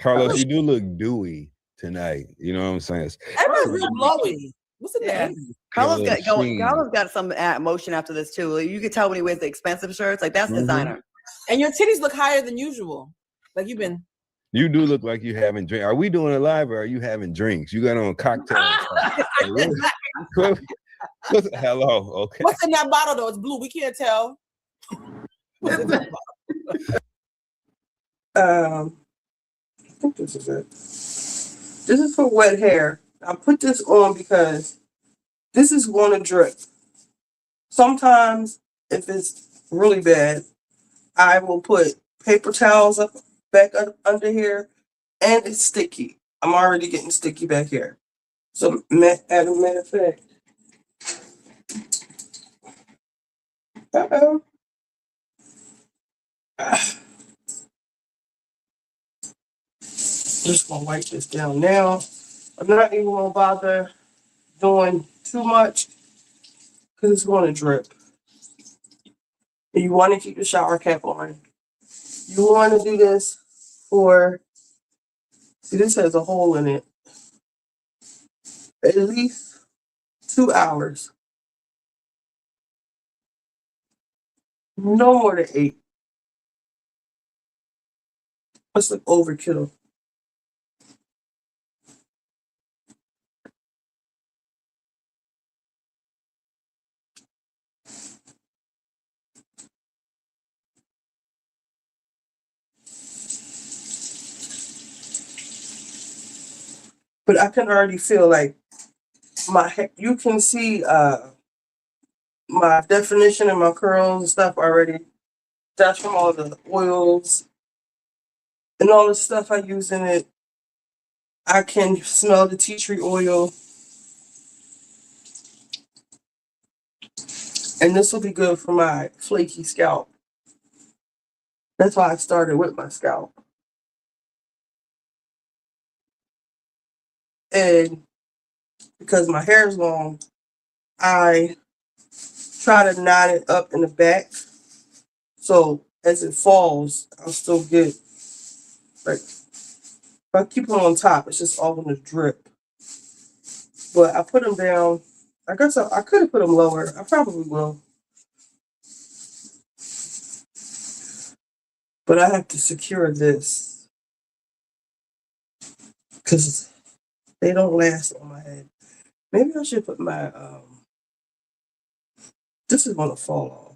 [SPEAKER 17] Carlos, you do look dewy tonight. You know what I'm saying?
[SPEAKER 16] Everyone's real blowy. What's the name?
[SPEAKER 18] Carlos got some emotion after this too. You can tell when he wears the expensive shirts. Like that's designer.
[SPEAKER 16] And your titties look higher than usual. Like you've been.
[SPEAKER 17] You do look like you having drinks. Are we doing it live or are you having drinks? You got on cocktails. Hello. Okay.
[SPEAKER 16] What's in that bottle though? It's blue. We can't tell. What's in that
[SPEAKER 1] bottle? I think this is it. This is for wet hair. I put this on because this is going to drip. Sometimes, if it's really bad, I will put paper towels back under here, and it's sticky. I'm already getting sticky back here. So, as a matter of fact, just gonna wipe this down now. I'm not even gonna bother doing too much because it's gonna drip. And you want to keep the shower cap on. You want to do this for, see, this has a hole in it, at least 2 hours. No more than 8. That's like overkill. But I can already feel like you can see my definition and my curls and stuff already. That's from all the oils and all the stuff I use in it. I can smell the tea tree oil. And this will be good for my flaky scalp. That's why I started with my scalp. And because my hair is long, I try to knot it up in the back. So as it falls, I'll still get, like, if I keep it on top, it's just all going to drip. But I put them down. I guess I could have put them lower. I probably will. But I have to secure this because they don't last on my head. Maybe I should put my, this is going to fall off.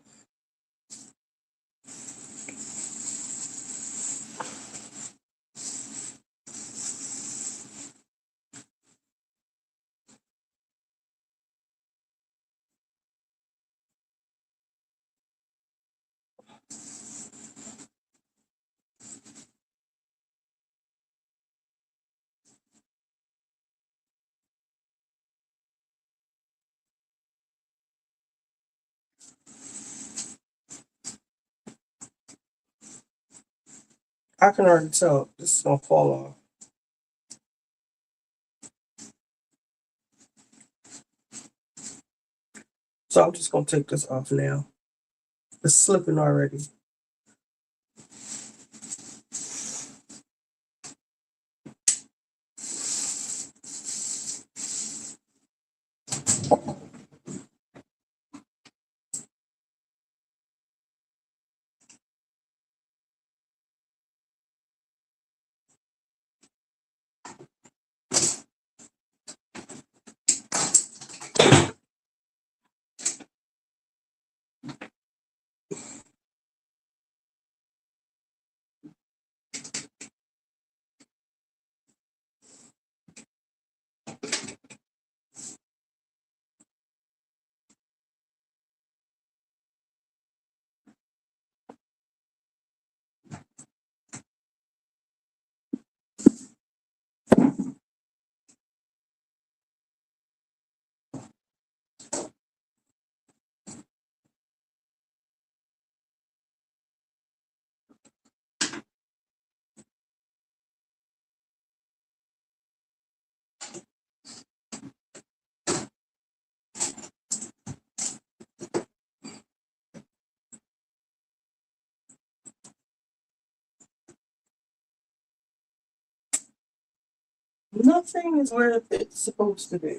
[SPEAKER 1] I can already tell this is going to fall off. So I'm just going to take this off now. It's slipping already. Nothing is where it's supposed to be.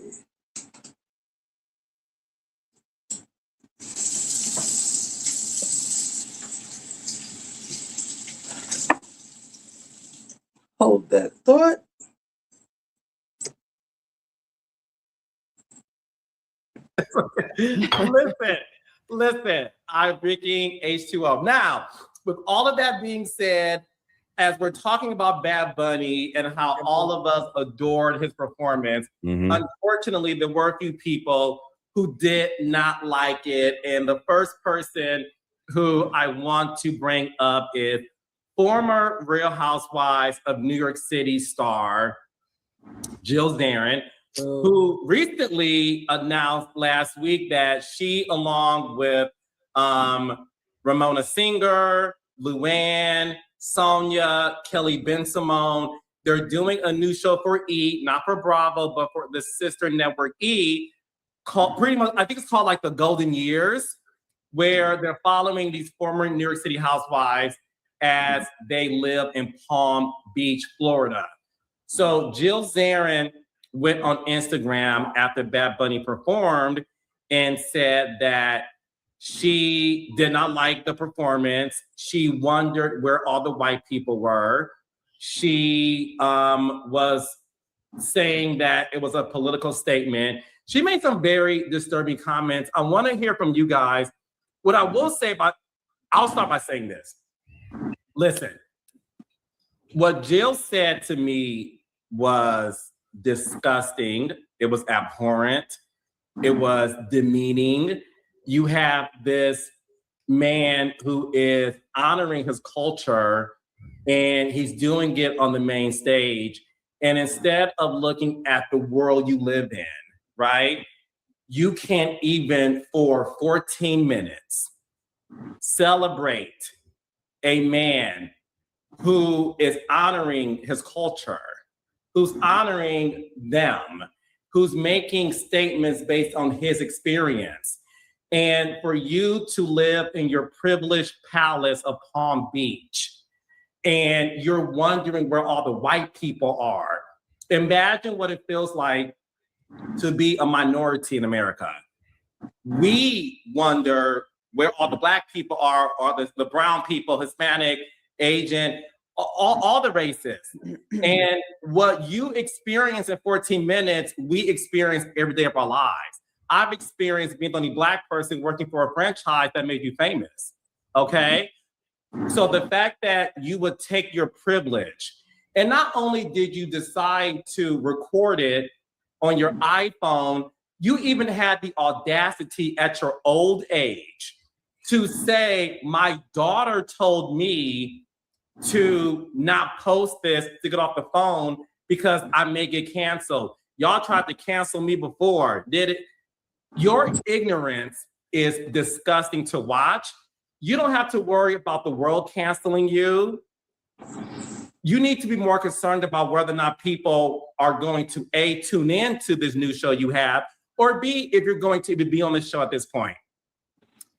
[SPEAKER 1] Hold that thought.
[SPEAKER 15] Listen, I'm drinking H2O. Now, with all of that being said, as we're talking about Bad Bunny and how all of us adored his performance, unfortunately, there were a few people who did not like it. And the first person who I want to bring up is former Real Housewives of New York City star Jill Zarin, who recently announced last week that she, along with Ramona Singer, Luann, Sonia, Kelly Ben-Simone, they're doing a new show for E, not for Bravo, but for the sister network E, called pretty much, I think it's called like The Golden Years, where they're following these former New York City housewives as they live in Palm Beach, Florida. So Jill Zarin went on Instagram after Bad Bunny performed and said that she did not like the performance. She wondered where all the white people were. She was saying that it was a political statement. She made some very disturbing comments. I want to hear from you guys. What I will say I'll start by saying this. Listen, what Jill said to me was disgusting. It was abhorrent. It was demeaning. You have this man who is honoring his culture and he's doing it on the main stage. And instead of looking at the world you live in, right, you can't even for 14 minutes celebrate a man who is honoring his culture, who's honoring them, who's making statements based on his experience. And for you to live in your privileged palace of Palm Beach, and you're wondering where all the white people are. Imagine what it feels like to be a minority in America. We wonder where all the Black people are, or the brown people, Hispanic, Asian, all the races. And what you experience in 14 minutes, we experience every day of our lives. I've experienced being the only Black person working for a franchise that made you famous, okay? So the fact that you would take your privilege, and not only did you decide to record it on your iPhone, you even had the audacity at your old age to say, my daughter told me to not post this, to get off the phone because I may get canceled. Y'all tried to cancel me before, did it? Your ignorance is disgusting to watch. You don't have to worry about the world canceling you. You need to be more concerned about whether or not people are going to A, tune in to this new show you have, or B, if you're going to be on the show at this point.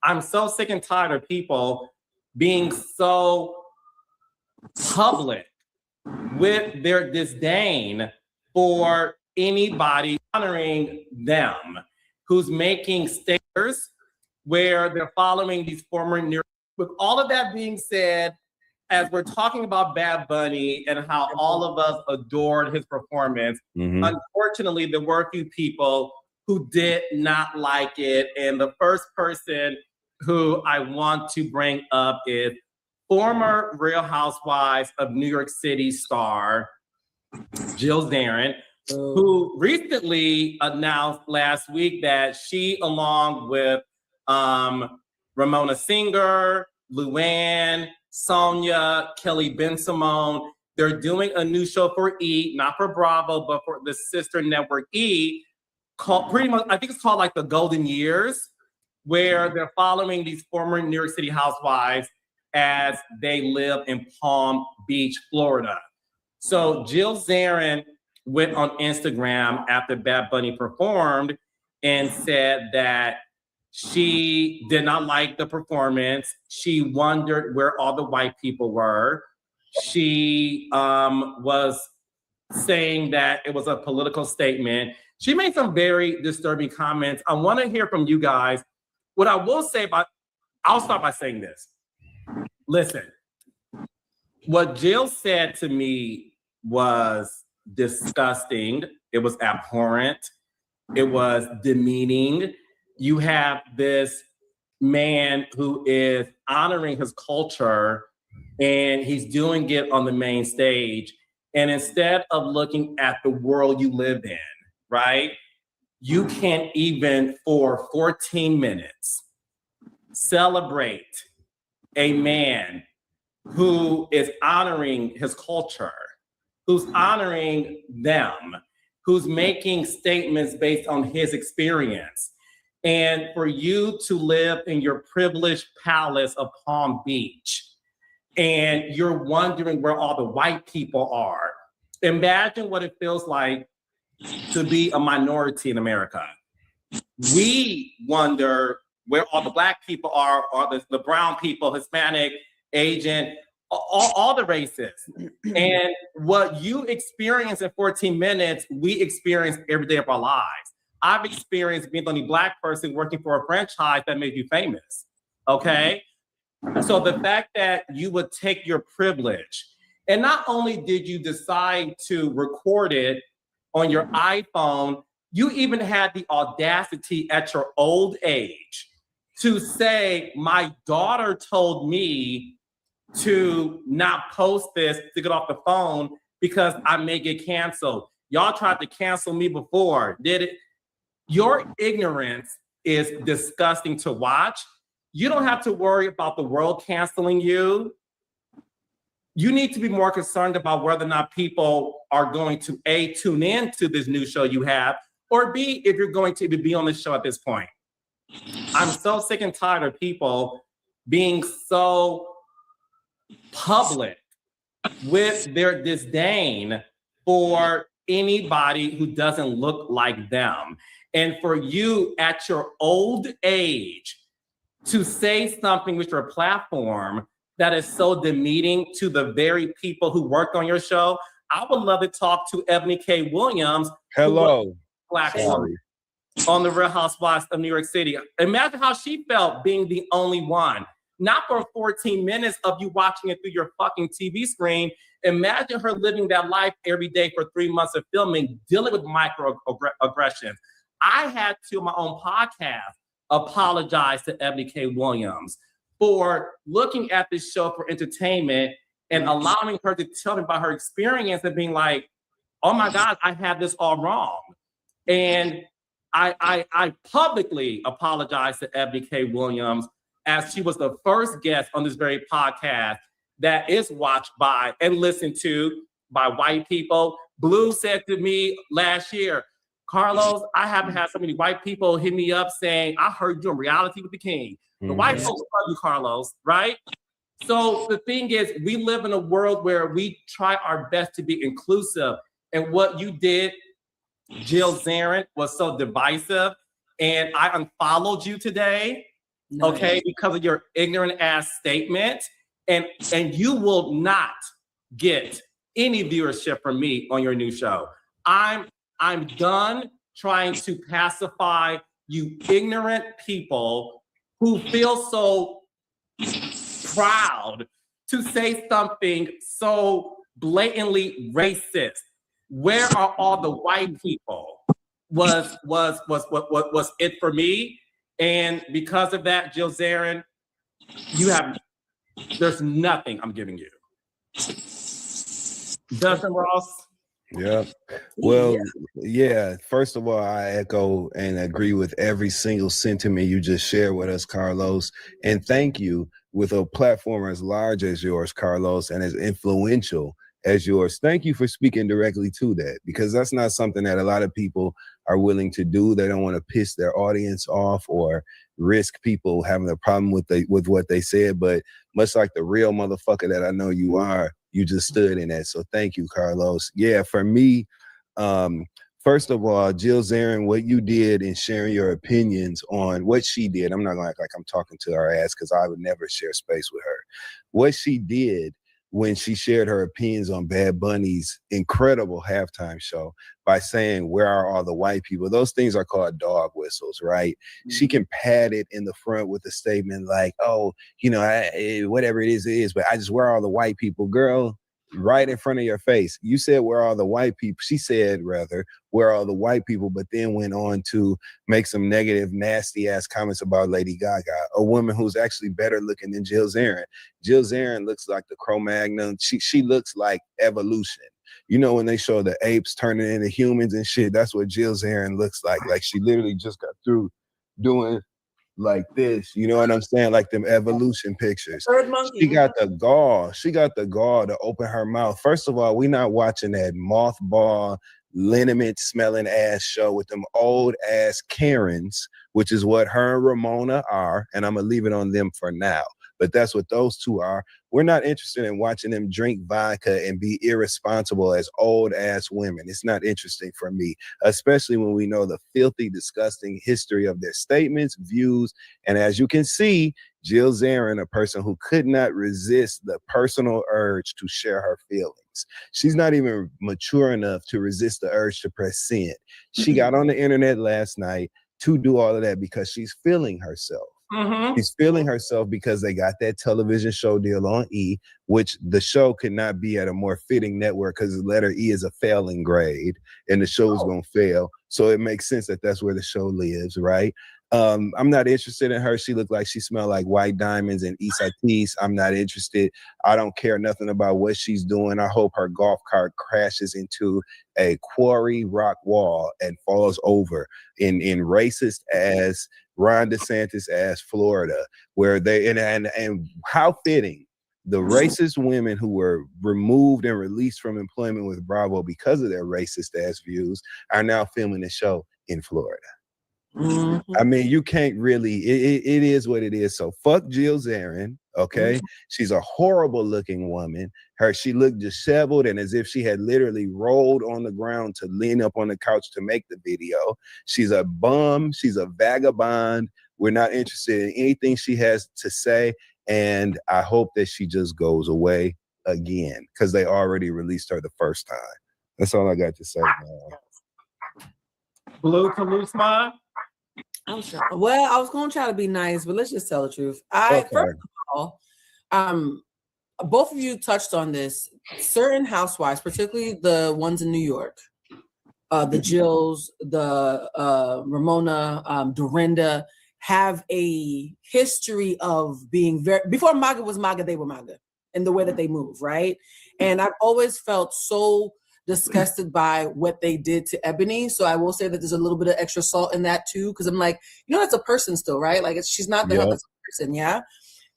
[SPEAKER 15] I'm so sick and tired of people being so public with their disdain for anybody honoring them who's making stickers where they're following these former near. With all of that being said, as we're talking about Bad Bunny and how all of us adored his performance, unfortunately, there were a few people who did not like it. And the first person who I want to bring up is former Real Housewives of New York City star Jill Zarin, who recently announced last week that she, along with Ramona Singer, Luann, Sonia, Kelly Ben-Simone, they're doing a new show for E, not for Bravo, but for the sister network E, called pretty much, I think it's called like The Golden Years, where they're following these former New York City housewives as they live in Palm Beach, Florida. So Jill Zarin went on Instagram after Bad Bunny performed and said that she did not like the performance. She wondered where all the white people were. She was saying that it was a political statement. She made some very disturbing comments. I want to hear from you guys. What I will say I'll start by saying this. Listen, what Jill said to me was disgusting. It was abhorrent. It was demeaning. You have this man who is honoring his culture and he's doing it on the main stage. And instead of looking at the world you live in, right? You can't even for 14 minutes celebrate a man who is honoring his culture, who's honoring them, who's making statements based on his experience. And for you to live in your privileged palace of Palm Beach, and you're wondering where all the white people are. Imagine what it feels like to be a minority in America. We wonder where all the Black people are, or the brown people, Hispanic, Asian, all the races. And what you experience in 14 minutes, we experience every day of our lives. I've experienced being the only Black person working for a franchise that made you famous, okay? So the fact that you would take your privilege, and not only did you decide to record it on your iPhone, you even had the audacity at your old age to say, my daughter told me to not post this, to get off the phone because I may get canceled. Y'all tried to cancel me before, did it? Your ignorance is disgusting to watch. You don't have to worry about the world canceling you. You need to be more concerned about whether or not people are going to A, tune in to this new show you have, or B, if you're going to be on the show at this point. I'm so sick and tired of people being so public with their disdain for anybody who doesn't look like them. And for you at your old age to say something with your platform that is so demeaning to the very people who worked on your show, I would love to talk to Ebony K. Williams.
[SPEAKER 17] Hello.
[SPEAKER 15] Black woman on the Real Housewives of New York City. Imagine how she felt being the only one. Not for 14 minutes of you watching it through your fucking TV screen. Imagine her living that life every day for 3 months of filming, dealing with microaggressions. I had to, on my own podcast, apologize to Ebony K. Williams for looking at this show for entertainment and allowing her to tell me about her experience and being like, oh my God, I had this all wrong. And I publicly apologized to Ebony K. Williams, as she was the first guest on this very podcast that is watched by and listened to by white people. Blue said to me last year, Carlos, I haven't had so many white people hit me up saying, I heard you on Reality with the King. The white folks love you, Carlos, right? So the thing is, we live in a world where we try our best to be inclusive. And what you did, Jill Zarin, was so divisive. And I unfollowed you today, okay, because of your ignorant ass statement. And you will not get any viewership from me on your new show. I'm done trying to pacify you ignorant people who feel so proud to say something so blatantly racist. Where are all the white people? Was it for me? And because of that, Jill Zarin, there's nothing I'm giving you. Dustin Ross.
[SPEAKER 17] Yeah. Well, yeah. First of all, I echo and agree with every single sentiment you just shared with us, Carlos. And thank you. With a platform as large as yours, Carlos, and as influential as yours, thank you for speaking directly to that, because that's not something that a lot of people are willing to do. They don't want to piss their audience off or risk people having a problem with what they said. But much like the real motherfucker that I know you are, you just stood in that. So thank you, Carlos. Yeah, for me, first of all, Jill Zarin, what you did in sharing your opinions on what she did, I'm not going to act like I'm talking to her ass, because I would never share space with her. What she did when she shared her opinions on Bad Bunny's incredible halftime show by saying, where are all the white people? Those things are called dog whistles, right? Mm-hmm. She can pad it in the front with a statement like, oh, you know, whatever it is, but I just, where are all the white people? Girl, right in front of your face. You said, where are all the white people? She said, rather, where are all the white people? But then went on to make some negative, nasty ass comments about Lady Gaga, a woman who's actually better looking than Jill Zarin. Jill Zarin looks like the Cro-Magnon. She looks like evolution. You know, when they show the apes turning into humans and shit, that's what Jill Zarin looks like. Like, she literally just got through doing like this, you know what I'm saying? Like them evolution pictures. She got the gall. She got the gall to open her mouth. First of all, we're not watching that mothball, liniment smelling ass show with them old ass Karens, which is what her and Ramona are. And I'm gonna leave it on them for now. But that's what those two are. We're not interested in watching them drink vodka and be irresponsible as old ass women. It's not interesting for me, especially when we know the filthy, disgusting history of their statements, views. And as you can see, Jill Zarin, a person who could not resist the personal urge to share her feelings. She's not even mature enough to resist the urge to press send. She got on the internet last night to do all of that because she's feeling herself. Mm-hmm. She's feeling herself because they got that television show deal on E, which the show could not be at a more fitting network because the letter E is a failing grade and the show is going to fail. So it makes sense that that's where the show lives, right? I'm not interested in her. She looked like she smelled like white diamonds and Isatis. I'm not interested. I don't care nothing about what she's doing. I hope her golf cart crashes into a quarry rock wall and falls over in racist ass Ron DeSantis ass Florida, where they and how fitting the racist women who were removed and released from employment with Bravo because of their racist ass views are now filming the show in Florida. Mm-hmm. I mean, you can't really, it is what it is. So fuck Jill Zarin, okay? Mm-hmm. She's a horrible looking woman. She looked disheveled and as if she had literally rolled on the ground to lean up on the couch to make the video. She's a bum. She's a vagabond. We're not interested in anything she has to say. And I hope that she just goes away again because they already released her the first time. That's all I got to say, man.
[SPEAKER 15] Blue to loose mind.
[SPEAKER 16] I was going to try to be nice, but let's just tell the truth. First of all, both of you touched on this. Certain housewives, particularly the ones in New York, the Jills, the Ramona, Dorinda, have a history of being before MAGA was MAGA, they were MAGA in the way that they move, right? And I've always felt so disgusted by what they did to Ebony. So I will say that there's a little bit of extra salt in that too, because I'm like, that's a person still, right? Like she's not the other person, yeah?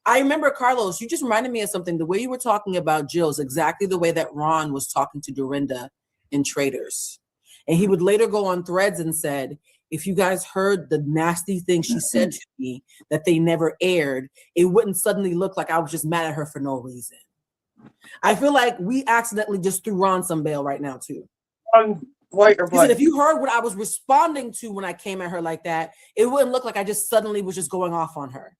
[SPEAKER 16] I remember, Carlos, you just reminded me of something. The way you were talking about Jill is exactly the way that Ron was talking to Dorinda in Traitors. And he would later go on Threads and said, if you guys heard the nasty thing she said to me that they never aired, it wouldn't suddenly look like I was just mad at her for no reason. I feel like we accidentally just threw Ron some bail right now too.
[SPEAKER 1] White or black?
[SPEAKER 16] If you heard what I was responding to when I came at her like that, it wouldn't look like I just suddenly was just going off on her.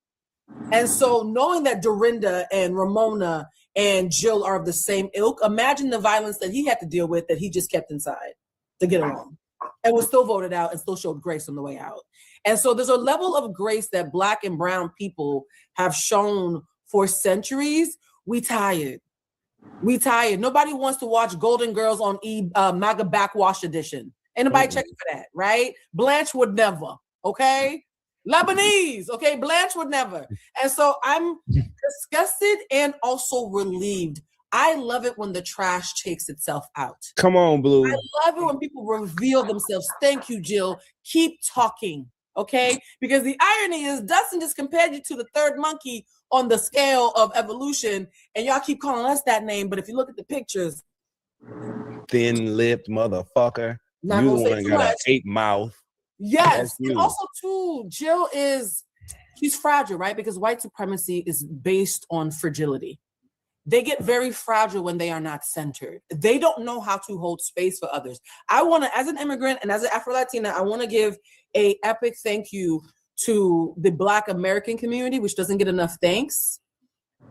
[SPEAKER 16] And so knowing that Dorinda and Ramona and Jill are of the same ilk, imagine the violence that he had to deal with that he just kept inside to get along and was still voted out and still showed grace on the way out. And so there's a level of grace that Black and brown people have shown for centuries. We tired. Nobody wants to watch Golden Girls on MAGA Backwash Edition. Ain't nobody checking for that, right? Blanche would never, okay? Lebanese, okay? Blanche would never. And so I'm disgusted and also relieved. I love it when the trash takes itself out.
[SPEAKER 17] Come on, Blue.
[SPEAKER 16] I love it when people reveal themselves. Thank you, Jill. Keep talking, okay? Because the irony is Dustin just compared you to the third monkey on the scale of evolution, and y'all keep calling us that name, but if you look at the pictures,
[SPEAKER 17] thin-lipped motherfucker.
[SPEAKER 16] Not
[SPEAKER 17] You
[SPEAKER 16] gonna say
[SPEAKER 17] the one
[SPEAKER 16] too
[SPEAKER 17] got an
[SPEAKER 16] much.
[SPEAKER 17] 8 mouth.
[SPEAKER 16] yes.
[SPEAKER 17] That's
[SPEAKER 16] And
[SPEAKER 17] you.
[SPEAKER 16] also, too, Jill she's fragile, right? Because white supremacy is based on fragility. They get very fragile when they are not centered. They don't know how to hold space for others. I want to, as an immigrant and as an Afro-Latina, I want to give a epic thank you to the Black American community, which doesn't get enough thanks.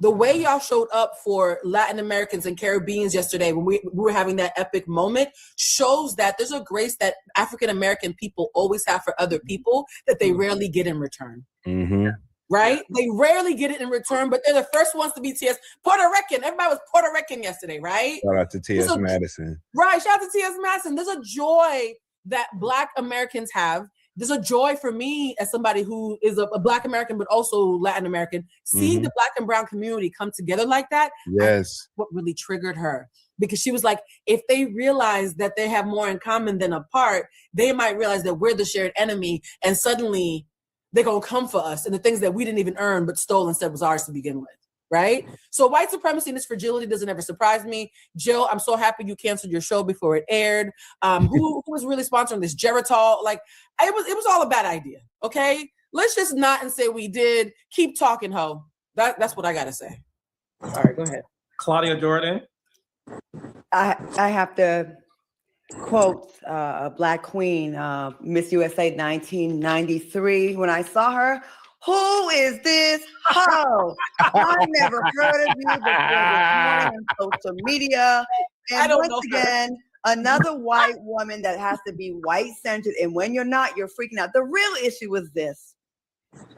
[SPEAKER 16] The way y'all showed up for Latin Americans and Caribbeans yesterday when we were having that epic moment shows that there's a grace that African American people always have for other people that they rarely get in return.
[SPEAKER 17] Mm-hmm.
[SPEAKER 16] Right? They rarely get it in return, but they're the first ones to be TS. Puerto Rican. Everybody was Puerto Rican yesterday, right?
[SPEAKER 17] Shout out to T.S. Madison.
[SPEAKER 16] Right. Shout out to T.S. Madison. There's a joy that Black Americans have. There's a joy for me as somebody who is a Black American, but also Latin American, seeing the Black and brown community come together like that.
[SPEAKER 17] Yes.
[SPEAKER 16] What really triggered her, because she was like, if they realize that they have more in common than apart, they might realize that we're the shared enemy, and suddenly they're going to come for us and the things that we didn't even earn but stole and said was ours to begin with, right? So white supremacy and its fragility doesn't ever surprise me. Jill, I'm so happy you canceled your show before it aired. Who was really sponsoring this? Geritol? Like, it was all a bad idea, okay? Let's just not and say we did. Keep talking, ho. That's what I got to say. All right, go ahead.
[SPEAKER 15] Claudia Jordan.
[SPEAKER 18] I have to quote a Black queen, Miss USA 1993. When I saw her, who is this hoe? I never heard of you before this morning on social media. And once again, another white woman that has to be white-centered. And when you're not, you're freaking out. The real issue was this.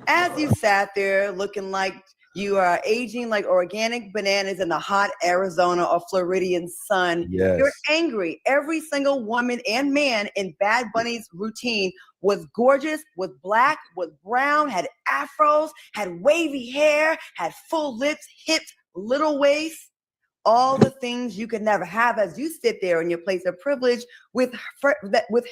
[SPEAKER 18] As you sat there looking like you are aging like organic bananas in the hot Arizona or Floridian sun.
[SPEAKER 17] Yes.
[SPEAKER 18] You're angry. Every single woman and man in Bad Bunny's routine was gorgeous, was Black, was brown, had afros, had wavy hair, had full lips, hips, little waist. All the things you could never have as you sit there in your place of privilege with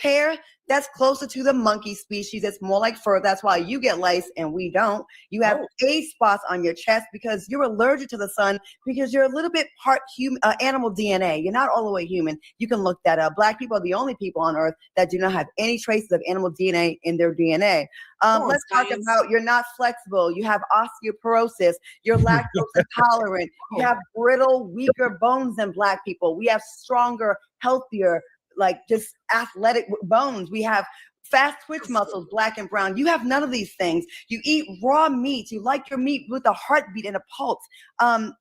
[SPEAKER 18] hair that's closer to the monkey species. It's more like fur. That's why you get lice and we don't. You have age spots on your chest because you're allergic to the sun, because you're a little bit part human, animal DNA. You're not all the way human. You can look that up. Black people are the only people on earth that do not have any traces of animal DNA in their DNA. Let's talk about you're not flexible. You have osteoporosis. You're lactose intolerant. You have brittle, weaker bones than Black people. We have stronger, healthier, like just athletic bones. We have fast twitch muscles, Black and brown. You have none of these things. You eat raw meat. You like your meat with a heartbeat and a pulse.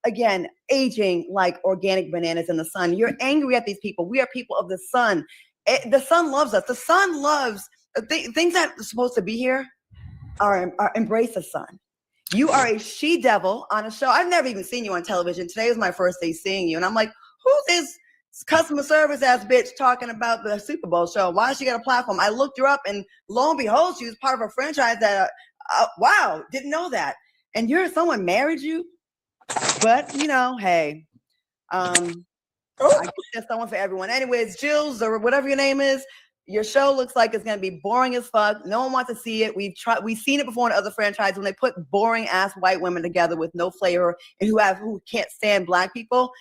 [SPEAKER 18] Again, aging like organic bananas in the sun. You're angry at these people. We are people of the sun. The sun loves us. The sun loves things that are supposed to be here are embrace the sun. You are a she-devil on a show. I've never even seen you on television. Today was my first day seeing you. And I'm like, who's this customer service ass bitch talking about the Super Bowl show? Why does she got a platform? I looked her up and lo and behold, she was part of a franchise that, wow, didn't know that. And someone married you? But, hey, I guess there's someone for everyone. Anyways, Jills or whatever your name is, your show looks like it's gonna be boring as fuck. No one wants to see it. We've seen it before in other franchises when they put boring ass white women together with no flavor and who can't stand black people.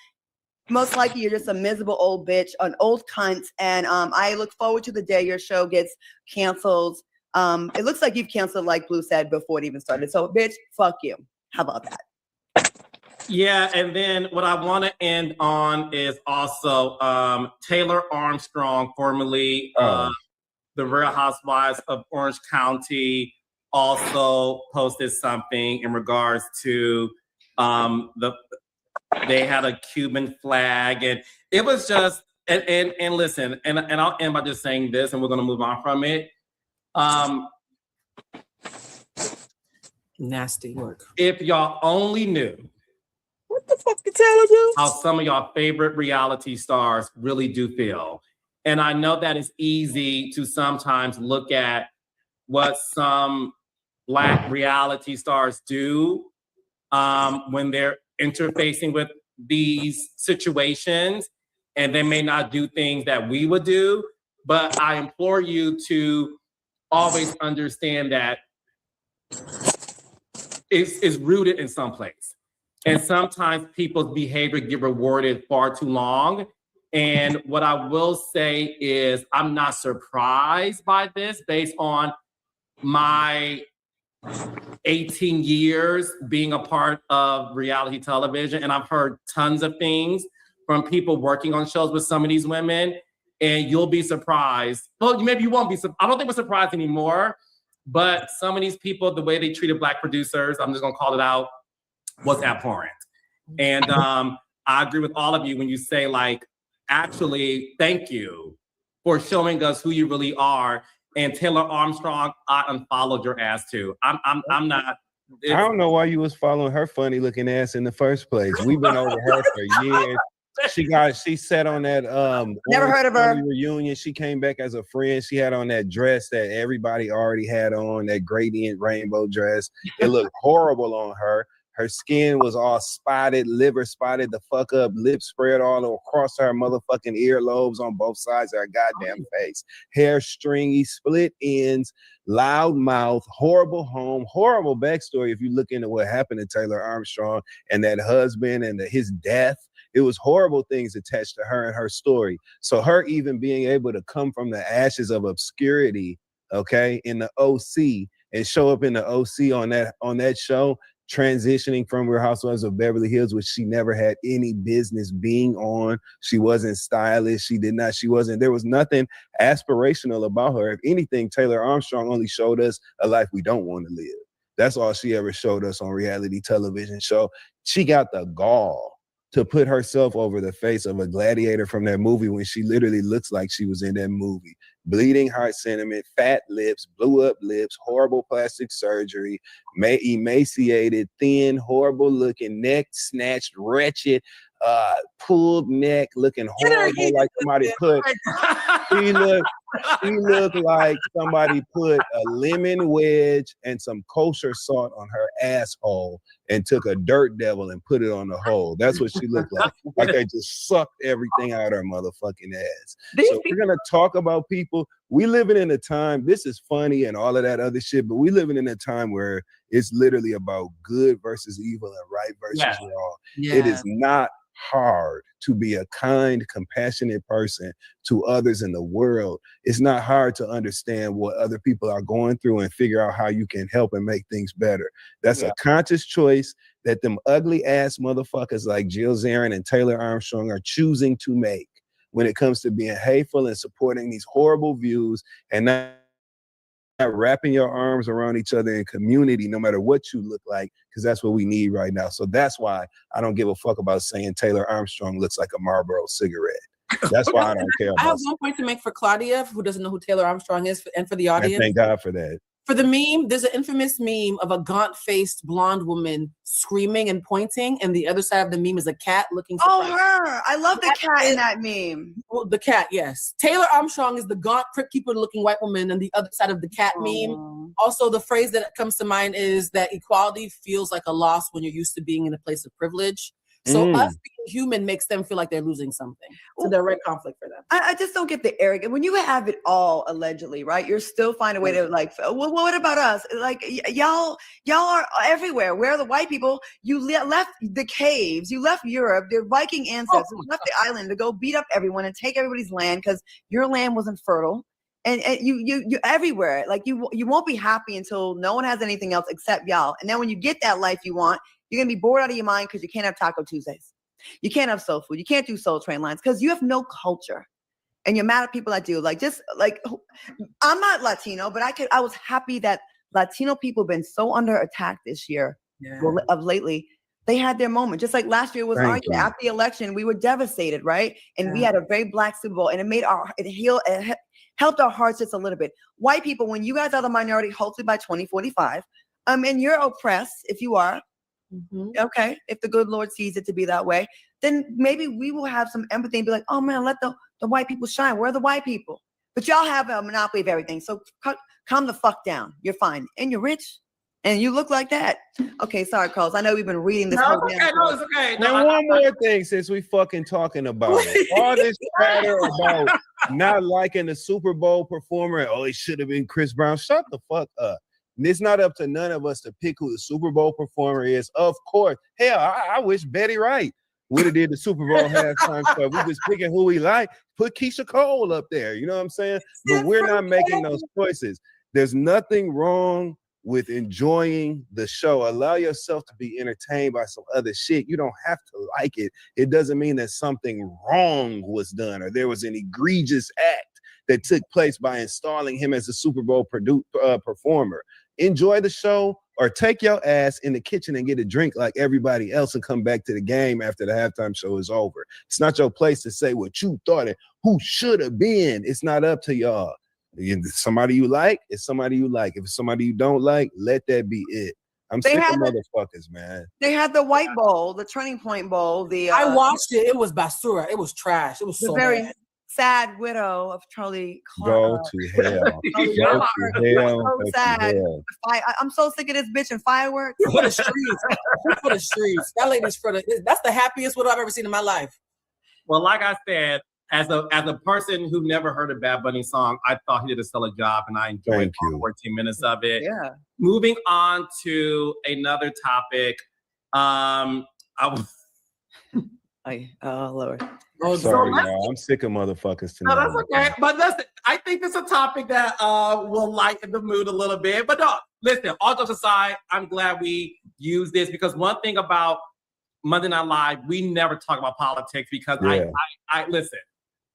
[SPEAKER 18] Most likely you're just a miserable old bitch, an old cunt. And I look forward to the day your show gets canceled. It looks like you've canceled, like Blue said, before it even started. So bitch, fuck you. How about that?
[SPEAKER 15] Yeah, and then what I want to end on is also Taylor Armstrong, formerly the Real Housewives of Orange County, also posted something in regards to they had a Cuban flag, and it was just and listen, and I'll end by just saying this, and we're gonna move on from it.
[SPEAKER 16] Nasty work.
[SPEAKER 15] If y'all only knew
[SPEAKER 1] what the fuck you Taylor do?
[SPEAKER 15] How some of y'all favorite reality stars really do feel. And I know that it's easy to sometimes look at what some Black reality stars do when they're interfacing with these situations, and they may not do things that we would do. But I implore you to always understand that it's rooted in some place. And sometimes people's behavior get rewarded far too long. And what I will say is I'm not surprised by this based on my 18 years being a part of reality television. And I've heard tons of things from people working on shows with some of these women. And you'll be surprised. Well, maybe you won't be. I don't think we're surprised anymore. But some of these people, the way they treated Black producers, I'm just going to call it out, was abhorrent. And I agree with all of you when you say, like, actually, thank you for showing us who you really are. And Taylor Armstrong, I unfollowed your ass too. I'm not.
[SPEAKER 17] I don't know why you was following her funny looking ass in the first place. We've been over her for years. She sat on that
[SPEAKER 18] never heard of her
[SPEAKER 17] reunion. She came back as a friend. She had on that dress that everybody already had on, that gradient rainbow dress. It looked horrible on her. Her skin was all spotted, liver spotted the fuck up, lips spread all across her motherfucking earlobes on both sides of her goddamn face. Hair stringy, split ends, loud mouth, horrible home, horrible backstory. If you look into what happened to Taylor Armstrong and that husband and his death, it was horrible things attached to her and her story. So her even being able to come from the ashes of obscurity, okay, in the OC and show up in the OC on that show, transitioning from Real Housewives of Beverly Hills, which she never had any business being on. She wasn't stylish. There was nothing aspirational about her. If anything, Taylor Armstrong only showed us a life we don't want to live. That's all she ever showed us on reality television show. She got the gall to put herself over the face of a gladiator from that movie when she literally looks like she was in that movie. Bleeding heart sentiment, fat lips, blew up lips, horrible plastic surgery, emaciated, thin, horrible looking, neck snatched, wretched, pulled neck, looking horrible, like somebody put, she looked like somebody put a lemon wedge and some kosher salt on her asshole and took a dirt devil and put it on the hole. That's what she looked like. Like they just sucked everything out of her motherfucking ass. So we're gonna talk about people. We living in a time, this is funny and all of that other shit, but we living in a time where it's literally about good versus evil and right versus wrong. Yeah. It is not hard to be a kind, compassionate person to others in the world. It's not hard to understand what other people are going through and figure out how you can help and make things better. That's a conscious choice that them ugly ass motherfuckers like Jill Zarin and Taylor Armstrong are choosing to make when it comes to being hateful and supporting these horrible views and not wrapping your arms around each other in community, no matter what you look like, because that's what we need right now. So that's why I don't give a fuck about saying Taylor Armstrong looks like a Marlboro cigarette. That's why I don't care
[SPEAKER 16] I have
[SPEAKER 17] about.
[SPEAKER 16] one point to make for Claudia, who doesn't know who Taylor Armstrong is, and for the
[SPEAKER 17] And
[SPEAKER 16] audience.
[SPEAKER 17] thank God for that.
[SPEAKER 16] For the meme, there's an infamous meme of a gaunt-faced blonde woman screaming and pointing, and the other side of the meme is a cat looking surprised.
[SPEAKER 18] Oh, her. I love the cat in that meme.
[SPEAKER 16] Well, the cat, yes. Taylor Armstrong is the gaunt, crypt keeper-looking white woman on the other side of the cat meme. Also, the phrase that comes to mind is that equality feels like a loss when you're used to being in a place of privilege. So us being human makes them feel like they're losing something. It's a direct conflict for them.
[SPEAKER 18] I just don't get the arrogance. When you have it all, allegedly, right? You're still finding a way to like, well, what about us? Like, y'all are everywhere. Where are the white people? You left the caves. You left Europe. Their Viking ancestors left the island to go beat up everyone and take everybody's land because your land wasn't fertile. And you everywhere. Like you won't be happy until no one has anything else except y'all. And then when you get that life you want, you're gonna be bored out of your mind because you can't have Taco Tuesdays. You can't have soul food. You can't do Soul Train lines because you have no culture. And you're mad at people that do. Like, just like, I'm not Latino, but I was happy that Latino people have been so under attack this year, of lately. They had their moment. Just like last year was our year. After the election, we were devastated, right? And we had a very Black Super Bowl, and it helped our hearts just a little bit. White people, when you guys are the minority, hopefully by 2045, and you're oppressed, if you are, okay, if the good Lord sees it to be that way, then maybe we will have some empathy and be like, oh man, let the white people shine. Where are the white people? But y'all have a monopoly of everything. So calm the fuck down. You're fine. And you're rich. And you look like that. Okay, sorry, Carlos. I know we've been reading this.
[SPEAKER 15] No, it's okay.
[SPEAKER 17] Now, one more thing since we fucking talking about it. All this chatter about not liking the Super Bowl performer. Oh, it should have been Chris Brown. Shut the fuck up. And it's not up to none of us to pick who the Super Bowl performer is. Of course. Hell, I wish Betty Wright would have did the Super Bowl halftime show. We was picking who we like. Put Keisha Cole up there. You know what I'm saying? But we're not making those choices. There's nothing wrong with enjoying the show. Allow yourself to be entertained by some other shit. You don't have to like it. It doesn't mean that something wrong was done or there was an egregious act that took place by installing him as a Super Bowl performer. Enjoy the show or take your ass in the kitchen and get a drink like everybody else and come back to the game after the halftime show is over. It's not your place to say what you thought and who should have been. It's not up to y'all. Somebody you like, it's somebody you like. If it's somebody you don't like, let that be it. I'm sick of motherfuckers, man.
[SPEAKER 18] They had the White Bowl, the Turning Point Bowl.
[SPEAKER 16] I watched it. It was basura. It was trash. It was so
[SPEAKER 18] very
[SPEAKER 16] bad.
[SPEAKER 18] sad widow of Charlie
[SPEAKER 17] Go
[SPEAKER 18] Clark.
[SPEAKER 17] to hell. Go to hell.
[SPEAKER 18] So
[SPEAKER 17] Go to
[SPEAKER 18] sad.
[SPEAKER 17] hell.
[SPEAKER 18] I'm so sick of this bitch and fireworks.
[SPEAKER 16] For the streets. For the streets. That lady's that's the happiest widow I've ever seen in my life.
[SPEAKER 15] Well, like I said, as a person who never heard a Bad Bunny song, I thought he did a stellar job, and I enjoyed all 14 minutes of it.
[SPEAKER 18] Yeah.
[SPEAKER 15] Moving on to another topic,
[SPEAKER 18] Oh Lord.
[SPEAKER 17] Sorry, y'all. I'm sick of motherfuckers
[SPEAKER 15] No,
[SPEAKER 17] tonight.
[SPEAKER 15] that's okay. But listen, I think it's a topic that will lighten the mood a little bit. But no, listen, all jokes aside, I'm glad we use this because one thing about Monday Night Live, we never talk about politics because I listen,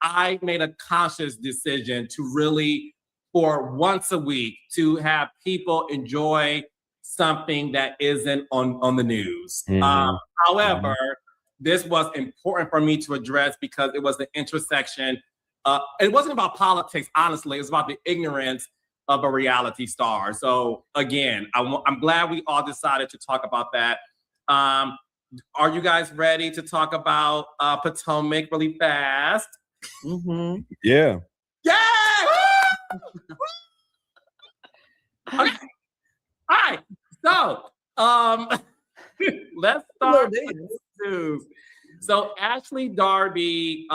[SPEAKER 15] I made a conscious decision to really, for once a week, to have people enjoy something that isn't on the news. However, this was important for me to address because it was the intersection. It wasn't about politics, honestly. It was about the ignorance of a reality star. So again, I'm glad we all decided to talk about that. Are you guys ready to talk about Potomac really fast?
[SPEAKER 17] Yeah.
[SPEAKER 15] Yeah! Okay. All right. So, let's start with the news. So Ashley Darby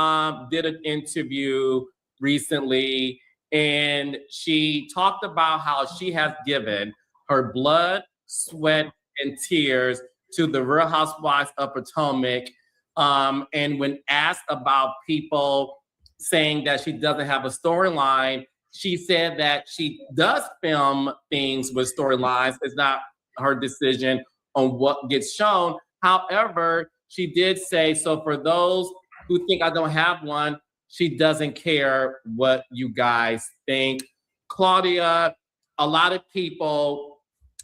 [SPEAKER 15] did an interview recently, and she talked about how she has given her blood, sweat, and tears to the Real Housewives of Potomac. And when asked about people saying that she doesn't have a storyline, she said that she does film things with storylines. It's not her decision on what gets shown. However, she did say, so for those who think I don't have one, she doesn't care what you guys think. Claudia, a lot of people,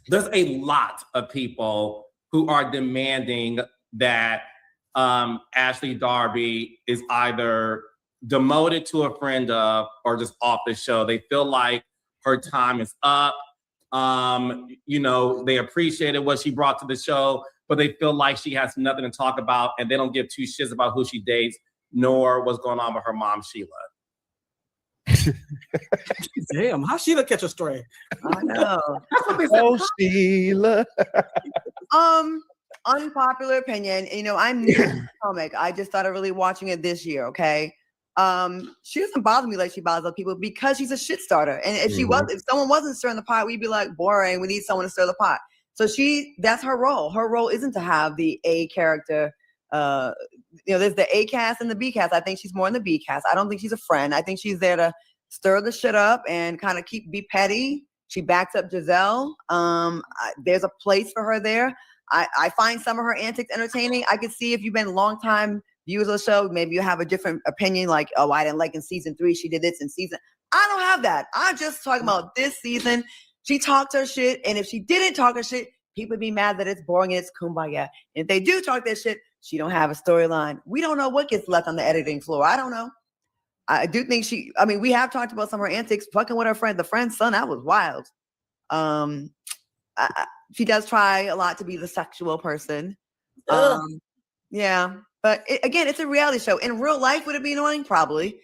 [SPEAKER 15] there's a lot of people who are demanding that Ashley Darby is either demoted to a friend of or just off the show. They feel like her time is up. You know, they appreciated what she brought to the show, but they feel like she has nothing to talk about, and they don't give two shits about who she dates, nor what's going on with her mom, Sheila.
[SPEAKER 16] Damn, how Sheila catch a stray?
[SPEAKER 18] I know.
[SPEAKER 17] Oh, Sheila.
[SPEAKER 18] Unpopular opinion. You know, I'm new to the comic. I just started really watching it this year. Okay. She doesn't bother me like she bothers other people because she's a shit starter. And if if someone wasn't stirring the pot, we'd be like, boring. We need someone to stir the pot. So that's her role. Her role isn't to have the A character. There's the A cast and the B cast. I think she's more in the B cast. I don't think she's a friend. I think she's there to stir the shit up and kind of be petty. She backs up Giselle. There's a place for her there. I find some of her antics entertaining. I could see if you've been longtime viewers of the show, maybe you have a different opinion, like, oh, I didn't like in season 3, she did this in season. I don't have that. I'm just talking about this season. She talked her shit, and if she didn't talk her shit, people would be mad that it's boring and it's kumbaya. And if they do talk that shit, she don't have a storyline. We don't know what gets left on the editing floor. I don't know. I do think we have talked about some of her antics, fucking with her friend, the friend's son. That was wild. She does try a lot to be the sexual person. Yeah. But again, it's a reality show. In real life, would it be annoying? Probably.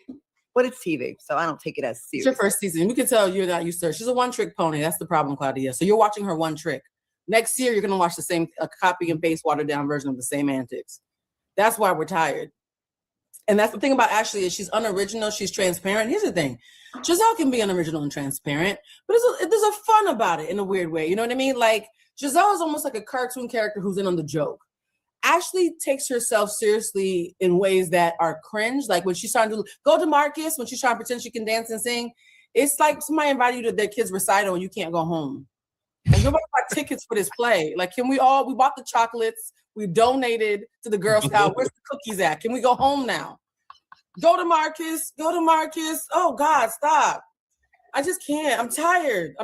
[SPEAKER 18] But it's TV, so I don't take it as serious.
[SPEAKER 16] It's your first season. We can tell you're not used to her. She's a one-trick pony. That's the problem, Claudia. So you're watching her one trick. Next year, you're going to watch the same copy and paste, watered-down version of the same antics. That's why we're tired. And that's the thing about Ashley is she's unoriginal. She's transparent. Here's the thing. Giselle can be unoriginal and transparent, but there's a fun about it in a weird way. You know what I mean? Like, Giselle is almost like a cartoon character who's in on the joke. Ashley takes herself seriously in ways that are cringe. Like when she's trying to go to Marcus, when she's trying to pretend she can dance and sing, it's like somebody invited you to their kid's recital and you can't go home. And nobody bought tickets for this play. Like, we bought the chocolates, we donated to the Girl Scout. Where's the cookies at? Can we go home now? Go to Marcus. Oh God, stop. I just can't. I'm tired.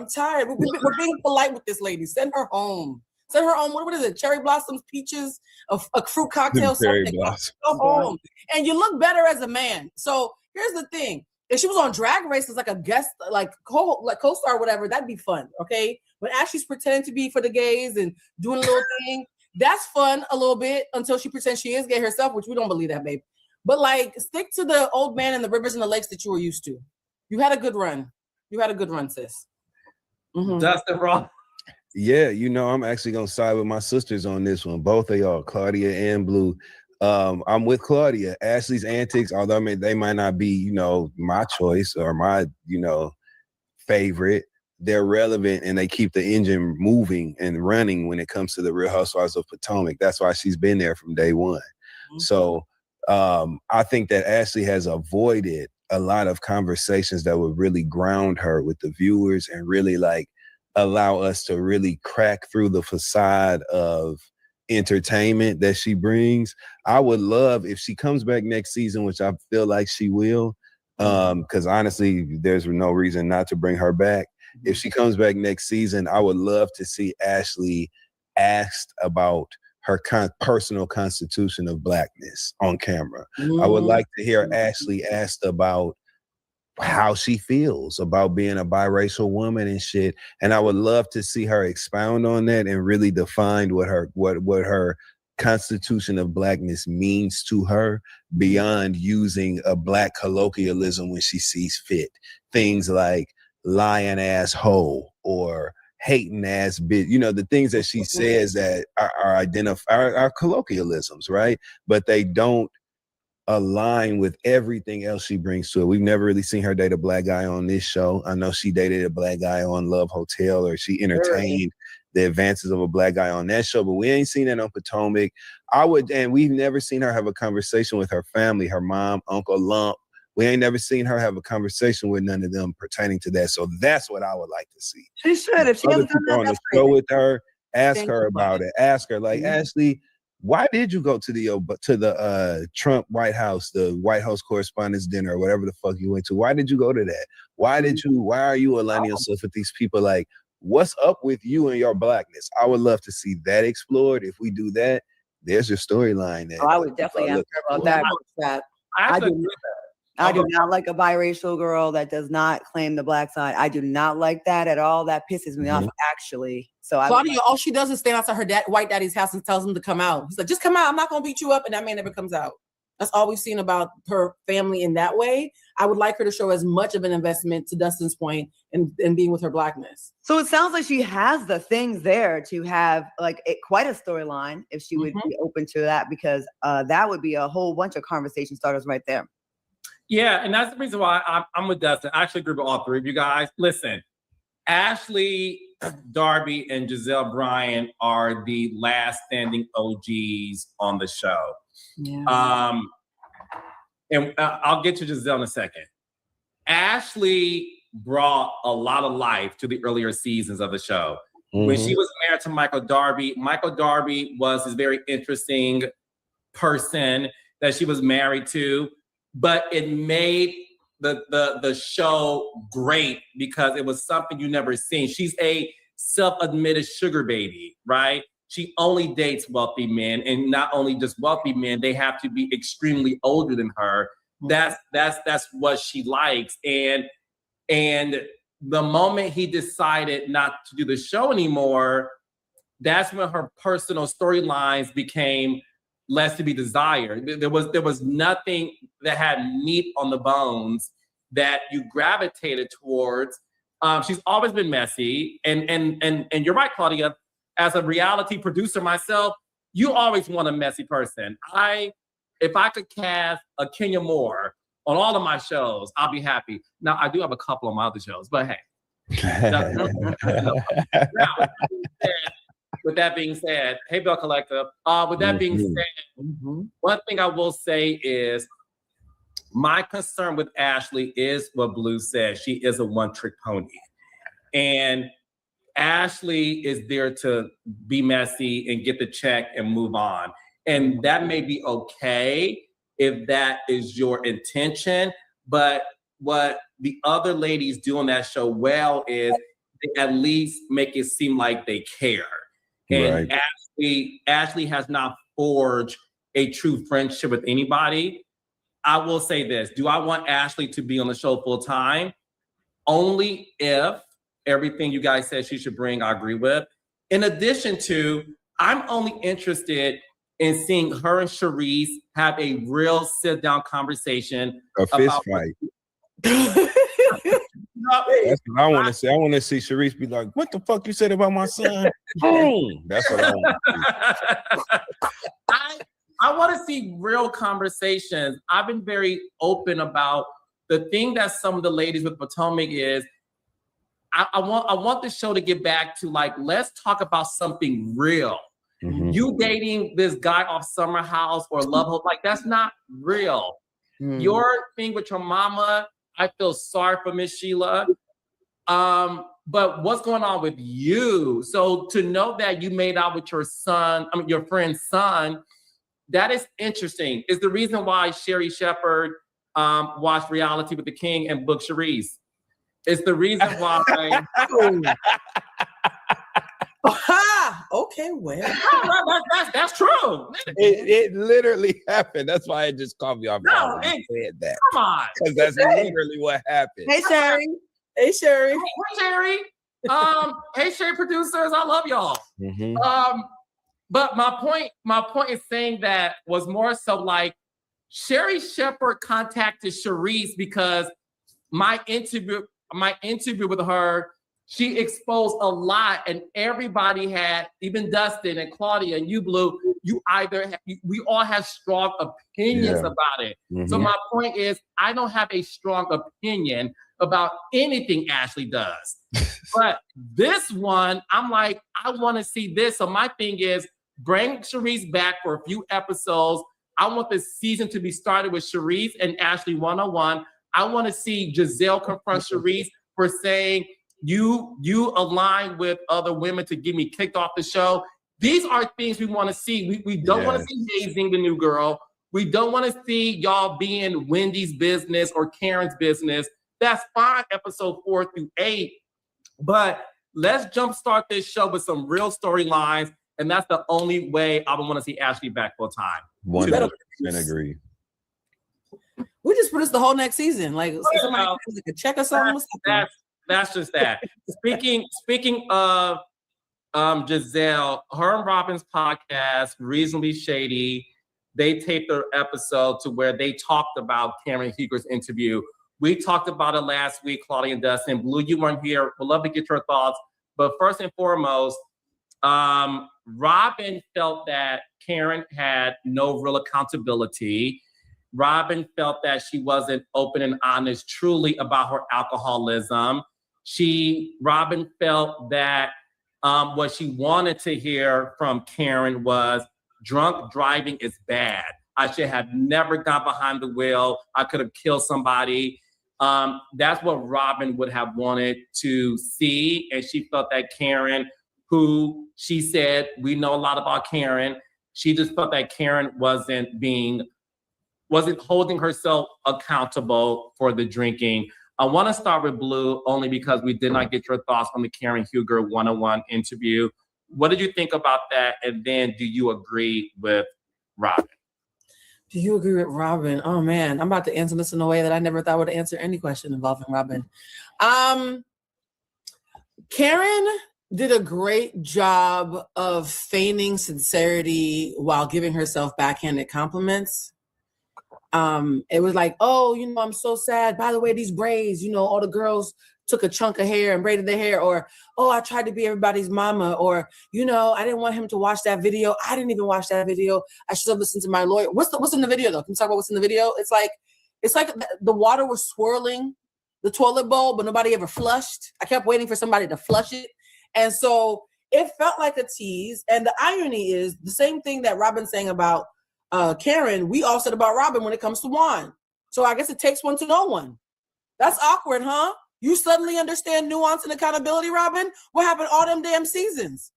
[SPEAKER 16] We're being polite with this lady. Send her home. What is it? Cherry blossoms, peaches, a fruit cocktail, something. Go home. And you look better as a man. So here's the thing. If she was on Drag Race as like a guest, like co-star or whatever, that'd be fun. Okay. But Ashley's pretending to be for the gays and doing a little thing, that's fun a little bit until she pretends she is gay herself, which we don't believe that, babe. But like, stick to the old man and the rivers and the lakes that you were used to. You had a good run. Sis. Mm-hmm.
[SPEAKER 15] Dustin Ross.
[SPEAKER 17] Yeah, I'm actually gonna side with my sisters on this one. Both of y'all, Claudia and Blue. I'm with Claudia. Ashley's antics, although they might not be, my choice or my, favorite, they're relevant and they keep the engine moving and running when it comes to the Real Housewives of Potomac. That's why she's been there from day one. Mm-hmm. So I think that Ashley has avoided a lot of conversations that would really ground her with the viewers and really allow us to really crack through the facade of entertainment that she brings. I would love if she comes back next season, which I feel like she will, because honestly, there's no reason not to bring her back. If she comes back next season, I would love to see Ashley asked about her personal constitution of blackness on camera. Mm-hmm. I would like to hear Ashley asked about how she feels about being a biracial woman and shit. And I would love to see her expound on that and really define what her constitution of blackness means to her beyond using a black colloquialism when she sees fit. Things like lying ass hoe or hating ass bitch, the things that she says that are colloquialisms, right? But they don't align with everything else she brings to it. We've never really seen her date a black guy on this show. I know she dated a black guy on Love Hotel, or she entertained the advances of a black guy on that show, but we ain't seen that on Potomac. And we've never seen her have a conversation with her family, her mom, Uncle Lump. We ain't never seen her have a conversation with none of them pertaining to that. So that's what I would like to see.
[SPEAKER 18] She should. If she
[SPEAKER 17] other people on the show with her, ask her about it. Ask her, Ashley, why did you go to the Trump White House, the White House Correspondents' Dinner, or whatever the fuck you went to? Why did you go to that? Why are you aligning yourself with these people? What's up with you and your blackness? I would love to see that explored. If we do that, there's your storyline.
[SPEAKER 18] I would definitely ask her about that.
[SPEAKER 15] I
[SPEAKER 18] I do not like a biracial girl that does not claim the black side. I do not like that at all. That pisses me off, actually. So
[SPEAKER 16] Claudia, all she does is stand outside her white daddy's house and tells him to come out. He's like, just come out. I'm not going to beat you up. And that man never comes out. That's all we've seen about her family in that way. I would like her to show as much of an investment, to Dustin's point, in being with her blackness.
[SPEAKER 18] So it sounds like she has the things there to have like quite a storyline if she would be open to that, because that would be a whole bunch of conversation starters right there.
[SPEAKER 15] Yeah, and that's the reason why I'm with Dustin. I actually agree with all three of you guys. Listen, Ashley, Darby, and Giselle Bryant are the last standing OGs on the show. Yeah. And I'll get to Giselle in a second. Ashley brought a lot of life to the earlier seasons of the show. When she was married to Michael Darby was this very interesting person that she was married to. But it made the show great because it was something you never seen. She's a self-admitted sugar baby, right? She only dates wealthy men, and not only just wealthy men, they have to be extremely older than her. That's what she likes. And the moment he decided not to do the show anymore, that's when her personal storylines became less to be desired. There was nothing that had meat on the bones that you gravitated towards. She's always been messy, and you're right, Claudia. As a reality producer myself, you always want a messy person. If I could cast a Kenya Moore on all of my shows, I'll be happy. Now I do have a couple on my other shows, but hey. With that being said, hey, Bell Collective. With that being said, one thing I will say is my concern with Ashley is what Blue said. She is a one-trick pony. And Ashley is there to be messy and get the check and move on. And that may be okay if that is your intention. But what the other ladies do on that show well is they at least make it seem like they care. And Ashley has not forged a true friendship with anybody. I will say this. Do I want Ashley to be on the show full time? Only if everything you guys said she should bring, I agree with. In addition to, I'm only interested in seeing her and Charisse have a real sit-down conversation.
[SPEAKER 17] A fist fight. That's what I want to see. I want to see Charisse be like, "What the fuck you said about my son?" Boom. That's what I want to see.
[SPEAKER 15] I want to see real conversations. I've been very open about the thing that some of the ladies with Potomac is. I want the show to get back to like, let's talk about something real. You dating this guy off Summer House or Love Hope, like that's not real. Your thing with your mama, I feel sorry for Miss Sheila. But what's going on with you? So to know that you made out with your son, your friend's son, that is interesting. It's the reason why Sherry Shepherd watched Reality with the King and booked Charisse. It's the reason why.
[SPEAKER 16] Okay, well.
[SPEAKER 15] That's true.
[SPEAKER 17] It literally happened. That's why it just caught me off guard. Said that.
[SPEAKER 15] Come on.
[SPEAKER 17] Because that's literally what happened.
[SPEAKER 18] Hey, Sherry.
[SPEAKER 16] Hey, Sherry.
[SPEAKER 15] Hey, Sherry. Hey, Sherry producers. I love y'all. But my point is saying that was more so like Sherry Shepherd contacted Charisse because my interview with her, she exposed a lot, and everybody had, even Dustin and Claudia and you, Blue, we all have strong opinions about it. So my point is, I don't have a strong opinion about anything Ashley does. But this one, I'm like, I want to see this. So my thing is, bring Charisse back for a few episodes. I want the season to be started with Charisse and Ashley one-on-one. I want to see Giselle confront Charisse for saying, you align with other women to get me kicked off the show. These are things we want to see. We don't want to see Hazing the new girl. We don't want to see y'all being Wendy's business or Karen's business. That's fine, episode 4 through 8. But let's jumpstart this show with some real storylines. And that's the only way I would want to see Ashley back full time.
[SPEAKER 17] 100% agree.
[SPEAKER 16] We just produced the whole next season. Like somebody like a check or something.
[SPEAKER 15] That's just that. Speaking of Giselle, her and Robin's podcast, Reasonably Shady, they taped their episode to where they talked about Karen Huger's interview. We talked about it last week, Claudia and Dustin. Blue, you weren't here. We'd love to get your thoughts. But first and foremost, Robin felt that Karen had no real accountability. Robin felt that she wasn't open and honest truly about her alcoholism. Robin felt that what she wanted to hear from Karen was, drunk driving is bad. I should have never got behind the wheel. I could have killed somebody. That's what Robin would have wanted to see. And she felt that Karen, who she said, we know a lot about Karen, she just felt that Karen wasn't holding herself accountable for the drinking. I want to start with Blue only because we did not get your thoughts on the Karen Huger one-on-one interview. What did you think about that? And then do you agree with Robin?
[SPEAKER 16] Do you agree with Robin? Oh man, I'm about to answer this in a way that I never thought would answer any question involving Robin. Karen did a great job of feigning sincerity while giving herself backhanded compliments. It was like, oh, I'm so sad. By the way, these braids, all the girls took a chunk of hair and braided their hair, or, oh, I tried to be everybody's mama, or, I didn't want him to watch that video. I didn't even watch that video. I should have listened to my lawyer. What's in the video though? Can we talk about what's in the video? It's like the water was swirling the toilet bowl, but nobody ever flushed. I kept waiting for somebody to flush it. And so it felt like a tease. And the irony is the same thing that Robin's saying about Karen, we all said about Robin when it comes to Juan. So I guess it takes one to know one. That's awkward, huh? You suddenly understand nuance and accountability, Robin? What happened all them damn seasons?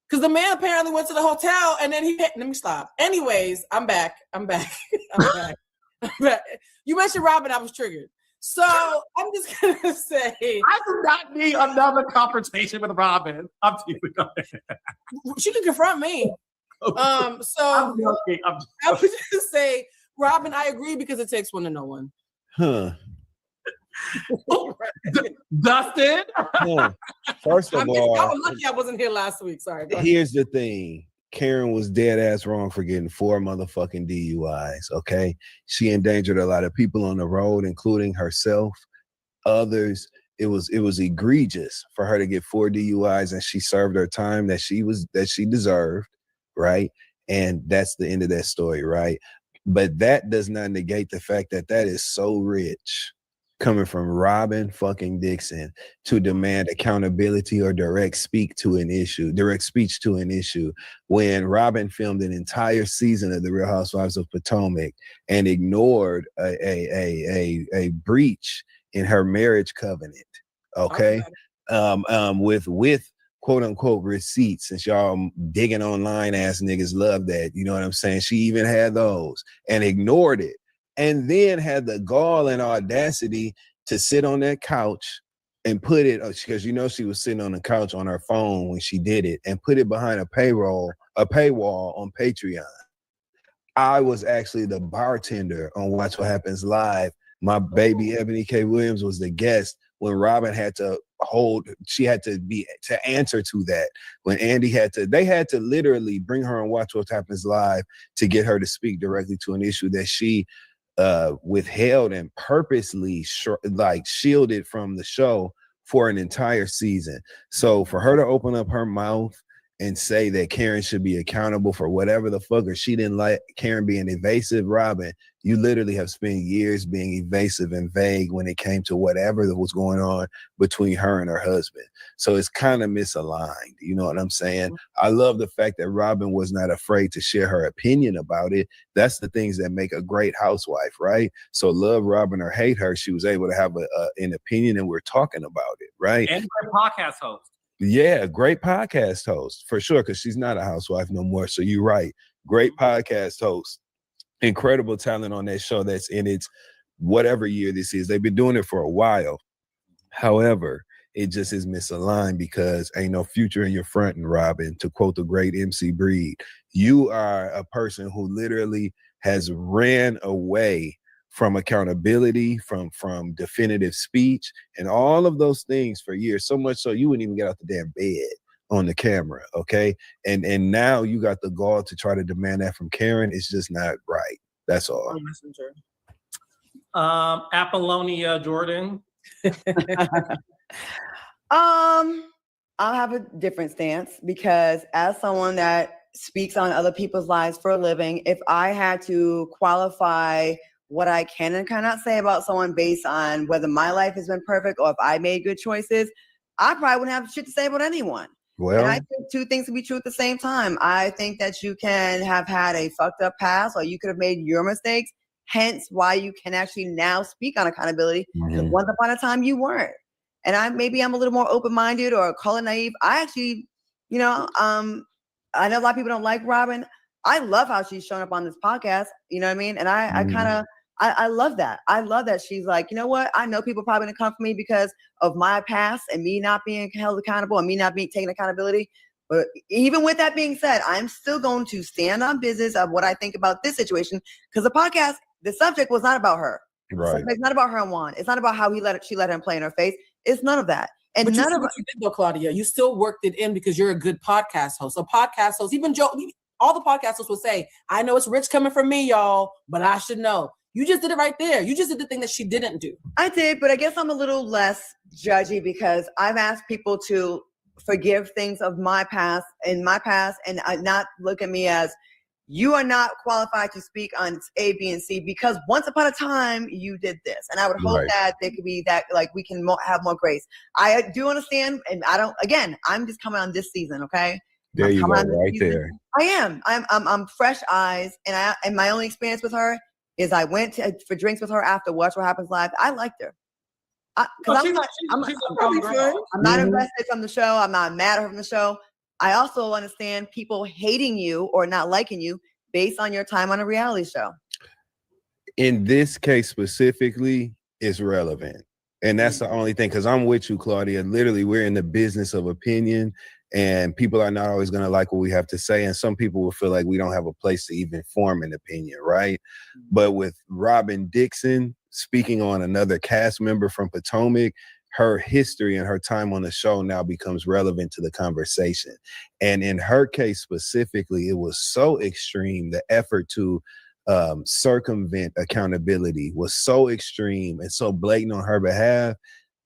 [SPEAKER 16] Because the man apparently went to the hotel and then let me stop. Anyways, I'm back. I'm back. You mentioned Robin, I was triggered. So I'm just going to say.
[SPEAKER 15] I do not need another confrontation with Robin. I'm teasing.
[SPEAKER 16] She can confront me. So I would just say, Robin, I agree because it takes one to know one.
[SPEAKER 17] Huh.
[SPEAKER 15] Dustin?
[SPEAKER 17] First of all,
[SPEAKER 16] I was lucky I wasn't here last week. Sorry.
[SPEAKER 17] Here's the thing. Karen was dead ass wrong for getting 4 motherfucking DUIs, okay? She endangered a lot of people on the road, including herself, others. It was egregious for her to get 4 DUIs, and she served her time that she deserved, right? And that's the end of that story, right? But that does not negate the fact that is so rich coming from Robin fucking Dixon to demand accountability or direct speech to an issue when Robin filmed an entire season of The Real Housewives of Potomac and ignored a breach in her marriage covenant. Okay. With quote unquote receipts, since y'all digging online ass niggas love that. You know what I'm saying? She even had those and ignored it. And then had the gall and audacity to sit on that couch and put it, because she was sitting on the couch on her phone when she did it, and put it behind a paywall on Patreon. I was actually the bartender on Watch What Happens Live. My baby Ebony K. Williams was the guest when Robin had to answer to that. When Andy they had to literally bring her on Watch What Happens Live to get her to speak directly to an issue that she withheld and purposely shielded from the show for an entire season. So for her to open up her mouth and say that Karen should be accountable for whatever the fuck, or she didn't like Karen being evasive, Robin, you literally have spent years being evasive and vague when it came to whatever that was going on between her and her husband. So it's kind of misaligned. You know what I'm saying? I love the fact that Robin was not afraid to share her opinion about it. That's the things that make a great housewife, right? So love Robin or hate her, she was able to have an opinion, and we're talking about it, right?
[SPEAKER 15] And a podcast host.
[SPEAKER 17] Yeah, great podcast host for sure, because she's not a housewife no more. So you're right. Great podcast host. Incredible talent on that show that's in its whatever year this is. They've been doing it for a while. However, it just is misaligned because ain't no future in your front. And Robin, to quote the great MC Breed, you are a person who literally has ran away from accountability, from definitive speech, and all of those things for years. So much so you wouldn't even get out the damn bed on the camera, okay? And now you got the gall to try to demand that from Karen. It's just not right. That's all.
[SPEAKER 15] Apollonia Jordan.
[SPEAKER 18] I'll have a different stance because as someone that speaks on other people's lives for a living, if I had to qualify what I can and cannot say about someone based on whether my life has been perfect or if I made good choices, I probably wouldn't have shit to say about anyone.
[SPEAKER 17] Well,
[SPEAKER 18] and I think two things can be true at the same time. I think that you can have had a fucked up past or you could have made your mistakes, hence why you can actually now speak on accountability. Because once upon a time you weren't. And I'm a little more open-minded or color naive. I actually, I know a lot of people don't like Robin. I love how she's showing up on this podcast. You know what I mean? And I love that. I love that she's like, you know what? I know people probably gonna come for me because of my past and me not being held accountable and me not being taking accountability. But even with that being said, I'm still going to stand on business of what I think about this situation because the podcast, the subject was not about her.
[SPEAKER 17] Right.
[SPEAKER 18] It's not about her and Juan. It's not about how she let him play in her face. It's none of that. And
[SPEAKER 16] but
[SPEAKER 18] none
[SPEAKER 16] you
[SPEAKER 18] of
[SPEAKER 16] what you did though, Claudia. You still worked it in because you're a good podcast host. So podcast hosts, even Joe, all the podcast hosts will say, I know it's rich coming from me, y'all, but I should know. You just did it right there. You just did the thing that she didn't do.
[SPEAKER 18] I did, but I guess I'm a little less judgy because I've asked people to forgive things of my past and not look at me as you are not qualified to speak on A, B, and C because once upon a time you did this. And I would hope that there could be that, like, we can have more grace. I do understand. And I'm just coming on this season. Okay.
[SPEAKER 17] There you go. Right there.
[SPEAKER 18] I am. I'm fresh eyes. And my only experience with her is I went for drinks with her after Watch What Happens Live. I liked her. I'm not invested from the show. I'm not mad at her from the show. I also understand people hating you or not liking you based on your time on a reality show.
[SPEAKER 17] In this case specifically, it's relevant. And that's the only thing, because I'm with you, Claudia. Literally, we're in the business of opinion, and people are not always going to like what we have to say. And some people will feel like we don't have a place to even form an opinion, right? But with Robin Dixon speaking on another cast member from Potomac, her history and her time on the show now becomes relevant to the conversation. And in her case specifically, it was so extreme. The effort to circumvent accountability was so extreme and so blatant on her behalf.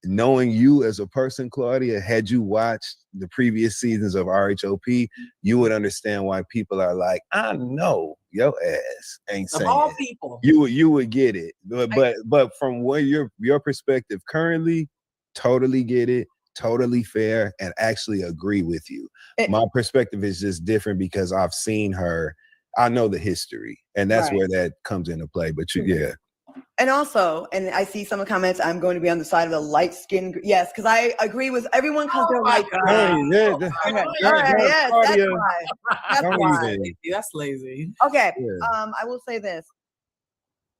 [SPEAKER 17] Knowing you as a person, Claudia, had you watched the previous seasons of RHOP, you would understand why people are like, I know your ass ain't saying
[SPEAKER 16] of all
[SPEAKER 17] it.
[SPEAKER 16] people.
[SPEAKER 17] You would get it. But from where your perspective currently, totally get it, totally fair, and actually agree with you. My perspective is just different because I've seen her. I know the history, and that's where that comes into play. But yeah.
[SPEAKER 18] And also, and I see some of the comments, I'm going to be on the side of the light skin. Yes, because I agree with everyone because they're like,
[SPEAKER 16] that's lazy.
[SPEAKER 18] Okay, I will say this.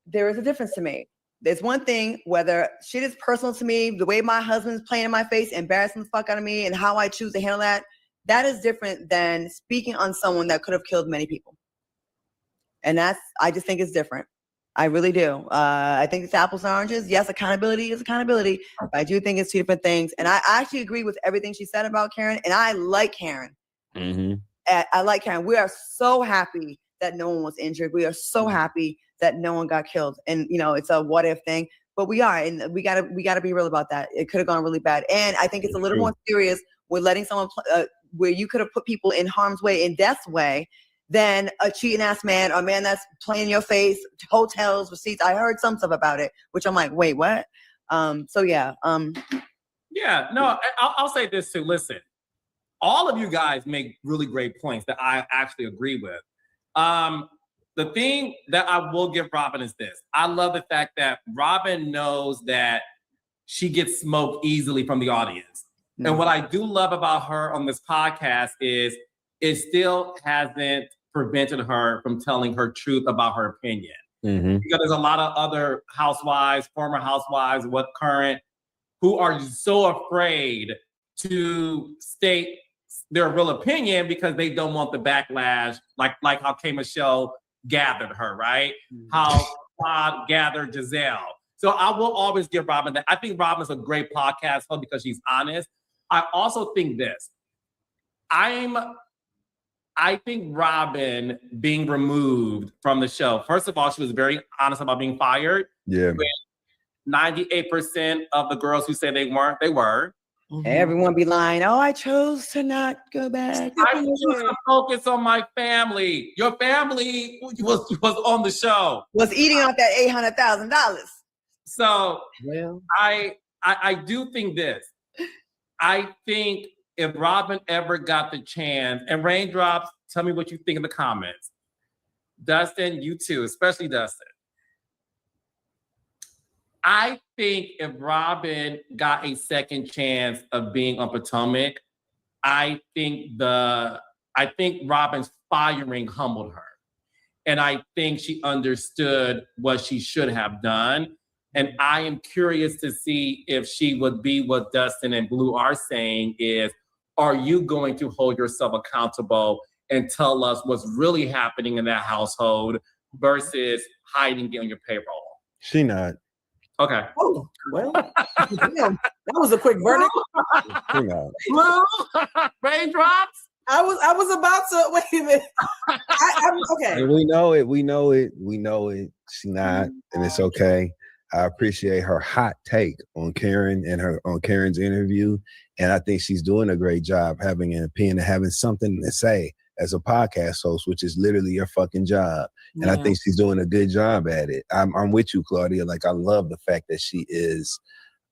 [SPEAKER 18] There is a difference to me. There's one thing, whether shit is personal to me, the way my husband's playing in my face, embarrassing the fuck out of me, and how I choose to handle that, that is different than speaking on someone that could have killed many people. And I just think it's different. I really do. I think it's apples and oranges. Yes, accountability is accountability, but I do think it's two different things. And I actually agree with everything she said about Karen, and I like Karen. I like Karen. We are so happy that no one was injured. We are so happy that no one got killed. And it's a what if thing, but we are, and we gotta be real about that. It could have gone really bad. And I think it's a little more serious with letting someone where you could have put people in harm's way, in death's way, than a cheating ass man or a man that's playing your face, hotels, receipts. I heard some stuff about it, which I'm like, wait, what? Yeah,
[SPEAKER 15] no, I'll say this too. Listen, all of you guys make really great points that I actually agree with. The thing that I will give Robin is this. I love the fact that Robin knows that she gets smoked easily from the audience. Mm-hmm. And what I do love about her on this podcast is it still hasn't prevented her from telling her truth about her opinion. Mm-hmm. Because there's a lot of other housewives, former housewives, what current, who are so afraid to state their real opinion because they don't want the backlash, like how K. Michelle gathered her, right? How Todd gathered Giselle. So I will always give Robin that. I think Robin's a great podcast host because she's honest. I also think this. I think Robin being removed from the show, first of all, she was very honest about being fired.
[SPEAKER 17] Yeah.
[SPEAKER 15] 98% of the girls who said they weren't, they were.
[SPEAKER 18] Everyone be lying. Oh, I chose to not go back.
[SPEAKER 15] I choose to focus on my family. Your family was on the show.
[SPEAKER 18] Was eating off that $800,000.
[SPEAKER 15] So I do think this. I think if Robin ever got the chance, and Raindrops, tell me what you think in the comments. Dustin, you too, especially Dustin. I think if Robin got a second chance of being on Potomac, I think Robin's firing humbled her. And I think she understood what she should have done. And I am curious to see if she would be what Dustin and Blue are saying is, are you going to hold yourself accountable and tell us what's really happening in that household versus hiding it on your payroll?
[SPEAKER 17] She not.
[SPEAKER 15] Okay.
[SPEAKER 16] Oh, well, damn, that was a quick verdict.
[SPEAKER 17] She not.
[SPEAKER 16] Well,
[SPEAKER 15] Raindrops.
[SPEAKER 16] I was about to wait a minute. I'm okay.
[SPEAKER 17] And we know it. She not, and it's okay. I appreciate her hot take on Karen and on Karen's interview. And I think she's doing a great job having an opinion and having something to say as a podcast host, which is literally your fucking job. And I think she's doing a good job at it. I'm with you, Claudia. Like, I love the fact that she is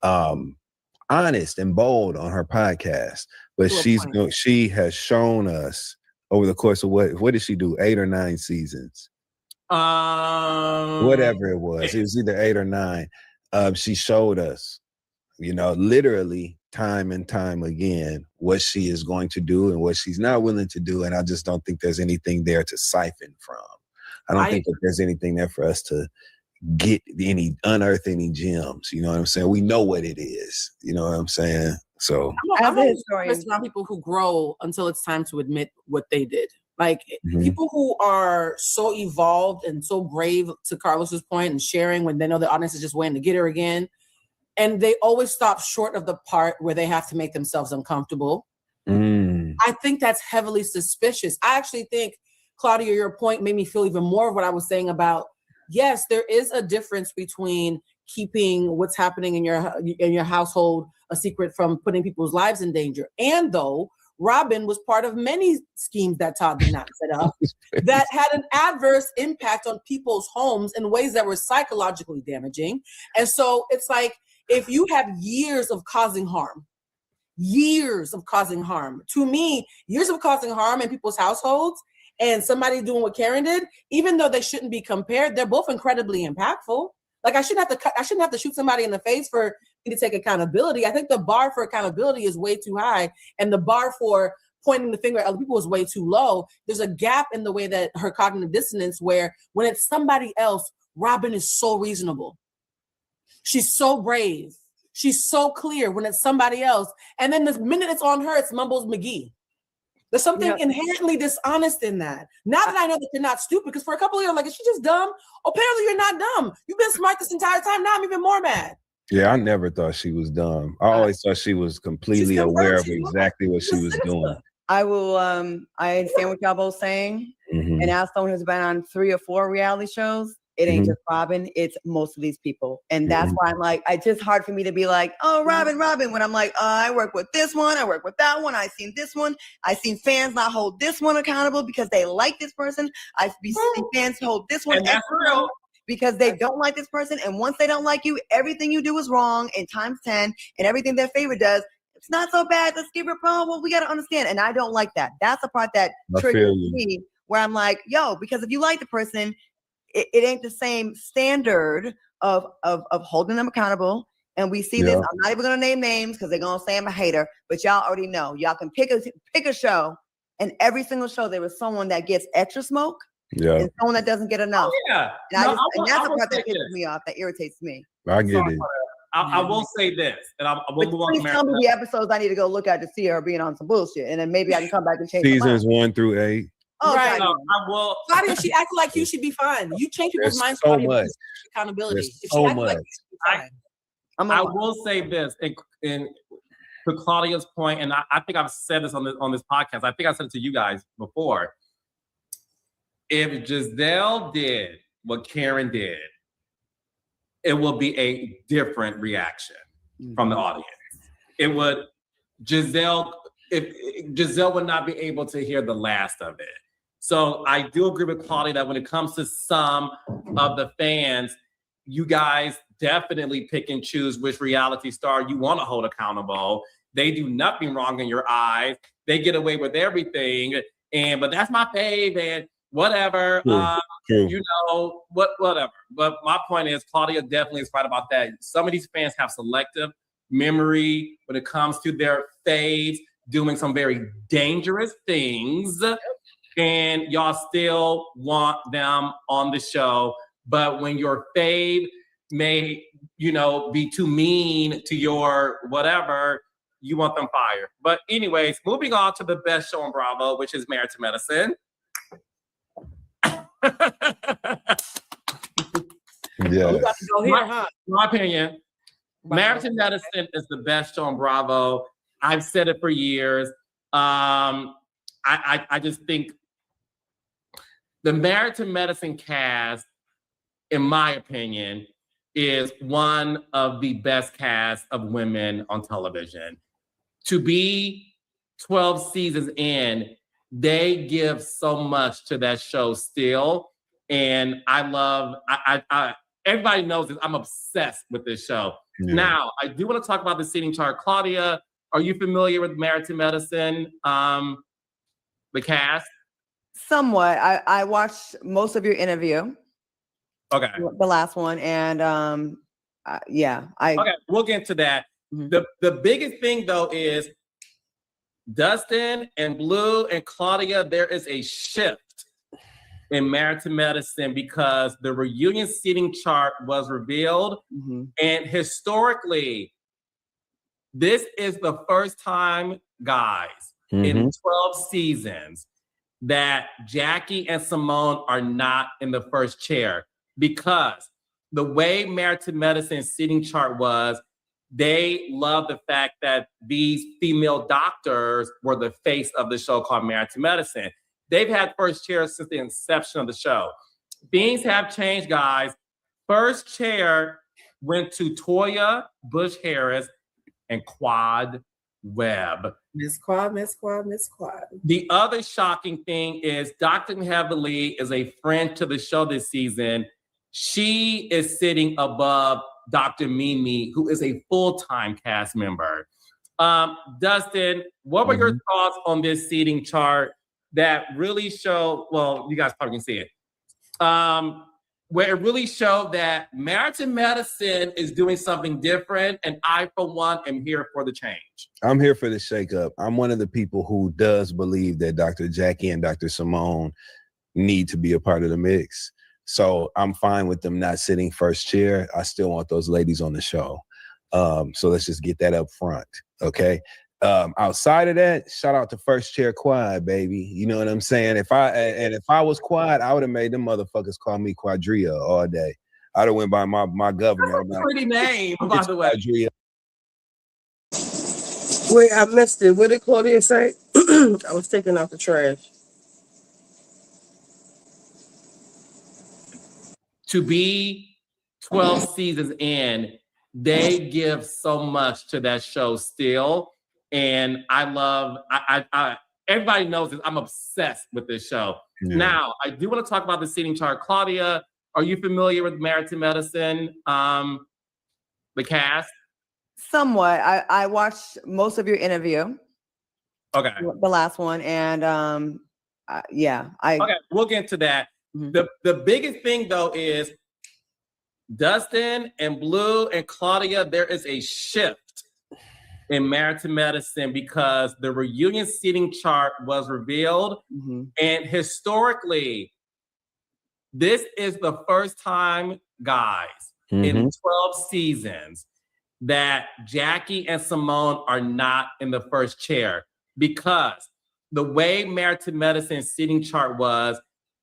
[SPEAKER 17] honest and bold on her podcast. But she has shown us over the course of what did she do? 8 or 9 seasons. Whatever it was either 8 or 9. She showed us, literally time and time again what she is going to do and what she's not willing to do. And I just don't think there's anything there to siphon from. I don't think that there's anything there for us to unearth any gems. You know what I'm saying? We know what it is. You know what I'm saying? So
[SPEAKER 16] I'm around people who grow until it's time to admit what they did. Like people who are so evolved and so brave, to Carlos's point, and sharing when they know the audience is just waiting to get her again. And they always stop short of the part where they have to make themselves uncomfortable. I think that's heavily suspicious. I actually think, Claudia, your point made me feel even more of what I was saying about, yes, there is a difference between keeping what's happening in your household a secret from putting people's lives in danger. And though Robin was part of many schemes that Todd did not set up that had an adverse impact on people's homes in ways that were psychologically damaging. And so it's like, if you have years of causing harm, to me, years of causing harm in people's households and somebody doing what Karen did, even though they shouldn't be compared, they're both incredibly impactful. Like, I shouldn't have to shoot somebody in the face for me to take accountability. I think the bar for accountability is way too high, and the bar for pointing the finger at other people is way too low. There's a gap in the way that her cognitive dissonance, where when it's somebody else, Robin is so reasonable. She's so brave. She's so clear when it's somebody else. And then the minute it's on her, it's Mumbles McGee. There's something inherently dishonest in that. Now that I know that you're not stupid, because for a couple of years, like, is she just dumb? Apparently you're not dumb. You've been smart this entire time. Now I'm even more mad.
[SPEAKER 17] Yeah, I never thought she was dumb. I always thought she was completely aware of exactly what she was doing.
[SPEAKER 18] I will, I understand what y'all both saying. And as someone who's been on 3 or 4 reality shows, it ain't just Robin, it's most of these people. And that's why I'm like, it's just hard for me to be like, oh, Robin, when I'm like, I work with this one, I work with that one, I seen this one, I seen fans not hold this one accountable because they like this person. I've seen fans hold this one accountable because they don't like this person. And once they don't like you, everything you do is wrong and times 10, and everything their favorite does, it's not so bad. Let's give her a poem. Well, we got to understand. And I don't like that. That's the part that triggers me, where I'm like, yo, because if you like the person, it ain't the same standard of holding them accountable. And we see this. I'm not even going to name names because they're going to say I'm a hater, but y'all already know. Y'all can pick a show, and every single show there is someone that gets extra smoke and someone that doesn't get enough. And that's the part that pisses me off, that irritates me.
[SPEAKER 17] I get it.
[SPEAKER 15] I will say this, and I will move on to
[SPEAKER 18] Please tell me
[SPEAKER 15] America.
[SPEAKER 18] the episodes I need to go look at to see her being on some bullshit, and then maybe I can come back and change.
[SPEAKER 17] Seasons 1 through 8.
[SPEAKER 18] Oh,
[SPEAKER 16] Right.
[SPEAKER 18] God.
[SPEAKER 15] I will.
[SPEAKER 16] Claudia, she acted like you should be fine. You change people's
[SPEAKER 17] There's
[SPEAKER 16] minds.
[SPEAKER 17] so
[SPEAKER 16] Claudia,
[SPEAKER 17] much.
[SPEAKER 16] because accountability.
[SPEAKER 17] There's
[SPEAKER 16] If she
[SPEAKER 17] so
[SPEAKER 16] acted like
[SPEAKER 17] much.
[SPEAKER 16] you should be fine.
[SPEAKER 15] I will say this, and to Claudia's point, and I think I've said this on this podcast. I think I said it to you guys before. If Giselle did what Karen did, it will be a different reaction from the audience. It would Giselle would not be able to hear the last of it. So I do agree with Claudia that when it comes to some of the fans, you guys definitely pick and choose which reality star you want to hold accountable. They do nothing wrong in your eyes. They get away with everything. But that's my fave and whatever.
[SPEAKER 17] True.
[SPEAKER 15] You know, whatever. But my point is, Claudia definitely is right about that. Some of these fans have selective memory when it comes to their faves doing some very dangerous things. And y'all still want them on the show. But when your fave may, be too mean to your whatever, you want them fired. But anyways, moving on to the best show on Bravo, which is Married to Medicine.
[SPEAKER 17] Yes.
[SPEAKER 16] We got to go here, huh?
[SPEAKER 15] My opinion, Married to Medicine is the best show on Bravo. I've said it for years. I just think the Married to Medicine cast, in my opinion, is one of the best casts of women on television. To be 12 seasons in, they give so much to that show still. And I love, everybody knows this, I'm obsessed with this show.
[SPEAKER 17] Yeah.
[SPEAKER 15] Now, I do want to talk about the seating chart. Claudia, are you familiar with Married to Medicine, the cast?
[SPEAKER 18] Somewhat. I watched most of your interview.
[SPEAKER 15] Okay.
[SPEAKER 18] The last one, and yeah,
[SPEAKER 15] Okay, we'll get into that. The biggest thing though is Dustin and Blue and Claudia, there is a shift in Married to Medicine because the reunion seating chart was revealed. And historically, this is the first time, guys, in 12 seasons that Jackie and Simone are not in the first chair, because the way Married to Medicine seating chart was, they loved the fact that these female doctors were the face of the show called Married to Medicine. They've had first chair since the inception of the show. Things have changed, guys. First chair went to Toya Bush Harris and Quad Webb.
[SPEAKER 16] Miss Quad.
[SPEAKER 15] The other shocking thing is Dr. Heavenly is a friend to the show this season. She is sitting above Dr. Mimi, who is a full-time cast member. Dustin, what were your thoughts on this seating chart that really show, well, you guys probably can see it, where it really showed that Married to Medicine is doing something different, and I, for one, am here for the change.
[SPEAKER 17] I'm here for the shakeup. I'm one of the people who does believe that Dr. Jackie and Dr. Simone need to be a part of the mix. So I'm fine with them not sitting first chair. I still want those ladies on the show. So let's just get that up front, okay? Outside of that, shout out to first chair Quad, baby. You know what I'm saying? If I was Quad, I would have made them motherfuckers call me Quadria all day. I'd have went by my government.
[SPEAKER 15] That's a pretty name, by the way.
[SPEAKER 17] Quadria.
[SPEAKER 1] Wait, I missed it. What did Claudia say? I was taking out the trash.
[SPEAKER 15] To be 12 seasons in, they give so much to that show still. And I love, everybody knows this, I'm obsessed with this show.
[SPEAKER 17] Yeah.
[SPEAKER 15] Now, I do want to talk about the seating chart. Claudia, are you familiar with Married to Medicine, the cast?
[SPEAKER 18] somewhat. I watched most of your interview.
[SPEAKER 15] Okay.
[SPEAKER 18] The last one, and yeah,
[SPEAKER 15] Okay, we'll get into that. The biggest thing though is Dustin and Blue and Claudia, there is a shift in Married to Medicine because the reunion seating chart was revealed. And historically, this is the first time, guys, in 12 seasons that Jackie and Simone are not in the first chair because the way Married to Medicine seating chart was,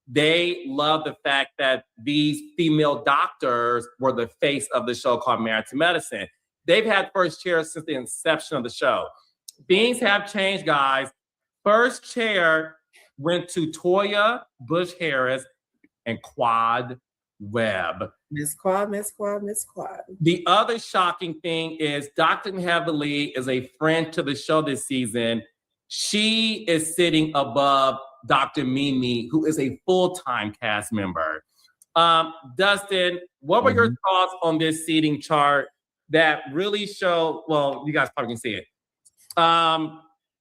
[SPEAKER 15] they love the fact that these female doctors were the face of the show called Married to Medicine. They've had first chairs since the inception of the show. Things have changed, guys. First chair went to Toya Bush Harris and Quad Webb.
[SPEAKER 16] Miss Quad, Miss Quad, Miss Quad.
[SPEAKER 15] The other shocking thing is Dr. Heavenly is a friend to the show this season. She is sitting above Dr. Mimi, who is a full-time cast member. Dustin, what were your thoughts on this seating chart that really show, well, you guys probably can see it,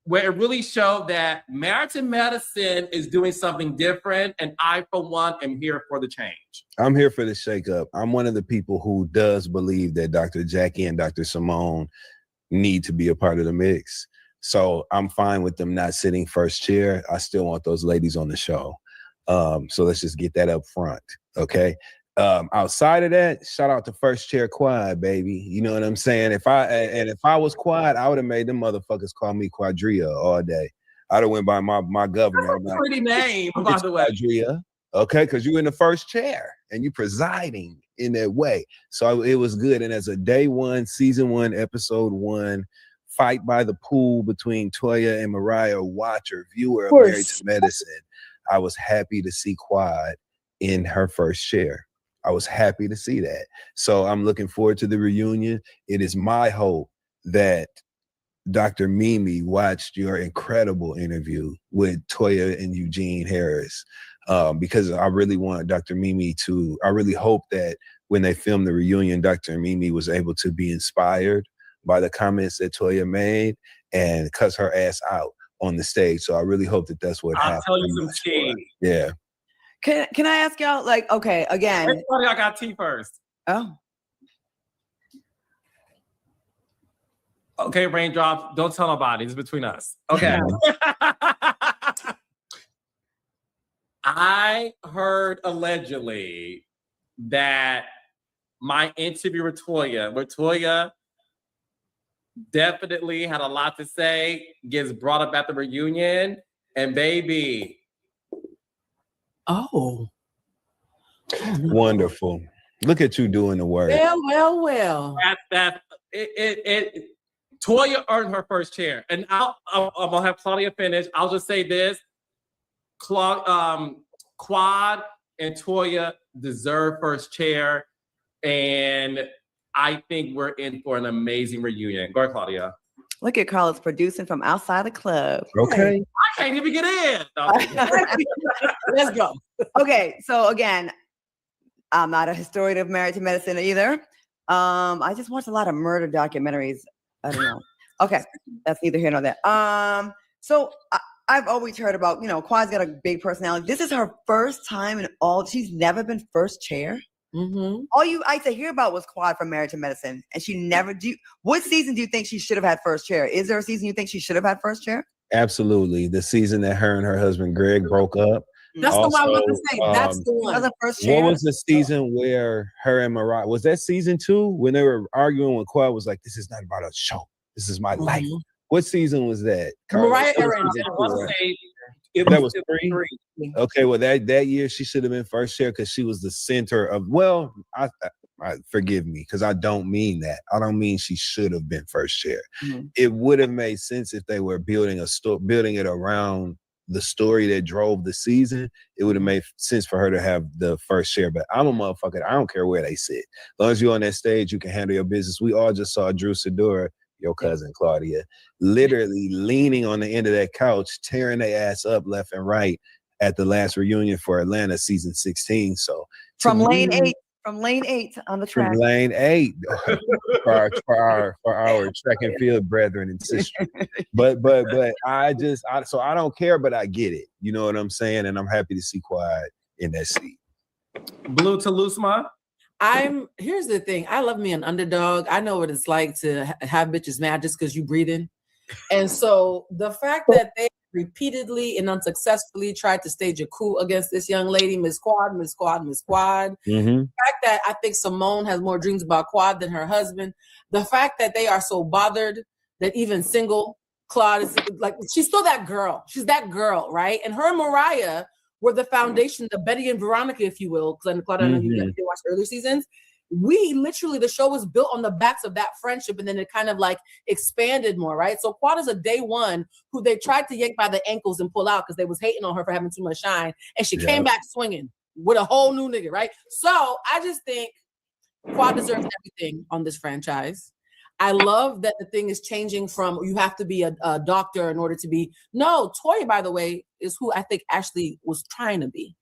[SPEAKER 15] where it really showed that Married to Medicine is doing something different, and I, for one, am here for the change.
[SPEAKER 17] I'm here for the shakeup. I'm one of the people who does believe that Dr. Jackie and Dr. Simone need to be a part of the mix. So I'm fine with them not sitting first chair. I still want those ladies on the show. So let's just get that up front, okay? Outside of that, shout out to first chair Quad, baby. You know what I'm saying? If I was Quad, I would have made them motherfuckers call me Quadria all day. I'd have went by my government.
[SPEAKER 15] That's a pretty name, by the way.
[SPEAKER 17] Quadria, okay? Because you're in the first chair and you're presiding in that way. So it was good. And as a day one, season 1, episode 1, fight by the pool between Toya and Mariah, watcher, viewer of Married to Medicine, I was happy to see Quad in her first chair. I was happy to see that. So I'm looking forward to the reunion. It is my hope that Dr. Mimi watched your incredible interview with Toya and Eugene Harris, because I really want Dr. Mimi to, I really hope that when they film the reunion, Dr. Mimi was able to be inspired by the comments that Toya made and cuss her ass out on the stage. So I really hope that that's what happened.
[SPEAKER 15] I'll tell you some tea.
[SPEAKER 17] Yeah.
[SPEAKER 18] Can I ask y'all, like, okay, again.
[SPEAKER 15] I got tea first.
[SPEAKER 18] Oh.
[SPEAKER 15] Okay, Raindrop, don't tell nobody. It's between us. Okay. I heard allegedly that my interview with Toya definitely had a lot to say, gets brought up at the reunion, and baby.
[SPEAKER 16] Oh.
[SPEAKER 17] Wonderful. Look at you doing the work.
[SPEAKER 16] Well.
[SPEAKER 15] Toya earned her first chair. And I'm gonna have Claudia finish. I'll just say this. Quad and Toya deserve first chair. And I think we're in for an amazing reunion. Go ahead, Claudia.
[SPEAKER 18] Look at Carlos producing from outside the club.
[SPEAKER 17] Okay.
[SPEAKER 15] I can't even get in. No.
[SPEAKER 16] Let's go.
[SPEAKER 18] Okay, so again, I'm not a historian of Married to Medicine either. I just watched a lot of murder documentaries. I don't know. Okay, that's neither here nor there. So I've always heard about, Quad's got a big personality. This is her first time she's never been first chair.
[SPEAKER 16] Mm-hmm.
[SPEAKER 18] All I used to hear about was Quad from Married to Medicine, and she never. What season do you think she should have had first chair? Is there a season you think she should have had first chair?
[SPEAKER 17] Absolutely. The season that her and her husband Greg broke up.
[SPEAKER 16] That's the one I was going to say. That's the one.
[SPEAKER 18] The first chair.
[SPEAKER 17] What was the season where her and Mariah, was that season 2 when they were arguing when Quad was like, "This is not about a show. This is my life." What season was that?
[SPEAKER 16] Mariah
[SPEAKER 17] That was 3. Okay, well that year she should have been first chair because she was the center of. Well, I forgive me because I don't mean that. I don't mean she should have been first chair.
[SPEAKER 16] Mm-hmm.
[SPEAKER 17] It would have made sense if they were building it around the story that drove the season. It would have made sense for her to have the first chair. But I'm a motherfucker. I don't care where they sit. As long as you're on that stage, you can handle your business. We all just saw Drew Sidora, your cousin Claudia, literally leaning on the end of that couch, tearing their ass up left and right at the last reunion for Atlanta season 16. So
[SPEAKER 18] from lane 8 on the track.
[SPEAKER 17] From lane 8 for our track and field brethren and sisters. But I don't care, but I get it. You know what I'm saying? And I'm happy to see Quad in that seat.
[SPEAKER 15] Blue to Lusma.
[SPEAKER 16] Here's the thing. I love me an underdog. I know what it's like to have bitches mad just because you breathing. And so the fact that they repeatedly and unsuccessfully tried to stage a coup against this young lady, Miss Quad.
[SPEAKER 17] Mm-hmm.
[SPEAKER 16] The fact that I think Simone has more dreams about Quad than her husband. The fact that they are so bothered that even single Claude is like, she's still that girl. She's that girl, right? And her and Mariah were the foundation, the Betty and Veronica, if you will. Because Claude, I know you guys watched earlier seasons. We literally, the show was built on the backs of that friendship, and then it kind of like expanded more, right? So Quad is a day one who they tried to yank by the ankles and pull out because they was hating on her for having too much shine, and she came back swinging with a whole new nigga, right? So I just think Quad deserves everything on this franchise. I love that the thing is changing from you have to be a doctor in order to be. No, Toya, by the way, is who I think Ashley was trying to be.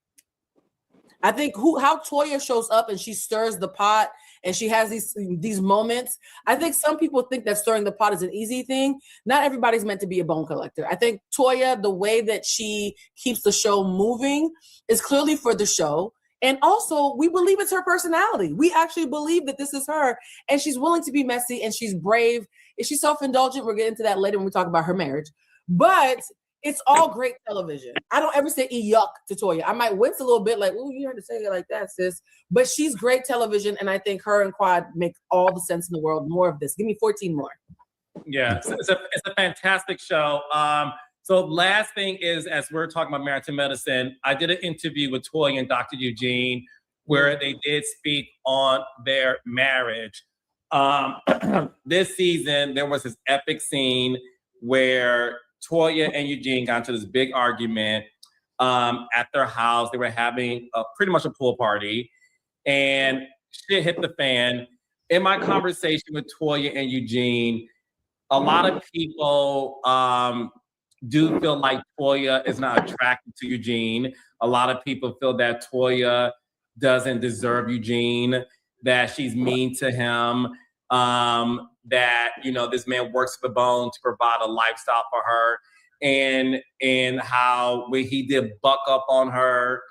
[SPEAKER 16] I think how Toya shows up and she stirs the pot and she has these moments. I think some people think that stirring the pot is an easy thing. Not everybody's meant to be a bone collector. I think Toya, the way that she keeps the show moving is clearly for the show. And also, we believe it's her personality. We actually believe that this is her, and she's willing to be messy, and she's brave. Is she self-indulgent? We'll get into that later when we talk about her marriage. But it's all great television. I don't ever say yuck to Toya. I might wince a little bit like, oh, you heard to say it like that, sis. But she's great television, and I think her and Quad make all the sense in the world. More of this. Give me 14 more.
[SPEAKER 15] Yeah, it's a fantastic show. So last thing is, as we're talking about Married to Medicine, I did an interview with Toya and Dr. Eugene where they did speak on their marriage. This season, there was this epic scene where Toya and Eugene got into this big argument at their house. They were having pretty much a pool party, and shit hit the fan. In my conversation with Toya and Eugene, a lot of people do feel like Toya is not attracted to Eugene. A lot of people feel that Toya doesn't deserve Eugene, that she's mean to him, that, you know, this man works for the bone to provide a lifestyle for her, and how when he did buck up on her,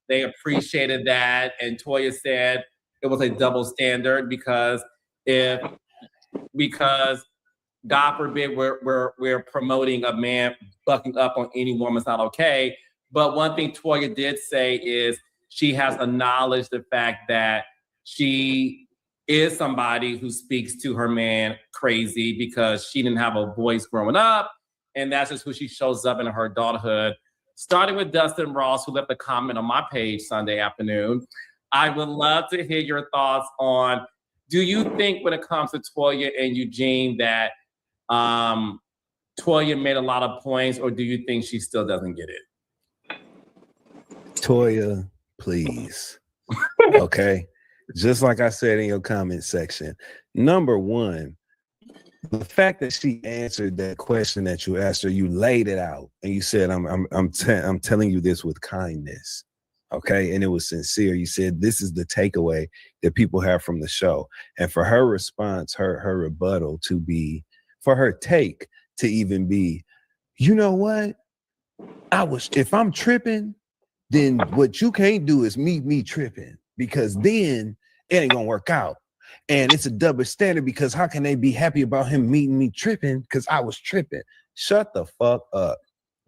[SPEAKER 15] they appreciated that. And Toya said it was a double standard because God forbid we're promoting a man bucking up on any woman's not okay. But one thing Toya did say is she has acknowledged the fact that she is somebody who speaks to her man crazy because she didn't have a voice growing up. And that's just who she shows up in her adulthood. Starting with Dustin Ross, who left a comment on my page Sunday afternoon. I would love to hear your thoughts on, do you think when it comes to Toya and Eugene that Toya made a lot of points, or do you think she still doesn't get it?
[SPEAKER 17] Toya, please. Okay. Just like I said in your comment section, number one, the fact that she answered that question that you asked her, you laid it out and you said, I'm telling you this with kindness. Okay. And it was sincere. You said, this is the takeaway that people have from the show. And for her response, her rebuttal to be, for her take to even be, you know what? If I'm tripping, then what you can't do is meet me tripping, because then it ain't gonna work out. And it's a double standard, because how can they be happy about him meeting me tripping because I was tripping? Shut the fuck up.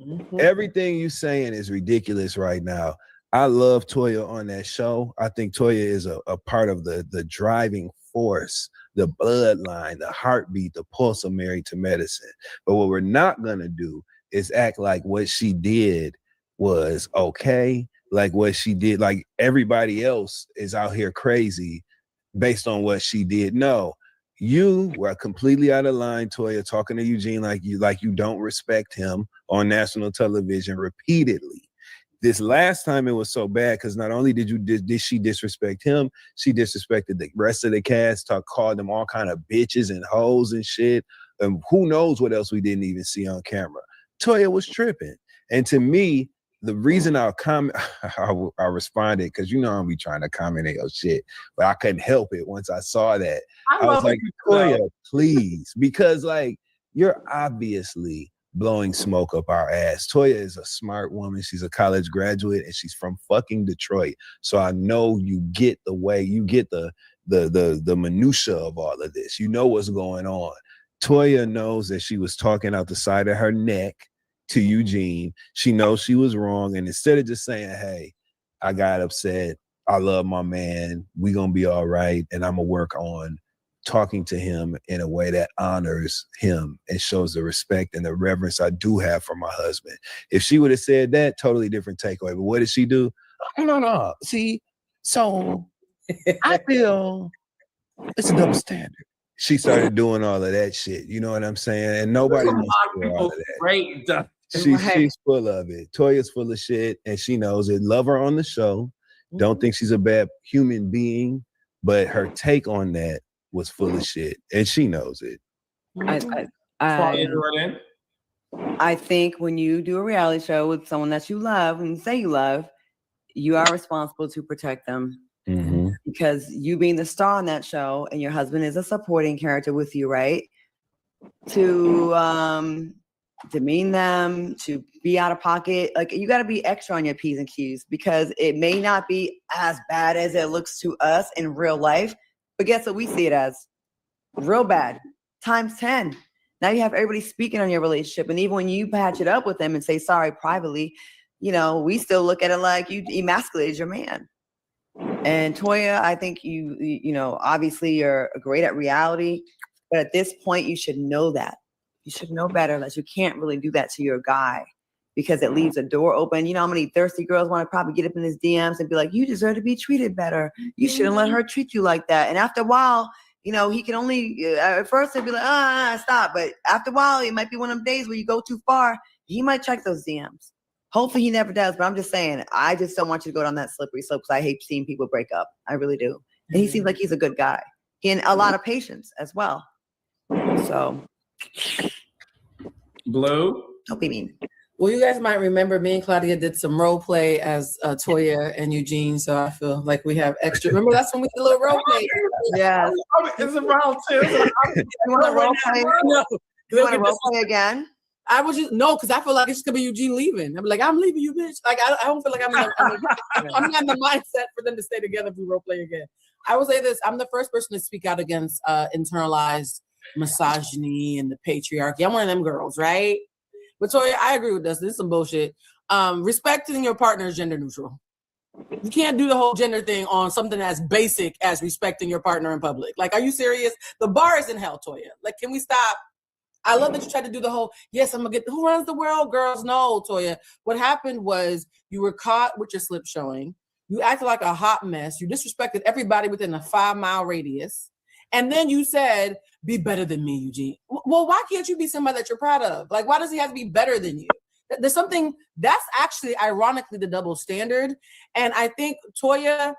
[SPEAKER 17] Mm-hmm. Everything you saying is ridiculous right now. I love Toya on that show. I think Toya is a part of the driving force, the bloodline, the heartbeat, the pulse of Married to Medicine. But what we're not gonna do is act like what she did was okay, like what she did, like everybody else is out here crazy based on what she did. No, you were completely out of line, Toya, talking to Eugene like you don't respect him on national television repeatedly. This last time it was so bad because not only did she disrespect him, she disrespected the rest of the cast, called them all kind of bitches and hoes and shit. And who knows what else we didn't even see on camera. Toya was tripping. And to me, the reason I responded, because you know I'm be trying to comment on your shit, but I couldn't help it once I saw that. I was like, Toya, please, because like you're obviously blowing smoke up our ass. Toya is a smart woman. She's a college graduate and she's from fucking Detroit. So I know you get the way, you get the minutia of all of this. You know what's going on. Toya knows that she was talking out the side of her neck to Eugene. She knows she was wrong. And instead of just saying, hey, I got upset, I love my man, we gonna be all right, and I'm gonna work on talking to him in a way that honors him and shows the respect and the reverence I do have for my husband. If she would have said that, totally different takeaway. But what did she do? No. See, so I feel it's a double standard. She started doing all of that shit. You know what I'm saying? And nobody wants to do all of that.
[SPEAKER 15] Great.
[SPEAKER 17] She's full of it. Toya's full of shit, and she knows it. Love her on the show. Don't think she's a bad human being, but her take on that was full of shit, and she knows it.
[SPEAKER 18] I think when you do a reality show with someone that you love and say you love, you are responsible to protect them.
[SPEAKER 17] Mm-hmm.
[SPEAKER 18] Because you being the star on that show and your husband is a supporting character with you, right? To demean them, to be out of pocket, like you got to be extra on your P's and Q's, because it may not be as bad as it looks to us in real life, but guess what? We see it as real bad times 10. Now you have everybody speaking on your relationship, and even when you patch it up with them and say sorry privately, you know, we still look at it like you emasculated your man. And Toya, I think you know, obviously you're great at reality, but at this point you should know that. You should know better that you can't really do that to your guy, because it leaves a door open. You know how many thirsty girls want to probably get up in his DMs and be like, you deserve to be treated better. You shouldn't let her treat you like that. And after a while, you know, he can only, at first he'll be like, stop. But after a while, it might be one of them days where you go too far. He might check those DMs. Hopefully he never does. But I'm just saying, I just don't want you to go down that slippery slope, because I hate seeing people break up. I really do. And he seems like he's a good guy. And a lot of patience as well. So.
[SPEAKER 15] Blue?
[SPEAKER 18] Don't be mean.
[SPEAKER 16] Well, you guys might remember me and Claudia did some role play as Toya and Eugene, so I feel like we have extra. Remember, that's when we did a little role play.
[SPEAKER 18] Yeah.
[SPEAKER 16] It's a round two.
[SPEAKER 18] You want a role play?
[SPEAKER 16] No.
[SPEAKER 18] You want a role play again?
[SPEAKER 16] I was just because I feel like it's gonna be Eugene leaving. I'm like, I'm leaving you, bitch. Like I don't feel like I'm not in the mindset for them to stay together if we role play again. I will say this: I'm the first person to speak out against internalized misogyny and the patriarchy. I'm one of them girls, right? But Toya, I agree with this. This is some bullshit. Respecting your partner is gender neutral. You can't do the whole gender thing on something as basic as respecting your partner in public. Like, are you serious? The bar is in hell, Toya. Like, can we stop? I love that you tried to do the whole, yes, I'm gonna get who runs the world, girls. No, Toya. What happened was you were caught with your slip showing. You acted like a hot mess. You disrespected everybody within a 5-mile radius. And then you said, be better than me, Eugene. Well, why can't you be somebody that you're proud of? Like, why does he have to be better than you? There's something that's actually ironically the double standard. And I think Toya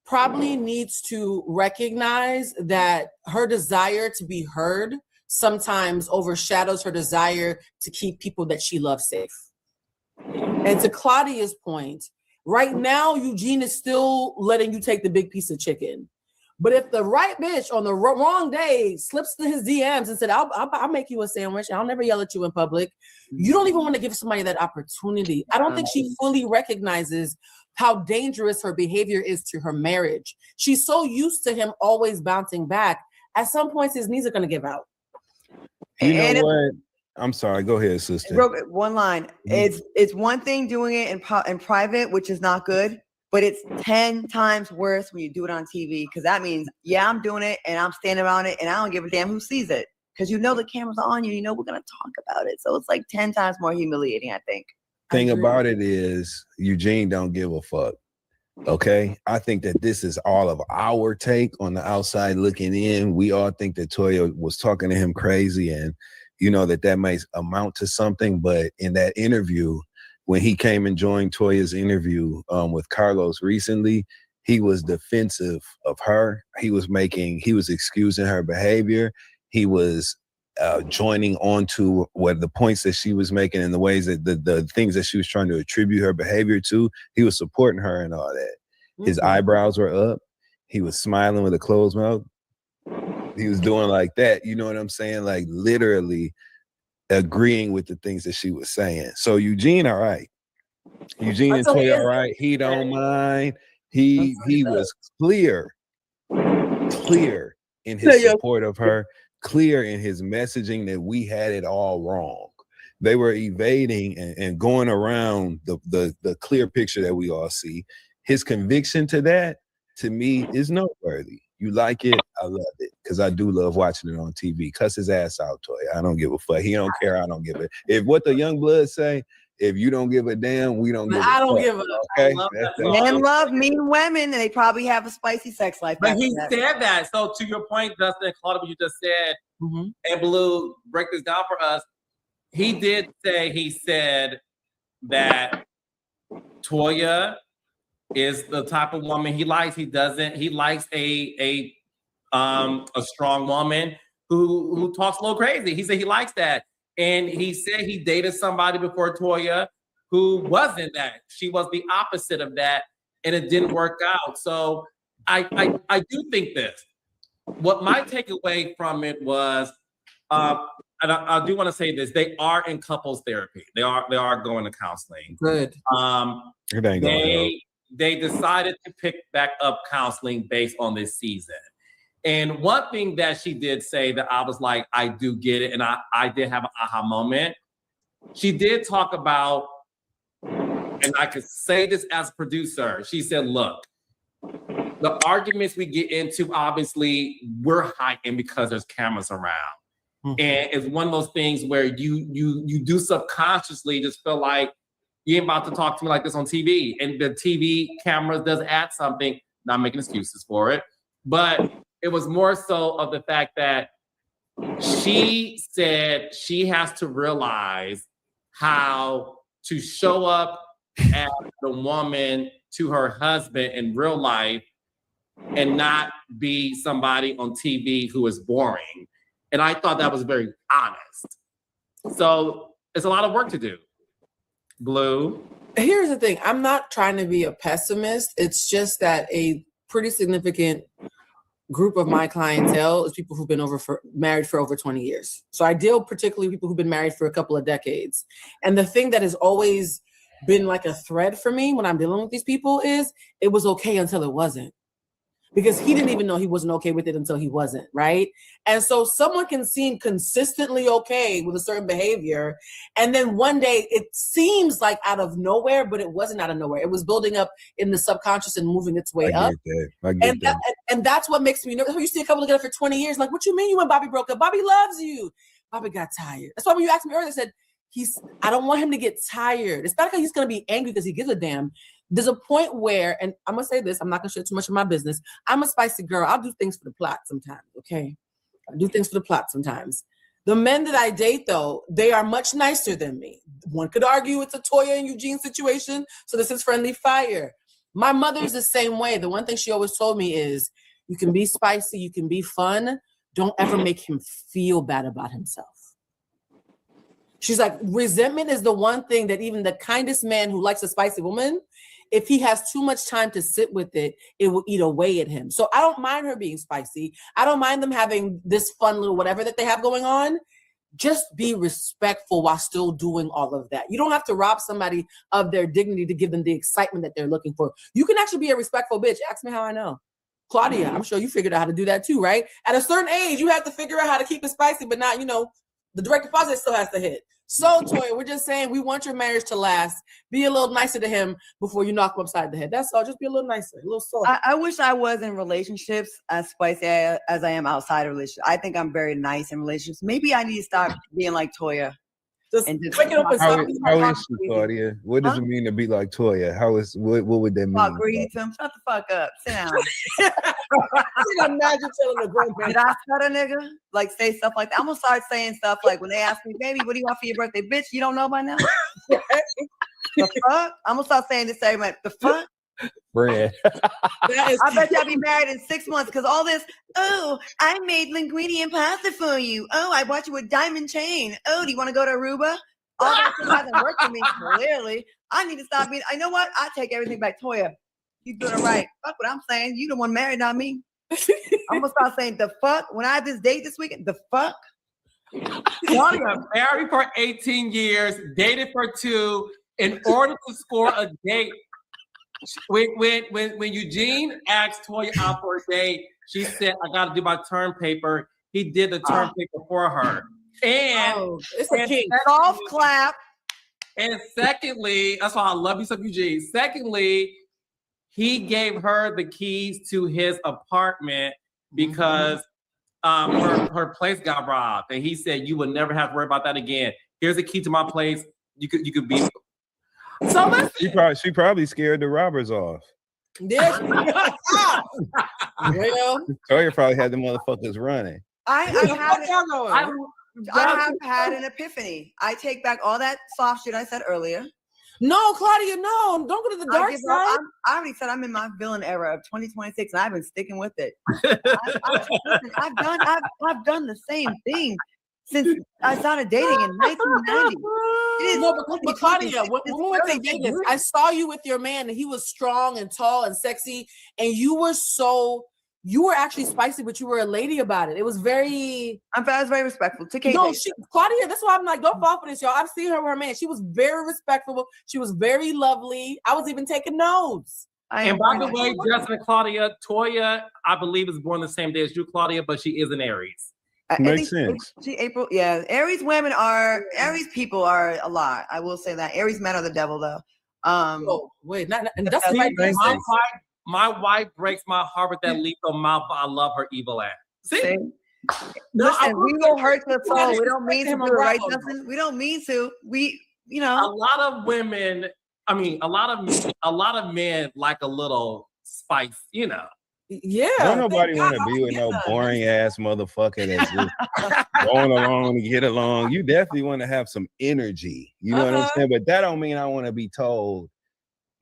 [SPEAKER 16] probably needs to recognize that her desire to be heard sometimes overshadows her desire to keep people that she loves safe. And to Claudia's point, right now, Eugene is still letting you take the big piece of chicken. But if the right bitch on the wrong day slips to his DMs and said, I'll make you a sandwich, I'll never yell at you in public, you don't even want to give somebody that opportunity. I don't think she fully recognizes how dangerous her behavior is to her marriage. She's so used to him always bouncing back. At some points, his knees are going to give out.
[SPEAKER 17] You know what? I'm sorry. Go ahead, sister.
[SPEAKER 18] One line. It's one thing doing it in private, which is not good. But it's 10 times worse when you do it on TV, because that means, yeah, I'm doing it and I'm standing on it and I don't give a damn who sees it, because you know the camera's on you. You know we're going to talk about it. So it's like 10 times more humiliating, I think.
[SPEAKER 17] Thing about it is Eugene don't give a fuck. Okay? I think that this is all of our take on the outside looking in. We all think that Toya was talking to him crazy, and you know that may amount to something. But in that interview, when he came and joined Toya's interview with Carlos recently, he was defensive of her. He was excusing her behavior. He was joining on to what the points that she was making and the ways that the things that she was trying to attribute her behavior to. He was supporting her and all that. His eyebrows were up. He was smiling with a closed mouth. He was doing like that. You know what I'm saying? Like literally agreeing with the things that she was saying. So Eugene, all right. Eugene and Toya, all right. He don't mind. He was clear in his support of her, clear in his messaging that we had it all wrong. they were evading and going around the clear picture that we all see. His conviction to that, to me, is noteworthy. You like it, I love it, because I do love watching it on TV. Cuss his ass out, Toya. I don't give a fuck. He don't care. I don't give a. If what the young bloods say, if you don't give a damn, we don't give a fuck.
[SPEAKER 16] I don't give a.
[SPEAKER 17] Okay,
[SPEAKER 18] Men love mean women, and they probably have a spicy sex life.
[SPEAKER 15] But he said that. So to your point, Dustin, Claudia, what you just said, and Blue, break this down for us. He did say, he said that Toya is the type of woman he likes. He likes a strong woman who talks a little crazy. He said he likes that. And he said he dated somebody before Toya who wasn't that. She was the opposite of that, and it didn't work out. So I do think this. What my takeaway from it was, and I do want to say this: they are in couples therapy. They are going to counseling.
[SPEAKER 16] Good.
[SPEAKER 15] They decided to pick back up counseling based on this season. And one thing that she did say that I was like, I do get it, and I did have an aha moment. She did talk about, and I could say this as a producer, she said, look, the arguments we get into, obviously, we're heightened because there's cameras around. And it's one of those things where you do subconsciously just feel like you ain't about to talk to me like this on TV. And the TV cameras does add something, not making excuses for it, but it was more so of the fact that she said she has to realize how to show up as the woman to her husband in real life and not be somebody on TV who is boring. And I thought that was very honest. So it's a lot of work to do. Blue.
[SPEAKER 16] Here's the thing. I'm not trying to be a pessimist. It's just that a pretty significant group of my clientele is people who've been married for over 20 years. So I deal particularly with people who've been married for a couple of decades. And the thing that has always been like a thread for me when I'm dealing with these people is it was okay until it wasn't. Because he didn't even know he wasn't okay with it until he wasn't, right? And so someone can seem consistently okay with a certain behavior, and then one day it seems like out of nowhere, but it wasn't out of nowhere. It was building up in the subconscious and moving its way up.
[SPEAKER 17] I get that.
[SPEAKER 16] And that's what makes me nervous. You see a couple together for 20 years, like, what you mean you and Bobby broke up? Bobby loves you. Bobby got tired. That's why when you asked me earlier, I said, I don't want him to get tired. It's not like he's going to be angry because he gives a damn. There's a point where, and I'm going to say this, I'm not going to share too much of my business. I'm a spicy girl. I'll do things for the plot sometimes, okay? I do things for the plot sometimes. The men that I date, though, they are much nicer than me. One could argue it's a Toya and Eugene situation, so this is friendly fire. My mother's the same way. The one thing she always told me is, you can be spicy, you can be fun. Don't ever make him feel bad about himself. She's like, resentment is the one thing that even the kindest man who likes a spicy woman, if he has too much time to sit with it, it will eat away at him. So I don't mind her being spicy. I don't mind them having this fun little whatever that they have going on. Just be respectful while still doing all of that. You don't have to rob somebody of their dignity to give them the excitement that they're looking for. You can actually be a respectful bitch. Ask me how I know. Claudia, I'm sure you figured out how to do that too, right? At a certain age, you have to figure out how to keep it spicy, but not, the direct deposit still has to hit. So, Toya, we're just saying we want your marriage to last. Be a little nicer to him before you knock him upside the head. That's all. Just be a little nicer, a little soft.
[SPEAKER 18] I wish I was in relationships as spicy as I am outside of relationships. I think I'm very nice in relationships. Maybe I need to stop being like Toya.
[SPEAKER 16] Just
[SPEAKER 18] wake it up and
[SPEAKER 17] How is she, Claudia? What does it mean to be like Toya? What would that mean?
[SPEAKER 18] Fuck, greedy to him. Shut the fuck up. Sit down.
[SPEAKER 16] Imagine telling a grown man.
[SPEAKER 18] Did I cut a nigga? Like, say stuff like that. I'm gonna start saying stuff like when they ask me, baby, what do you want for your birthday? Bitch, you don't know by now? The fuck? I'm gonna start saying this to everybody. The fuck?
[SPEAKER 17] Bread.
[SPEAKER 18] I bet y'all be married in 6 months because all this, oh, I made linguine and pasta for you. Oh, I bought you a diamond chain. Oh, do you want to go to Aruba? All that shit hasn't worked for me, clearly. I need to stop being, I know what? I take everything back. Toya, you doing it right. Fuck what I'm saying. You the one married, not me. I'm gonna start saying the fuck when I have this date this weekend. The fuck?
[SPEAKER 15] Claudia, married for 18 years, dated for 2. In order to score a date, when Eugene asked Toya out for a date, she said, I got to do my term paper. He did the term paper for her. And
[SPEAKER 16] it's a pink.
[SPEAKER 18] Golf clap.
[SPEAKER 15] And secondly, that's why I love you so, Eugene. Secondly, he gave her the keys to his apartment because her place got robbed, and he said, "You will never have to worry about that again. Here's the key to my place. You could be." So listen.
[SPEAKER 17] She probably scared the robbers off.
[SPEAKER 16] Well,
[SPEAKER 17] Toya probably had the motherfuckers running.
[SPEAKER 18] I have had an epiphany. I take back all that soft shit I said earlier.
[SPEAKER 16] No, Claudia, no, don't go to the dark side.
[SPEAKER 18] I already said I'm in my villain era of 2026, and I've been sticking with it. I've done the same thing since I started dating in 1990.
[SPEAKER 16] But Claudia, when we went to Vegas, I saw you with your man, and he was strong and tall and sexy, and you were actually spicy, but you were a lady about it. It was very.
[SPEAKER 18] I was very respectful to Kate.
[SPEAKER 16] No, Claudia. That's why I'm like, don't fall for this, y'all. I've seen her with her man. She was very respectful. She was very lovely. I was even taking notes.
[SPEAKER 15] And by the way, Justin and Claudia, Toya, I believe, is born the same day as you, Claudia, but she is an Aries.
[SPEAKER 17] Makes sense.
[SPEAKER 18] April, Aries people are a lot. I will say that. Aries men are the devil, though.
[SPEAKER 16] That's
[SPEAKER 15] my wife breaks my heart with that lethal mouth, but I love her evil ass. See?
[SPEAKER 18] Listen, we will hurt the soul. We don't mean to do it, right, Justin? We don't mean to. A
[SPEAKER 15] lot of women. I mean, a lot of men like a little spice.
[SPEAKER 16] Yeah.
[SPEAKER 17] Don't nobody want to be with no boring ass motherfucker that's just going along to get along. You definitely want to have some energy. You know what I'm saying? But that don't mean I want to be told,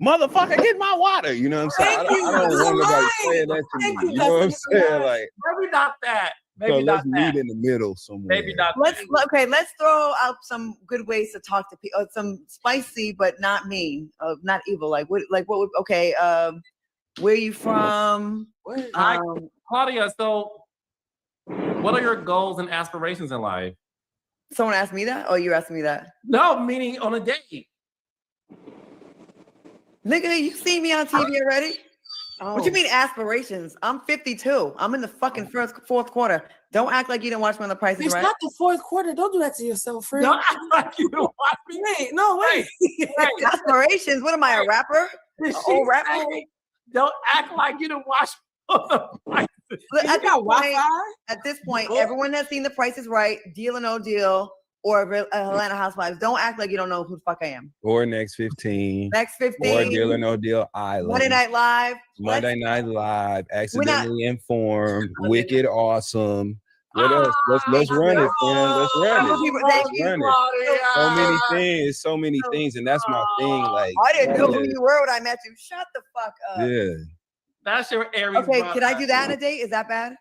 [SPEAKER 17] motherfucker, get my water. You know what I'm saying? I don't want nobody saying that to me. You know what I'm saying? Like,
[SPEAKER 15] maybe not that.
[SPEAKER 17] So let's meet in the middle somewhere.
[SPEAKER 15] Maybe not.
[SPEAKER 18] Let's throw out some good ways to talk to people. Some spicy, but not mean, not evil. Like what? Okay. Where are you from?
[SPEAKER 15] Claudia. So, what are your goals and aspirations in life?
[SPEAKER 18] Someone asked me that, or you asked me that?
[SPEAKER 15] No, meaning on a date.
[SPEAKER 18] Nigga, you seen me on TV already? What you mean aspirations? I'm 52. I'm in the fucking fourth quarter. Don't act like you didn't watch me on The Price is Right.
[SPEAKER 16] It's not the fourth quarter. Don't do that to yourself, friend.
[SPEAKER 15] Don't act like you didn't watch me.
[SPEAKER 16] Wait.
[SPEAKER 18] Aspirations? What am I, a rapper? An old rapper?
[SPEAKER 15] Don't act like you didn't watch The Price is Right.
[SPEAKER 18] At this point, everyone has seen The Price is Right, Deal or No Deal, or Atlanta Housewives. Don't act like you don't know who the fuck I am.
[SPEAKER 17] Or Next 15.
[SPEAKER 18] Next 15.
[SPEAKER 17] Or Deal or No Deal Island.
[SPEAKER 18] Monday Night Live.
[SPEAKER 17] Monday Night Live. Accidentally Informed. Wicked Awesome. What else? Let's run it, man. Let's run it. So many things, and that's my thing. Like,
[SPEAKER 18] I didn't know who you were when I met you. Shut the fuck up.
[SPEAKER 17] Yeah.
[SPEAKER 15] That's your Aries.
[SPEAKER 18] Okay, can I do that on a date? Is that bad?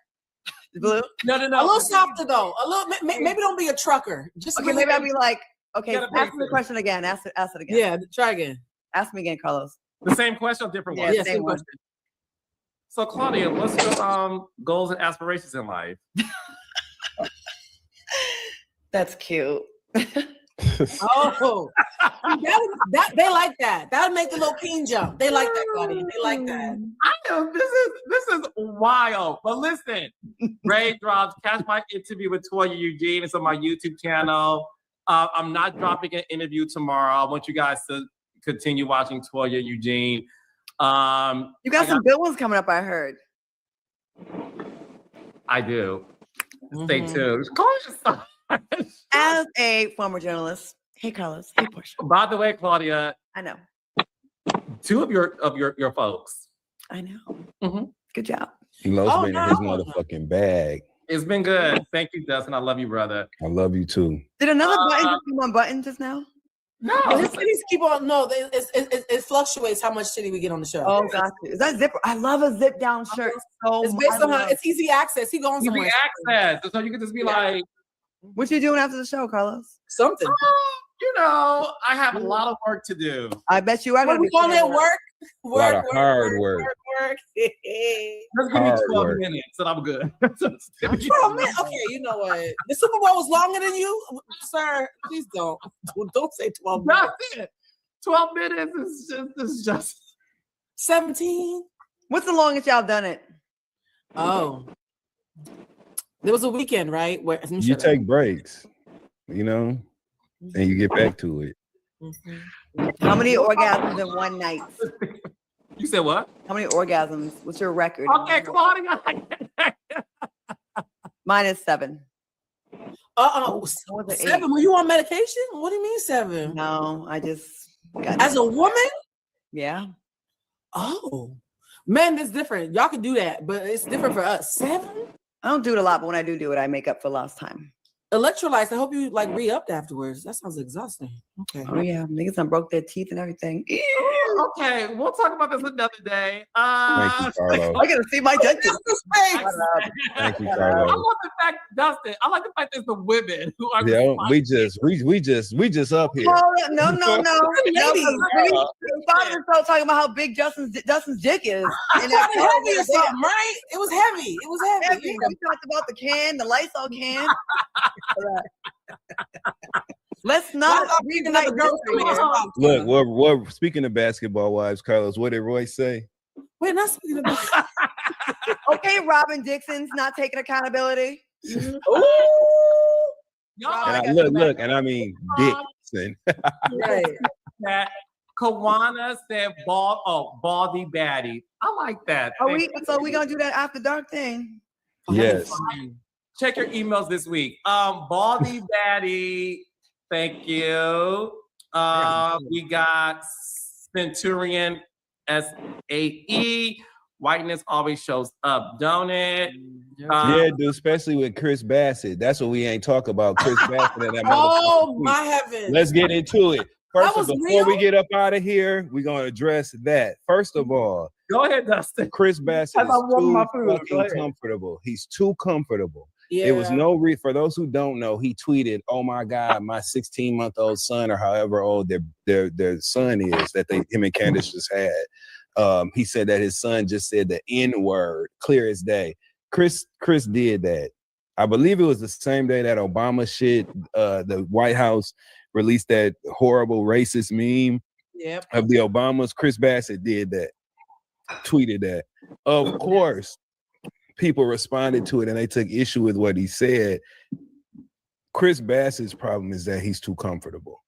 [SPEAKER 18] Blue?
[SPEAKER 15] No.
[SPEAKER 16] A little softer though. A little. Maybe don't be a trucker. Just
[SPEAKER 18] okay. Maybe I'll be like, okay. Ask me the question again. Ask it again.
[SPEAKER 16] Yeah. Try again.
[SPEAKER 18] Ask me again, Carlos.
[SPEAKER 15] The same question, different one.
[SPEAKER 18] Yeah, same question.
[SPEAKER 15] So, Claudia, what's your goals and aspirations in life?
[SPEAKER 18] That's cute.
[SPEAKER 16] Oh, that they like that. That'll make the little king jump. They like that, Claudia. They like that.
[SPEAKER 15] I know this is wild. But listen, Ray drops. Catch my interview with Toya Eugene. It's on my YouTube channel. I'm not dropping an interview tomorrow. I want you guys to continue watching Toya Eugene.
[SPEAKER 18] You got some good ones coming up, I heard.
[SPEAKER 15] I do. Stay tuned.
[SPEAKER 18] As a former journalist, hey Carlos, hey Portia.
[SPEAKER 15] By the way, Claudia,
[SPEAKER 18] I know
[SPEAKER 15] 2 of your folks.
[SPEAKER 18] I know. Good job.
[SPEAKER 17] Lo's been in his motherfucking bag.
[SPEAKER 15] It's been good. Thank you, Dustin. I love you, brother.
[SPEAKER 17] I love you too.
[SPEAKER 18] Did another button just come on button just now?
[SPEAKER 16] No, his titties keep on. No, it fluctuates how much titty we get on the show.
[SPEAKER 18] Oh, gotcha. Is that zipper? I love a zip down shirt. So
[SPEAKER 16] it's based on how it's easy access. He going somewhere.
[SPEAKER 15] Easy access, so you can just be like,
[SPEAKER 18] "What you doing after the show, Carlos?"
[SPEAKER 16] Something.
[SPEAKER 15] I have a lot of work to do.
[SPEAKER 18] I bet you are
[SPEAKER 16] going to be calling it work.
[SPEAKER 17] A lot of hard work.
[SPEAKER 15] Just give me 12 minutes and I'm good.
[SPEAKER 16] 12 minutes? Okay, you know what? The Super Bowl was longer than you, sir. Please don't say 12 minutes.
[SPEAKER 15] 12 minutes is just
[SPEAKER 16] 17.
[SPEAKER 18] What's the longest y'all done it?
[SPEAKER 16] Oh, there was a weekend, right? Where
[SPEAKER 17] you take breaks. you know, and you get back to it.
[SPEAKER 18] How many orgasms in one night?
[SPEAKER 15] You said what?
[SPEAKER 18] How many orgasms? What's your record?
[SPEAKER 15] Okay, come on.
[SPEAKER 18] Mine is 7.
[SPEAKER 16] Was it 7? Were you on medication? What do you mean 7?
[SPEAKER 18] No, I just
[SPEAKER 16] as a woman.
[SPEAKER 18] Yeah.
[SPEAKER 16] Oh, men, it's different. Y'all can do that, but it's different for us. 7.
[SPEAKER 18] I don't do it a lot, but when I do it, I make up for lost time.
[SPEAKER 16] Electrolytes. I hope you like re-upped afterwards. That sounds exhausting. Okay.
[SPEAKER 18] Oh yeah, niggas done broke their teeth and everything.
[SPEAKER 15] Okay, we'll talk about this another day.
[SPEAKER 17] Thank you, Carlo.
[SPEAKER 18] I gotta see my dentist.
[SPEAKER 17] Thank you,
[SPEAKER 15] I
[SPEAKER 17] Carlo.
[SPEAKER 15] love the fact, Dustin. I like the fact there's the women who are.
[SPEAKER 17] Yeah, we just up here.
[SPEAKER 18] Oh, no. Father was talking about how big Justin's dick is.
[SPEAKER 16] I thought it heavy or something, right? It was heavy. It was heavy.
[SPEAKER 18] We talked about the can, the Lysol can. Let's not reignite this.
[SPEAKER 17] Look, we're speaking of basketball wives, Carlos. What did Roy say?
[SPEAKER 16] We're not speaking about.
[SPEAKER 18] Okay, Robin Dixon's not taking accountability.
[SPEAKER 17] And I look, and I mean Dixon.
[SPEAKER 16] Right.
[SPEAKER 15] That Kawana said baldy baddie. I like that.
[SPEAKER 18] So we gonna do that after dark thing?
[SPEAKER 17] Yes.
[SPEAKER 15] Check your emails this week. Baldy baddie. Thank you. We got Centurion SAE. Whiteness always shows up, don't it?
[SPEAKER 17] Yeah, dude, especially with Chris Bassett. That's what we ain't talk about. Chris Bassett and that
[SPEAKER 16] Oh
[SPEAKER 17] motherfucker.
[SPEAKER 16] my heavens.
[SPEAKER 17] Let's get into it. First of all, before
[SPEAKER 16] real?
[SPEAKER 17] we get up out of here, we're gonna address that. First of all,
[SPEAKER 15] go ahead, Dustin.
[SPEAKER 17] Chris Bassett
[SPEAKER 15] As I warm
[SPEAKER 17] is
[SPEAKER 15] my
[SPEAKER 17] too
[SPEAKER 15] food, go
[SPEAKER 17] fucking
[SPEAKER 15] ahead.
[SPEAKER 17] comfortable. He's too comfortable.
[SPEAKER 16] Yeah.
[SPEAKER 17] It was no for those who don't know, he tweeted, "Oh my God, my 16-month-old son, or however old their son is, that him and Candace just had." He said that his son just said the N-word, clear as day. Chris did that. I believe it was the same day that Obama the White House released that horrible racist meme of the Obamas. Chris Bassett did that, tweeted that. Of course, people responded to it and they took issue with what he said. Chris Bassett's problem is that he's too comfortable.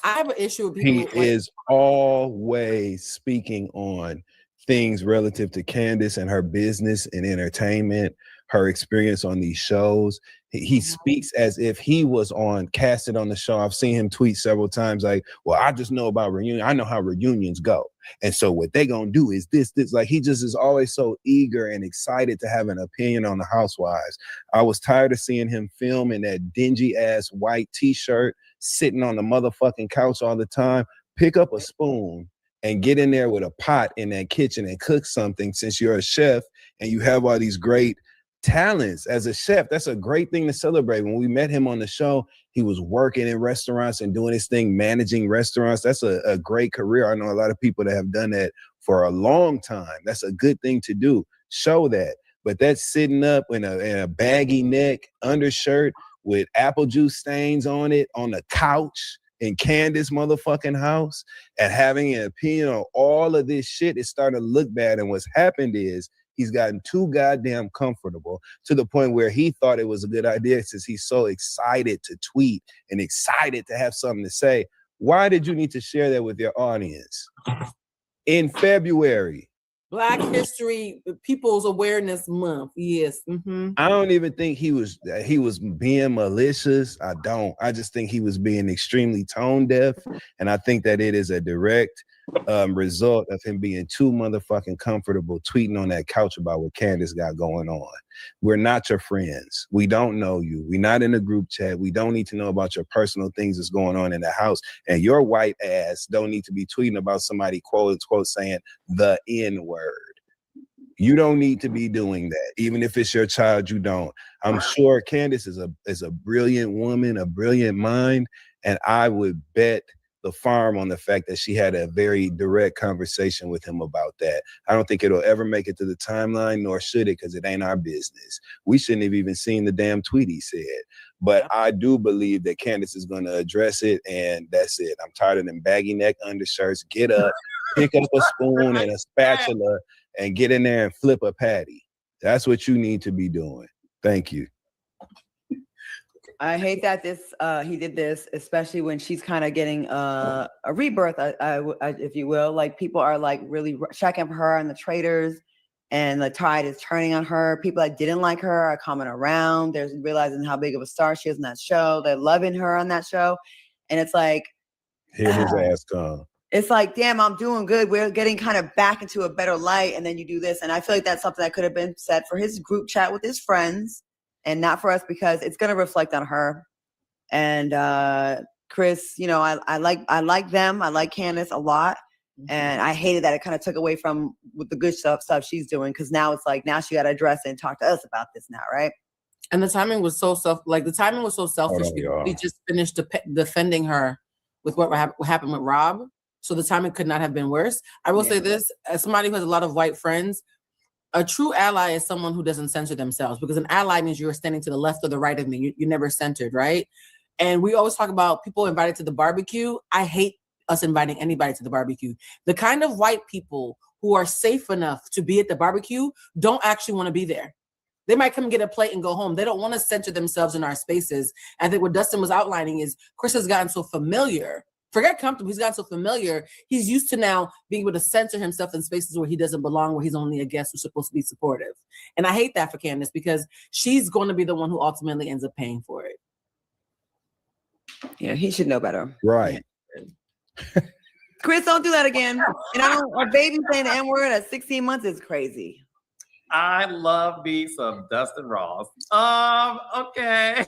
[SPEAKER 16] I have an issue with people.
[SPEAKER 17] He is always speaking on things relative to Candace and her business and entertainment, her experience on these shows. He speaks as if he was casted on the show. I've seen him tweet several times like, well, I just know about reunion. I know how reunions go. And so what they gonna do is this. Like, he just is always so eager and excited to have an opinion on the housewives. I was tired of seeing him film in that dingy ass white t-shirt, sitting on the motherfucking couch all the time. Pick up a spoon and get in there with a pot in that kitchen and cook something, since you're a chef and you have all these great talents as a chef. That's a great thing to celebrate. When we met him on the show, he was working in restaurants and doing his thing, managing restaurants. That's a great career. I know a lot of people that have done that for a long time. That's a good thing to do. Show that. But that's sitting up in a baggy neck undershirt with apple juice stains on it on the couch in Candace motherfucking house and having an opinion on all of this shit, it's starting to look bad. And what's happened is he's gotten too goddamn comfortable to the point where he thought it was a good idea, since he's so excited to tweet and excited to have something to say. Why did you need to share that with your audience in February?
[SPEAKER 16] Black History People's Awareness Month. Yes.
[SPEAKER 17] I don't even think he was being malicious. I just think he was being extremely tone deaf. And I think that it is a direct result of him being too motherfucking comfortable tweeting on that couch about what Candace got going on. We're not your friends. We don't know you. We're not in a group chat. We don't need to know about your personal things that's going on in the house. And your white ass don't need to be tweeting about somebody quote unquote saying the N-word. You don't need to be doing that. Even if it's your child, you don't. I'm sure Candace is a brilliant woman, a brilliant mind. And I would bet the farm on the fact that she had a very direct conversation with him about that. I don't think it'll ever make it to the timeline, nor should it, because it ain't our business. We shouldn't have even seen the damn tweet he said. But I do believe that Candace is going to address it, and that's it. I'm tired of them baggy neck undershirts. Get up, pick up a spoon and a spatula, and get in there and flip a patty. That's what you need to be doing. Thank you.
[SPEAKER 18] I hate that he did this, especially when she's kind of getting a rebirth, if you will. Like people are like really checking for her and the traders, and the tide is turning on her. People that didn't like her are coming around. They're realizing how big of a star she is in that show. They're loving her on that show, and it's like,
[SPEAKER 17] here his ass come.
[SPEAKER 18] It's like, damn, I'm doing good. We're getting kind of back into a better light, and then you do this, and I feel like that's something that could have been said for his group chat with his friends, and not for us, because it's going to reflect on her. And Chris, you know, I like them. I like Candace a lot. And I hated that it kind of took away from with the good stuff she's doing, because now it's like, now she got to address it and talk to us about this now, right?
[SPEAKER 16] And the timing was so selfish. We just finished defending her with what happened with Rob. So the timing could not have been worse. I will say this, as somebody who has a lot of white friends, a true ally is someone who doesn't censor themselves, because an ally means you're standing to the left or the right of me. You're never centered, right? And we always talk about people invited to the barbecue. I hate us inviting anybody to the barbecue. The kind of white people who are safe enough to be at the barbecue don't actually want to be there. They might come and get a plate and go home. They don't want to center themselves in our spaces. I think what Dustin was outlining is Chris has gotten so familiar. Forget comfortable. He's gotten so familiar. He's used to now being able to censor himself in spaces where he doesn't belong, where he's only a guest who's supposed to be supportive. And I hate that for Candace, because she's going to be the one who ultimately ends up paying for it.
[SPEAKER 18] Yeah, he should know better.
[SPEAKER 17] Right.
[SPEAKER 18] Chris, don't do that again. And a baby saying the N-word at 16 months is crazy.
[SPEAKER 15] I love me some Dustin Ross. Okay.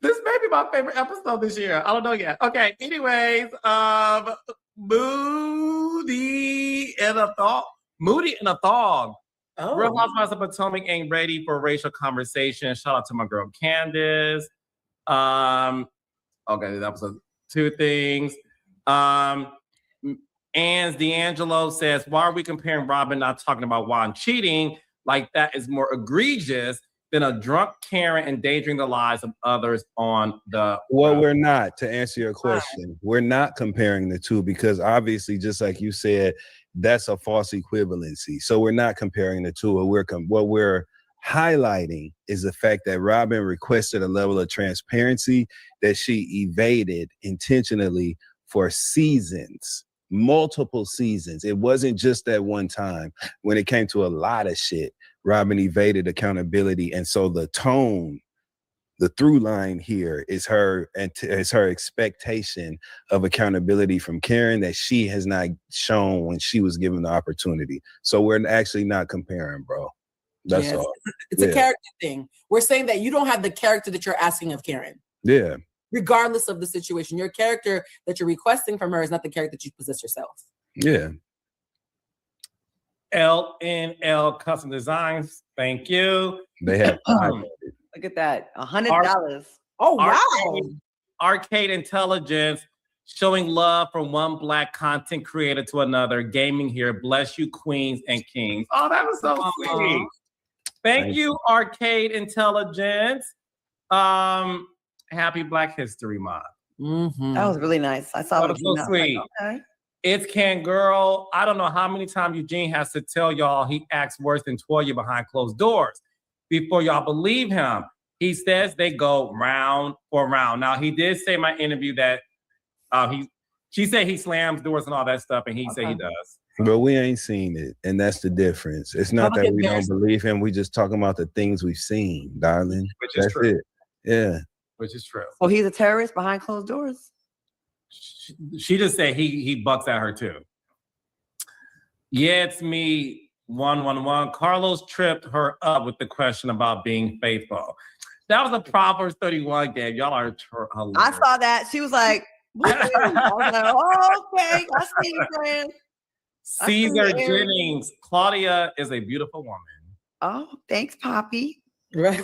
[SPEAKER 15] This may be my favorite episode this year. I don't know yet. Okay. Anyways, Moody in a Thong.
[SPEAKER 16] Oh.
[SPEAKER 15] Real Housewives of Potomac ain't ready for racial conversation. Shout out to my girl Candace. Okay, that was two things. Anne's D'Angelo says, why are we comparing Robin not talking about Juan cheating? Like that is more egregious than a drunk Karen endangering the lives of others on the
[SPEAKER 17] Well, we're not, to answer your question. We're not comparing the two, because obviously, just like you said, that's a false equivalency. So we're not comparing the two. What we're highlighting is the fact that Robin requested a level of transparency that she evaded intentionally for seasons, multiple seasons. It wasn't just that one time. When it came to a lot of shit, Robin evaded accountability. And so the tone, the through line here is her expectation of accountability from Karen that she has not shown when she was given the opportunity. So we're actually not comparing, bro. That's all.
[SPEAKER 16] It's a character thing. We're saying that you don't have the character that you're asking of Karen.
[SPEAKER 17] Yeah.
[SPEAKER 16] Regardless of the situation, your character that you're requesting from her is not the character that you possess yourself.
[SPEAKER 17] Yeah.
[SPEAKER 15] LNL Custom Designs. Thank you.
[SPEAKER 17] They have.
[SPEAKER 18] Look at that, $100.
[SPEAKER 16] Oh, wow.
[SPEAKER 15] Arcade Intelligence showing love from one Black content creator to another. Gaming here. Bless you, queens and kings. Oh, that was so sweet. Thank you, Arcade Intelligence. Happy Black History Month.
[SPEAKER 16] Mm-hmm.
[SPEAKER 18] That was really nice. I saw
[SPEAKER 15] that was so sweet.
[SPEAKER 18] Like, okay.
[SPEAKER 15] It's Can Girl. I don't know how many times Eugene has to tell y'all he acts worse than Toya behind closed doors before y'all believe him. He says they go round for round. Now, he did say in my interview that she said he slams doors and all that stuff, and he said he does.
[SPEAKER 17] But we ain't seen it, and that's the difference. It's not that we don't believe him. We just talking about the things we've seen, darling.
[SPEAKER 15] Which is
[SPEAKER 17] that's
[SPEAKER 15] true.
[SPEAKER 17] It. Yeah.
[SPEAKER 15] Which is true.
[SPEAKER 18] So he's a terrorist behind closed doors?
[SPEAKER 15] She just said he bucks at her too. Yeah, it's me, 111. Carlos tripped her up with the question about being faithful. That was a Proverbs 31 game. Y'all are hilarious.
[SPEAKER 18] I saw that. She was like, I was like, oh, okay. I see you, friend.
[SPEAKER 15] Caesar Jennings. Claudia is a beautiful woman.
[SPEAKER 18] Oh, thanks, Poppy.
[SPEAKER 16] Right.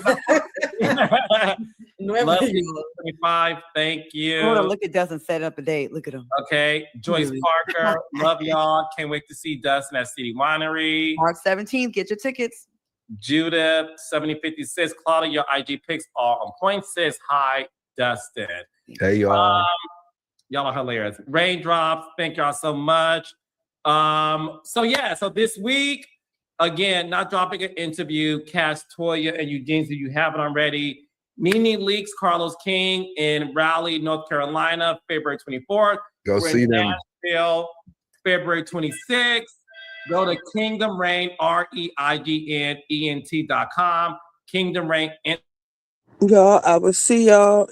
[SPEAKER 15] Love you, 25. Thank you.
[SPEAKER 18] Hold on, look at Dustin set up a date. Look at him.
[SPEAKER 15] Okay. Joyce Parker. Love y'all. Can't wait to see Dustin at City Winery.
[SPEAKER 18] March 17th. Get your tickets.
[SPEAKER 15] Judith 7056. Claudia, your IG pics are on point. Says hi, Dustin.
[SPEAKER 17] Hey, y'all.
[SPEAKER 15] Y'all are hilarious. Raindrops. Thank y'all so much. So this week, Again, not dropping an interview. Cast Toya and Eugene, so you have it already. Nene Leakes, Carlos King in Raleigh, North Carolina, February 24th.
[SPEAKER 17] Go
[SPEAKER 15] We're
[SPEAKER 17] see
[SPEAKER 15] in
[SPEAKER 17] them.
[SPEAKER 15] Nashville, February 26th. Go to Kingdom Reign, REIGNENT.com. Kingdom Reign.
[SPEAKER 1] Y'all, I will see y'all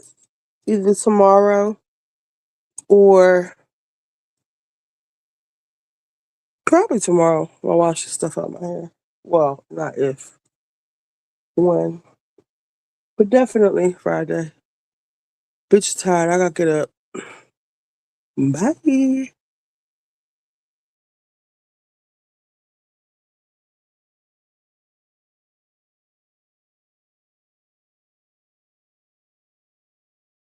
[SPEAKER 1] either tomorrow or probably tomorrow. I'll wash the stuff out my hair. Well, not if, when, but definitely Friday. Bitch tired. I gotta get up. Bye.